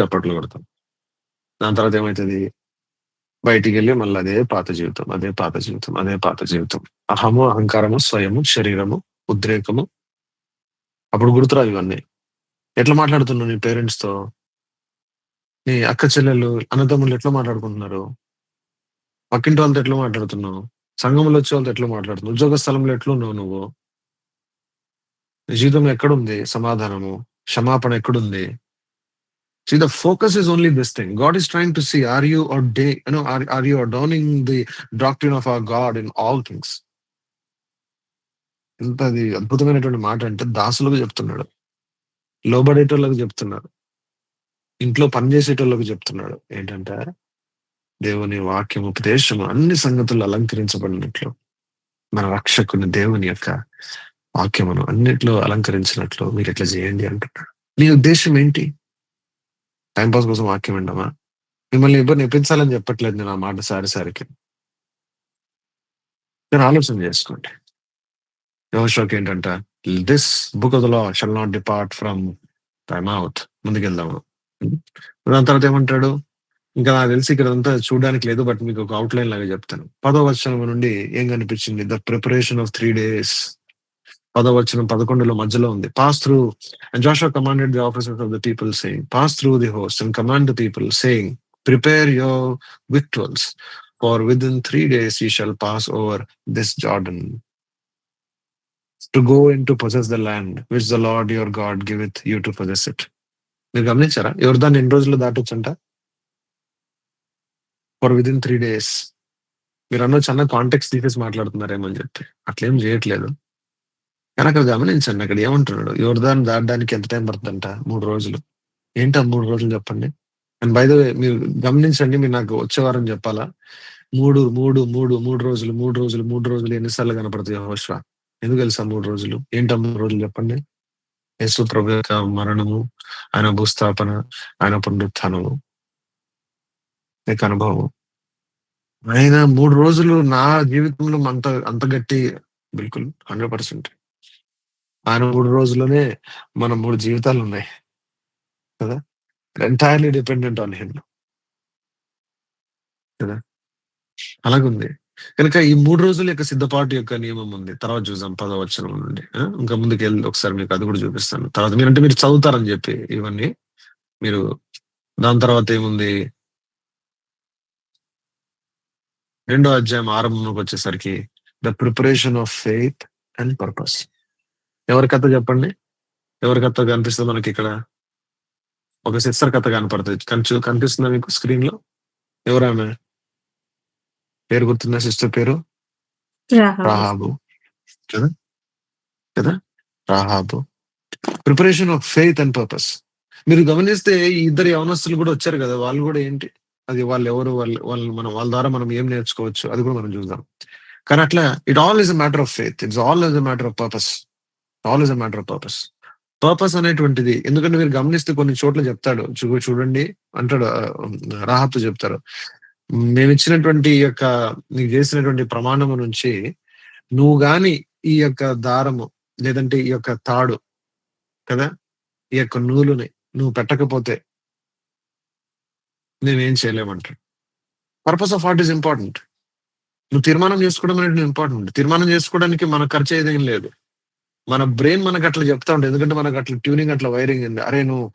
Speaker 1: దాని తర్వాత ఏమవుతుంది? బయటికి వెళ్ళి మళ్ళీ అదే పాత జీవితం. అహము, అహంకారము, స్వయము, శరీరము, ఉద్రేకము. అప్పుడు గుర్తురావు ఇవన్నీ. ఎట్లా మాట్లాడుతున్నావు నీ పేరెంట్స్ తో, నీ అక్క చెల్లెళ్ళు, అన్నదమ్ములు ఎట్లా మాట్లాడుకుంటున్నారు, పక్కింటి వాళ్ళతో ఎట్లా మాట్లాడుతున్నావు, సంఘంలో వచ్చే వాళ్ళతో ఎట్లా మాట్లాడుతున్నావు, ఉద్యోగ స్థలంలో ఎట్లున్నావు నువ్వు, నీ జీవితంలో ఎక్కడుంది సమాధానము, క్షమాపణ ఎక్కడుంది? See, the focus is only this thing. God is trying to see, are you adorning the doctrine of our God in all things? ఎంత అది అద్భుతమైనటువంటి మాట అంటే, దాసులకు చెప్తున్నాడు, లోబడేటోళ్ళకు చెప్తున్నాడు, ఇంట్లో పనిచేసేటోళ్ళకు చెప్తున్నాడు. ఏంటంటే దేవుని వాక్యం ఉపదేశము అన్ని సంగతులు అలంకరించబడినట్లు, మన రక్షకుని దేవుని యొక్క వాక్యమును అన్నిట్లో అలంకరించినట్లు మీరు ఎట్లా చేయండి అంటున్నాడు. నీ ఉద్దేశం ఏంటి? టైంపాస్ కోసం వాక్యం వింటామా? మిమ్మల్ని ఎవరు నెప్పించాలని చెప్పట్లేదు నేను ఆ మాట సారికి. నేను ఆలోచన చేసుకోండి. యెహోషువకి ఏంటంట, this book of the law shall not depart from thy mouth. ముందుకెళ్దాము. దాని తర్వాత ఏమంటాడు, ఇంకా నాకు తెలిసి ఇక్కడ అంతా చూడడానికి లేదు, బట్ మీకు ఒక అవుట్లైన్ లాగా చెప్తాను. 10వ వచనం నుండి ఏం కనిపించింది? The preparation of 3 days. 10వ వచనం 11లో మధ్యలో ఉంది. Pass through and Joshua commanded the officers of the people saying, pass through the host and command the people saying, prepare your victuals, for within 3 days you shall pass over this Jordan. To go in to possess the land which the Lord your God giveth you to possess it. మీరు గమనించారా? యోర్దాన్ ఎన్ని రోజులు దాటొచ్చంట? For within 3 days. మీరు అనొచ్చు, అన్న context తీసేసి మాట్లాడుతున్నారేమో అని చెప్పి. అట్లేం చేయట్లేదు. కానీ అక్కడ గమనించండి, అక్కడ ఏమంటున్నాడు? యోర్దాన్ దాటడానికి ఎంత టైం పడుతుందంట? 3 రోజులు. ఏంటి ఆ 3 రోజులు చెప్పండి? అండ్ బై ద వే మీరు గమనించండి, మీరు నాకు వచ్చే వారం చెప్పాలా? 3, 3, 3, 3 రోజులు, 3 రోజులు, 3 రోజులు ఎన్నిసార్లు కనపడతాయి యెహోషువ? ఎందుకు తెలుసా 3 రోజులు? ఏంటి ఆ 3 రోజులు చెప్పండి? యేసు ప్రభు యొక్క మరణము, ఆయన భూస్థాపన, ఆయన పునరుత్థానము, యొక్క అనుభవం. ఆయన 3 రోజులు నా జీవితంలో అంత అంత గట్టి, బిల్కుల్ 100%. ఆయన 3 రోజుల్లోనే మన 3 జీవితాలు ఉన్నాయి కదా! ఎంటైర్లీ డిపెండెంట్ ఆన్ హిమ్ కదా! అలాగుంది. కనుక ఈ 3 రోజుల యొక్క సిద్ధపాటు యొక్క నియమం ఉంది. తర్వాత చూద్దాం 10వ వచనం నుండి. ఇంకా ముందుకెళ్ళి ఒకసారి మీకు అది కూడా చూపిస్తాను. తర్వాత మీరు చదువుతారని చెప్పి ఇవన్నీ. మీరు దాని తర్వాత ఏముంది? 2వ అధ్యాయం ఆరంభంలోకి వచ్చేసరికి the preparation of faith and purpose. ఎవరి కథ చెప్పండి? ఎవరి కథ కనిపిస్తుంది మనకి ఇక్కడ? ఒక సిస్టర్ కథ కనపడుతుంది. కనిపిస్తుందా మీకు స్క్రీన్ లో? ఎవరామె? పేరు గుర్తుందా? సిస్టర్ పేరు రాహాబు కదా కదా Rahab. Preparation of faith and purpose. మీరు గమనిస్తే ఈ ఇద్దరు యవనస్తులు కూడా వచ్చారు కదా, వాళ్ళు కూడా ఏంటి? అది వాళ్ళు ఎవరు, వాళ్ళ ద్వారా మనం ఏం నేర్చుకోవచ్చు, అది కూడా మనం చూద్దాం. కానీ అట్లా it all is a matter of faith. It's all is a matter of purpose. All is a matter of purpose. Purpose అనేటువంటిది, ఎందుకంటే మీరు గమనిస్తే కొన్ని చోట్ల చెప్తాడు, చూడండి అంటాడు, రాహాబుతో చెప్తారు, మేము ఇచ్చినటువంటి ఈ యొక్క నీకు చేసినటువంటి ప్రమాణము నుంచి నువ్వు గాని ఈ యొక్క దారము లేదంటే ఈ యొక్క తాడు కదా, ఈ యొక్క నూలుని నువ్వు పెట్టకపోతే నేనేం చేయలేమంటాడు. Purpose of what is important. నువ్వు తీర్మానం చేసుకోవడం అనేది ఇంపార్టెంట్. తీర్మానం చేసుకోవడానికి మనకు ఖర్చు ఏదేం లేదు. మన బ్రెయిన్ మనకు అట్లా చెప్తా ఉంటుంది, ఎందుకంటే మనకు అట్లా ట్యూనింగ్, అట్లా వైరింగ్ ఉంది. అరే నువ్వు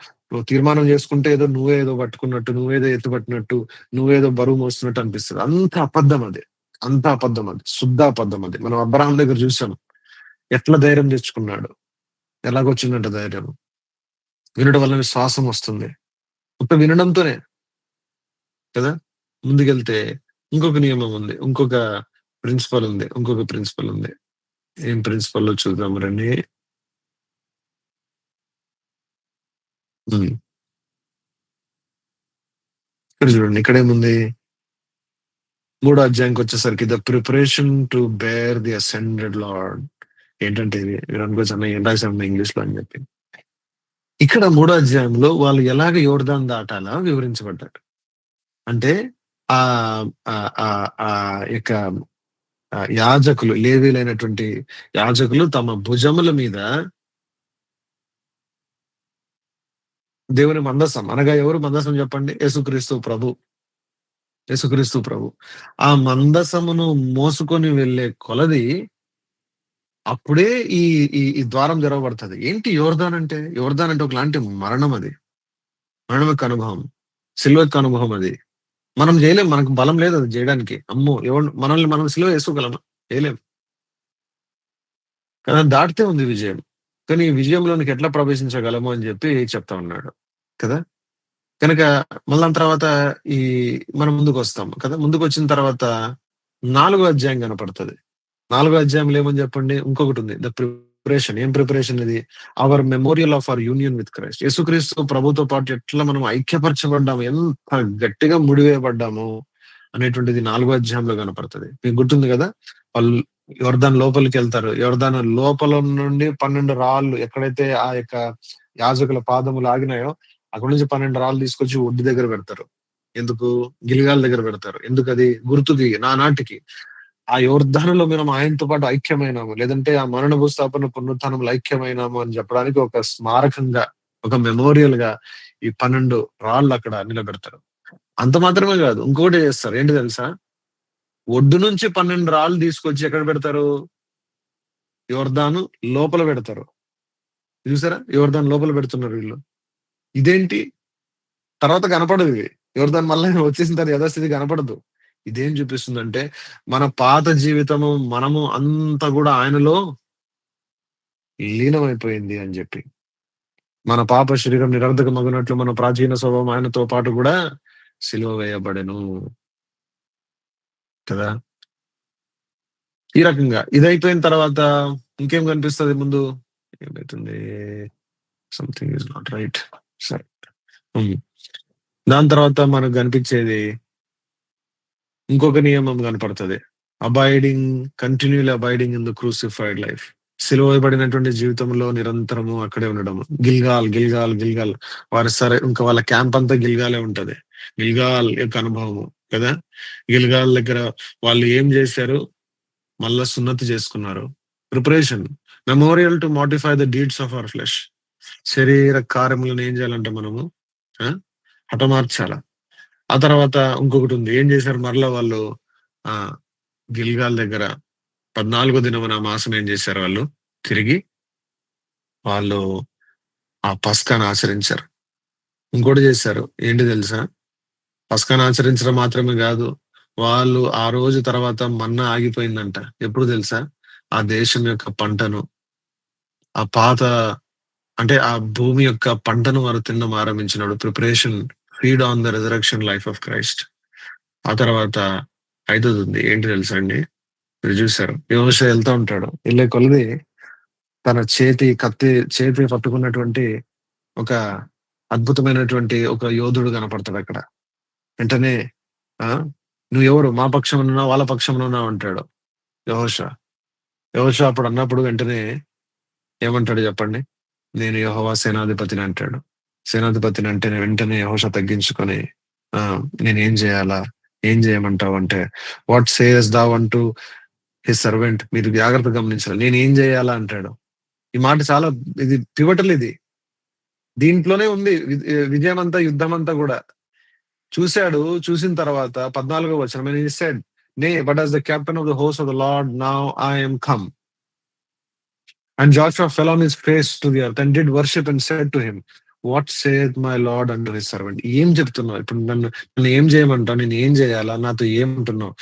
Speaker 1: తీర్మానం చేసుకుంటే ఏదో నువ్వేదో పట్టుకున్నట్టు, నువ్వేదో ఎత్తుపట్టినట్టు, నువ్వేదో బరువు మోస్తున్నట్టు అనిపిస్తుంది. అంత అబద్ధం అది, అంత అబద్ధం అది, శుద్ధ అబద్ధం అది. మనం అబ్రహాం దగ్గర చూసాం ఎట్లా ధైర్యం తెచ్చుకున్నాడు, ఎలాగొచ్చిందంట ధైర్యం. వినడం వల్ల విశ్వాసం వస్తుంది. ఒక వినడంతోనే కదా. ముందుకెళ్తే ఇంకొక నియమం ఉంది, ఇంకొక ప్రిన్సిపల్ ఉంది. ఏం ప్రిన్సిపల్ చూద్దాం రండి. ఇక్కడ చూడండి, ఇక్కడేముంది? 3వ అధ్యాయంకి వచ్చేసరికి the preparation to bear the ascended Lord. ఏంటంటే ఇది మీరు అనుకోవచ్చు, అన్న ఏం రాశాను ఇంగ్లీష్ లో అని చెప్పి. ఇక్కడ 3వ అధ్యాయంలో వాళ్ళు ఎలాగ యోర్దాన్ దాటాలా వివరించబడ్డారు. అంటే ఆ ఆ యొక్క యాజకులు, లేవీలైనటువంటి యాజకులు తమ భుజముల మీద దేవుని మందసం, అనగా ఎవరు మందసం చెప్పండి? యేసుక్రీస్తు ప్రభు. ఆ మందసమును మోసుకొని వెళ్ళే కొలది అప్పుడే ఈ ఈ ద్వారం తెరవబడుతుంది. ఏంటి యోర్దాన్ అంటే? యోర్దాన్ అంటే ఒకలాంటి మరణం. అది మరణం యొక్క అనుభవం, సిలువ యొక్క అనుభవం. అది మనం చేయలేం, మనకు బలం లేదు అది చేయడానికి. అమ్మో, మనల్ని మనం సిలువ వేసుకోగలమా? చేయలేం కదా. దాటితే ఉంది విజయం. కానీ ఈ విజయంలోనికి ఎట్లా ప్రవేశించగలము అని చెప్పి చెప్తా ఉన్నాడు కదా. కనుక మళ్ళీ తర్వాత ఈ మనం ముందుకు వస్తాం కదా. ముందుకు వచ్చిన తర్వాత 4వ అధ్యాయం కనపడుతుంది. 4వ అధ్యాయంలో ఏమని చెప్పండి? ఇంకొకటి ఉంది, ద ప్రిపరేషన్. ఏం ప్రిపరేషన్ ఇది? Our memorial of our union with Christ. యేసుక్రీస్తు ప్రభుతో పాటు ఎట్లా మనం ఐక్యపరచబడ్డాము, ఎంత గట్టిగా ముడివేయబడ్డాము అనేటువంటిది 4వ అధ్యాయంలో కనపడుతుంది. మీకు గుర్తుంది కదా, వాళ్ళు యోర్దాన్ లోపలికి వెళ్తారు. యోర్దాన్ లోపల నుండి 12 రాళ్ళు, ఎక్కడైతే ఆ యొక్క యాజకుల పాదములు ఆగినాయో అక్కడ నుంచి 12 రాళ్ళు తీసుకొచ్చి ఒడ్డు దగ్గర పెడతారు. ఎందుకు? గిల్గాల్ దగ్గర పెడతారు. ఎందుకు? అది గుర్తుకి, నానాటికి ఆ యోర్దానులో మనం ఆయనతో పాటు ఐక్యమైనాము, లేదంటే ఆ మరణ భూస్థాపన పునరుత్థానంలో ఐక్యమైనాము అని చెప్పడానికి ఒక స్మారకంగా, ఒక మెమోరియల్ గా ఈ 12 రాళ్ళు అక్కడ నిలబెడతారు. అంత మాత్రమే కాదు, ఇంకొకటి చేస్తారు. ఏంటి తెలుసా? ఒడ్డు నుంచి 12 రాళ్ళు తీసుకొచ్చి ఎక్కడ పెడతారు? యోర్దాను లోపల పెడతారు. చూసారా? యోర్దాన్ లోపల పెడుతున్నారు వీళ్ళు. ఇదేంటి? తర్వాత కనపడదు ఇవి. యోర్దాన్ మళ్ళీ వచ్చేసిన తర్వాత యథాస్థితి కనపడదు. ఇదేం చూపిస్తుందంటే మన పాత జీవితము, మనము అంతా కూడా ఆయనలో లీనమైపోయింది అని చెప్పి. మన పాప శరీరం నిరర్ధకమగునట్లు మన ప్రాచీన స్వభావం ఆయనతో పాటు కూడా సిలువ వేయబడెను కదా. ఈ రకంగా ఇదైపోయిన తర్వాత ఇంకేం కనిపిస్తుంది ముందు? ఏమైతుంది? Something is not right. సరే, దాని తర్వాత మనకు కనిపించేది ఇంకొక నియమం కనపడుతుంది. Continually abiding in the crucified life. సిలువ వేయబడినటువంటి జీవితంలో నిరంతరము అక్కడే ఉండడం. గిల్గాల్ వారి సరే ఇంకా వాళ్ళ క్యాంప్ అంతా గిల్గాలే ఉంటది. గిల్గాల్ యొక్క అనుభవము కదా. గిల్గాల్ దగ్గర వాళ్ళు ఏం చేశారు? మళ్ళా సున్నతి చేసుకున్నారు. Preparation, memorial to modify the deeds of our flesh. శరీర కార్యములను ఏం చేయాలంటే మనము హతమార్చాల. ఆ తర్వాత ఇంకొకటి ఉంది. ఏం చేశారు మరలా వాళ్ళు? గిల్గాల్ దగ్గర 14వ దినమున మాసం ఏం చేశారు? వాళ్ళు తిరిగి వాళ్ళు ఆ పస్కాను ఆచరించారు. ఇంకోటి చేశారు. ఏంటి తెలుసా? పస్కాను ఆచరించడం మాత్రమే కాదు, వాళ్ళు ఆ రోజు తర్వాత మన్నా ఆగిపోయిందంట. ఎప్పుడు తెలుసా? ఆ దేశం యొక్క పంటను, ఆ పాత అంటే ఆ భూమి యొక్క పంటను వారు తినడం ఆరంభించినాడు. Preparation, feed on the resurrection life of Christ. ఆ తర్వాత 5వ ఉంది. ఏంటి తెలుసా అండి? మీరు చూసారు, యెహోషువ వెళ్తా ఉంటాడు. వెళ్ళే కొలది తన చేతి పట్టుకున్నటువంటి ఒక అద్భుతమైనటువంటి ఒక యోధుడు కనపడతాడు అక్కడ. వెంటనే నువ్వు ఎవరు? మా పక్షంలో వాళ్ళ పక్షంలో అంటాడు యెహోషువ అప్పుడు అన్నప్పుడు వెంటనే ఏమంటాడు చెప్పండి? నేను యెహోవా సేనాధిపతిని అంటాడు. సేనాధిపతిని అంటే వెంటనే యెహోషువ తగ్గించుకొని నేనేం చేయాలా? ఏం చేయమంటావు అంటే, వాట్ సేయస్ దౌ అంటూ హిస్ సర్వెంట్. మీరు జాగ్రత్తగా గమనించాలి. నేను ఏం చేయాలా అంటాడు. ఈ మాట చాలా ఇది పివటల్. ఇది దీంట్లోనే ఉంది విజయం అంతా, యుద్ధం అంతా కూడా. చూసిన తర్వాత 14వ వచనం, and he said, nay, but as the captain of the host of the Lord, now I am come. And Joshua fell on his face to the earth and did worship and said to him, what saith my Lord unto his servant? ఏం చెప్తున్నావు ఇప్పుడు? నన్ను ఏం చేయమంటావు? నేను ఏం చేయాలా? నాతో ఏమంటున్నావు?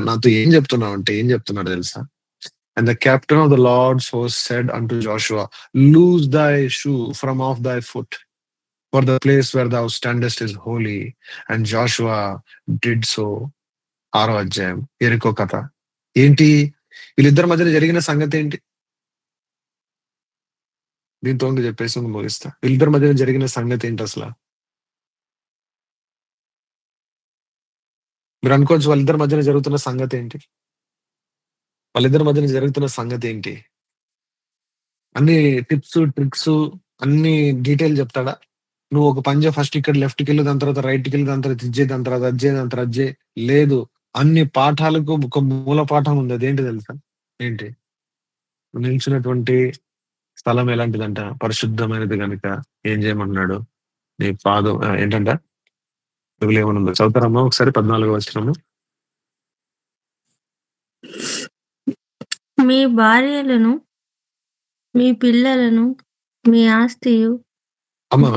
Speaker 1: నాతో ఏం చెప్తున్నావు అంటే ఏం చెప్తున్నాడు తెలుసా? And the captain of the Lord's host said unto Joshua, loose thy shoe from off thy foot, for the place where thou standest is holy. And Joshua did so. 6వ అధ్యాయం యెరికో కథ. ఏంటి వీళ్ళిద్దరి మధ్యన జరిగిన సంగతి ఏంటి? దీంతో చెప్పేసి ముగిస్తా. వీళ్ళిద్దరి మధ్యన జరిగిన సంగతి ఏంటి అసలు? మీరు అనుకోవచ్చు వాళ్ళిద్దరి మధ్యన జరుగుతున్న సంగతి ఏంటి? వాళ్ళిద్దరి మధ్యన జరుగుతున్న సంగతి ఏంటి? అన్ని టిప్స్, ట్రిక్స్, అన్ని డీటెయిల్ చెప్తాడా? నువ్వు ఒక పని ఫస్ట్ ఇక్కడ లెఫ్ట్కి వెళ్ళి, దాని తర్వాత రైట్కి వెళ్ళి, దాని తర్వాత ఇజ్జే, దాని తర్వాత అజ్జే, దాని తర్వాత అజ్జే. లేదు, అన్ని పాఠాలకు ఒక మూల పాఠం ఉంది. అదేంటి తెలుసా? ఏంటి? నిలిచినటువంటి స్థలం ఎలాంటిదంట? పరిశుద్ధమైనది కనుక ఏం చేయమన్నాడు? నీ పాదం ఏంటంట? ఏమనుందో చదువుతారమ్మా ఒకసారి 14వ వచనము.
Speaker 3: మీ భార్యలను, మీ పిల్లలను, మీ ఆస్తియు.
Speaker 1: అమ్మా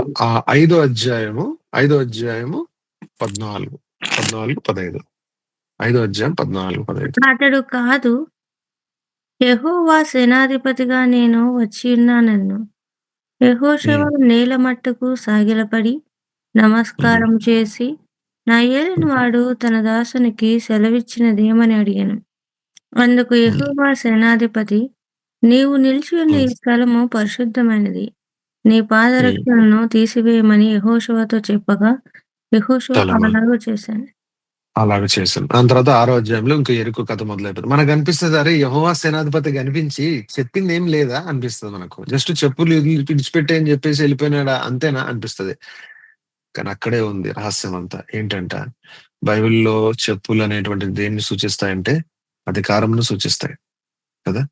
Speaker 1: 5వ అధ్యాయము 14, 15. 5వ అధ్యాయం 14, 15.
Speaker 3: అతడు కాదు, యెహోవా సేనాధిపతిగా నేను వచ్చి ఉన్నానన్ను. యెహోషువ నేల మట్టుకు సాగిలపడి నమస్కారం చేసి, నా ఏలిన వాడు తన దాసునికి సెలవిచ్చినదేమని అడిగాను. అందుకు యెహోవా సేనాధిపతి, నీవు నిలిచి ఉన్న ఈ స్థలము పరిశుద్ధమైనది, నీ పాదరక్షలను తీసివేయమని యెహోషువతో చెప్పగా, యెహోషువ
Speaker 1: అలాగే చేశాను. దాని తర్వాత 6వ అధ్యాయంలో ఇంకా యెరికో కథ మొదలైపోతుంది. మనకు అనిపిస్తుంది, అరే యెహోవా సేనాధిపతి కనిపించి చెప్పింది ఏం లేదా అనిపిస్తుంది మనకు. జస్ట్ చెప్పులు విడిచిపెట్టే అని చెప్పేసి వెళ్ళిపోయినాడా అంతేనా అనిపిస్తుంది. కానీ అక్కడే ఉంది రహస్యం అంతా. ఏంటంట? బైబిల్లో చెప్పులు అనేటువంటి దేన్ని సూచిస్తాయంటే అధికారంను సూచిస్తాయి కదా.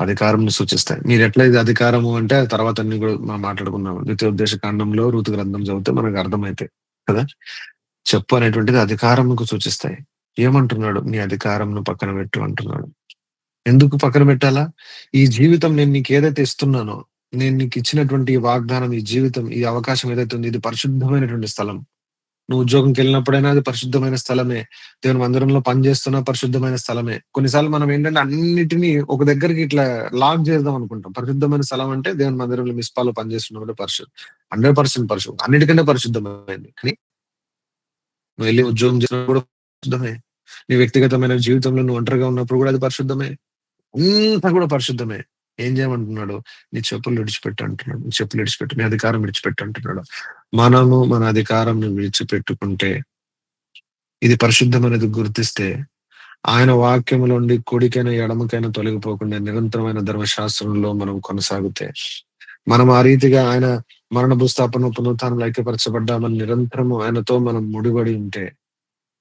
Speaker 1: అధికారంను సూచిస్తాయి. మీరు ఎట్లా ఇది అధికారము అంటే తర్వాత అన్ని కూడా మనం మాట్లాడుకున్నాము. ద్వితీయోపదేశ కాండంలో ఋతు గ్రంథం చదివితే మనకు అర్థమైతాయి కదా. చెప్పు అనేటువంటిది అధికారంకు సూచిస్తాయి. ఏమంటున్నాడు? నీ అధికారంను పక్కన పెట్టు అంటున్నాడు. ఎందుకు పక్కన పెట్టాలా? ఈ జీవితం నేను నీకు ఏదైతే ఇస్తున్నానో, నేను నీకు ఇచ్చినటువంటి ఈ వాగ్దానం, ఈ జీవితం, ఈ అవకాశం ఏదైతే ఉంది, ఇది పరిశుద్ధమైనటువంటి స్థలం. నువ్వు ఉద్యోగంకెళ్ళినప్పుడైనా అది పరిశుద్ధమైన స్థలమే. దేవుని మందిరంలో పని చేస్తున్నా పరిశుద్ధమైన స్థలమే. కొన్నిసార్లు మనం ఏంటంటే అన్నిటిని ఒక దగ్గరికి ఇట్లా లాక్ చేద్దాం అనుకుంటాం. పరిశుద్ధమైన స్థలం అంటే దేవుని మందిరంలో మిస్పాలో పనిచేస్తున్నప్పుడు 100% పరిశుద్ధం. అన్నిటికంటే పరిశుద్ధమైనది. కానీ నువ్వు వెళ్లి ఉద్యోగం చేసినప్పుడు కూడా పరిశుద్ధమే. నీ వ్యక్తిగతమైన జీవితంలో నువ్వు ఒంటరిగా ఉన్నప్పుడు కూడా అది పరిశుద్ధమే. అంతా కూడా పరిశుద్ధమే. ఏం చేయమంటున్నాడు? నీ చెప్పులు విడిచిపెట్టు అంటున్నాడు. నీ చెప్పులు విడిచిపెట్టు. నీ అధికారం విడిచిపెట్టు అంటున్నాడు. మనము మన అధికారంని విడిచిపెట్టుకుంటే, ఇది పరిశుద్ధమనేది గుర్తిస్తే, ఆయన వాక్యములోండి కుడికైనా, ఎడమకైనా తొలగిపోకుండా నిరంతరమైన ధర్మశాస్త్రంలో మనం కొనసాగితే, మనం ఆ రీతిగా ఆయన మరణ భూస్థాపన పునరుత్థానంలో ఐక్యపరచబడ్డామని నిరంతరము ఆయనతో మనం ముడిపడి ఉంటే,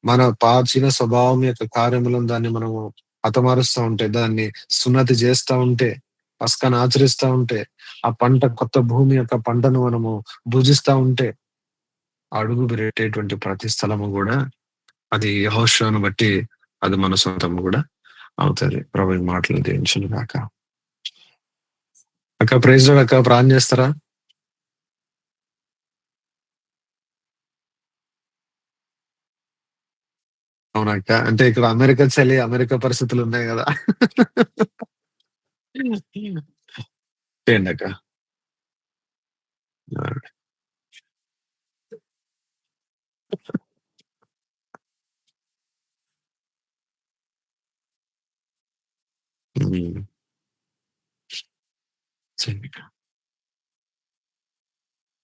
Speaker 1: మన ప్రాచీన స్వభావం యొక్క కార్యములను దాన్ని మనము హతమారుస్తా ఉంటే, దాన్ని సున్నతి చేస్తా ఉంటే, పస్కాను ఆచరిస్తా ఉంటే, ఆ పంట కొత్త భూమి యొక్క పంటను మనము భుజిస్తా ఉంటే, అడుగు పెట్టేటువంటి ప్రతి స్థలము గూడా అది యెహోషువను బట్టి అది మన సొంతం గూడా అవుతది. ప్రభు ఈ మాటలు దీవించును గాక. అక్క ప్రైజ్ లార్డ్ అక్క, ప్రార్థన చేస్తారా? అవునక్క. అంటే ఇక్కడ అమెరికా చలి, అమెరికా పరిస్థితులున్నాయి గదా! చేయండక్క. ఆ! హ్మ్. చేయండక్క.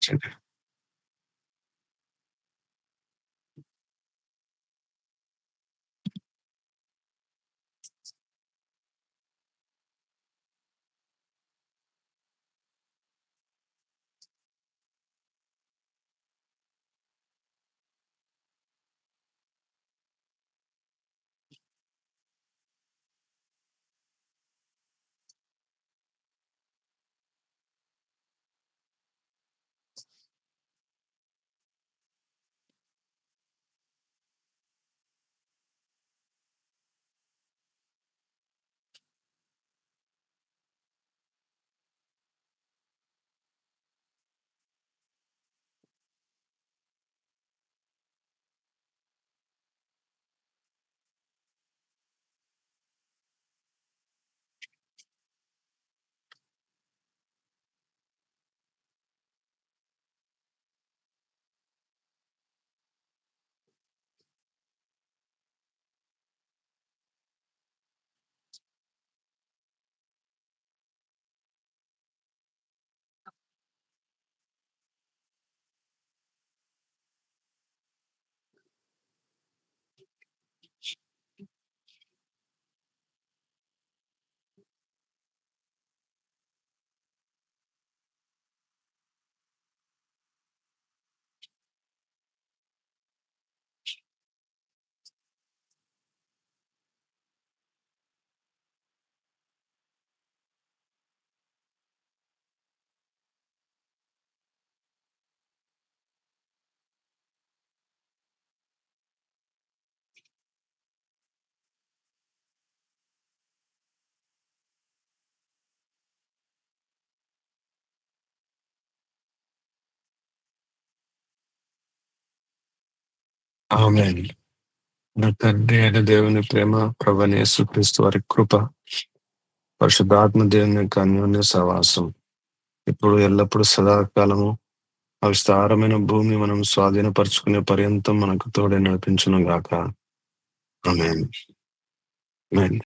Speaker 1: చేయండి. ఆమేన్. నా తండ్రి అయిన దేవుని ప్రేమ, ప్రభువైన యేసుక్రీస్తు వారి కృప, పరిశుద్ధాత్మ దేవుని యొక్క అన్యోన్య సహవాసం ఇప్పుడు ఎల్లప్పుడూ సదాకాలము ఆ విస్తారమైన భూమి మనం స్వాధీనపరచుకునే పర్యంతం మనకు తోడై నడిపించును గాక. ఆమేన్. ఆమేన్.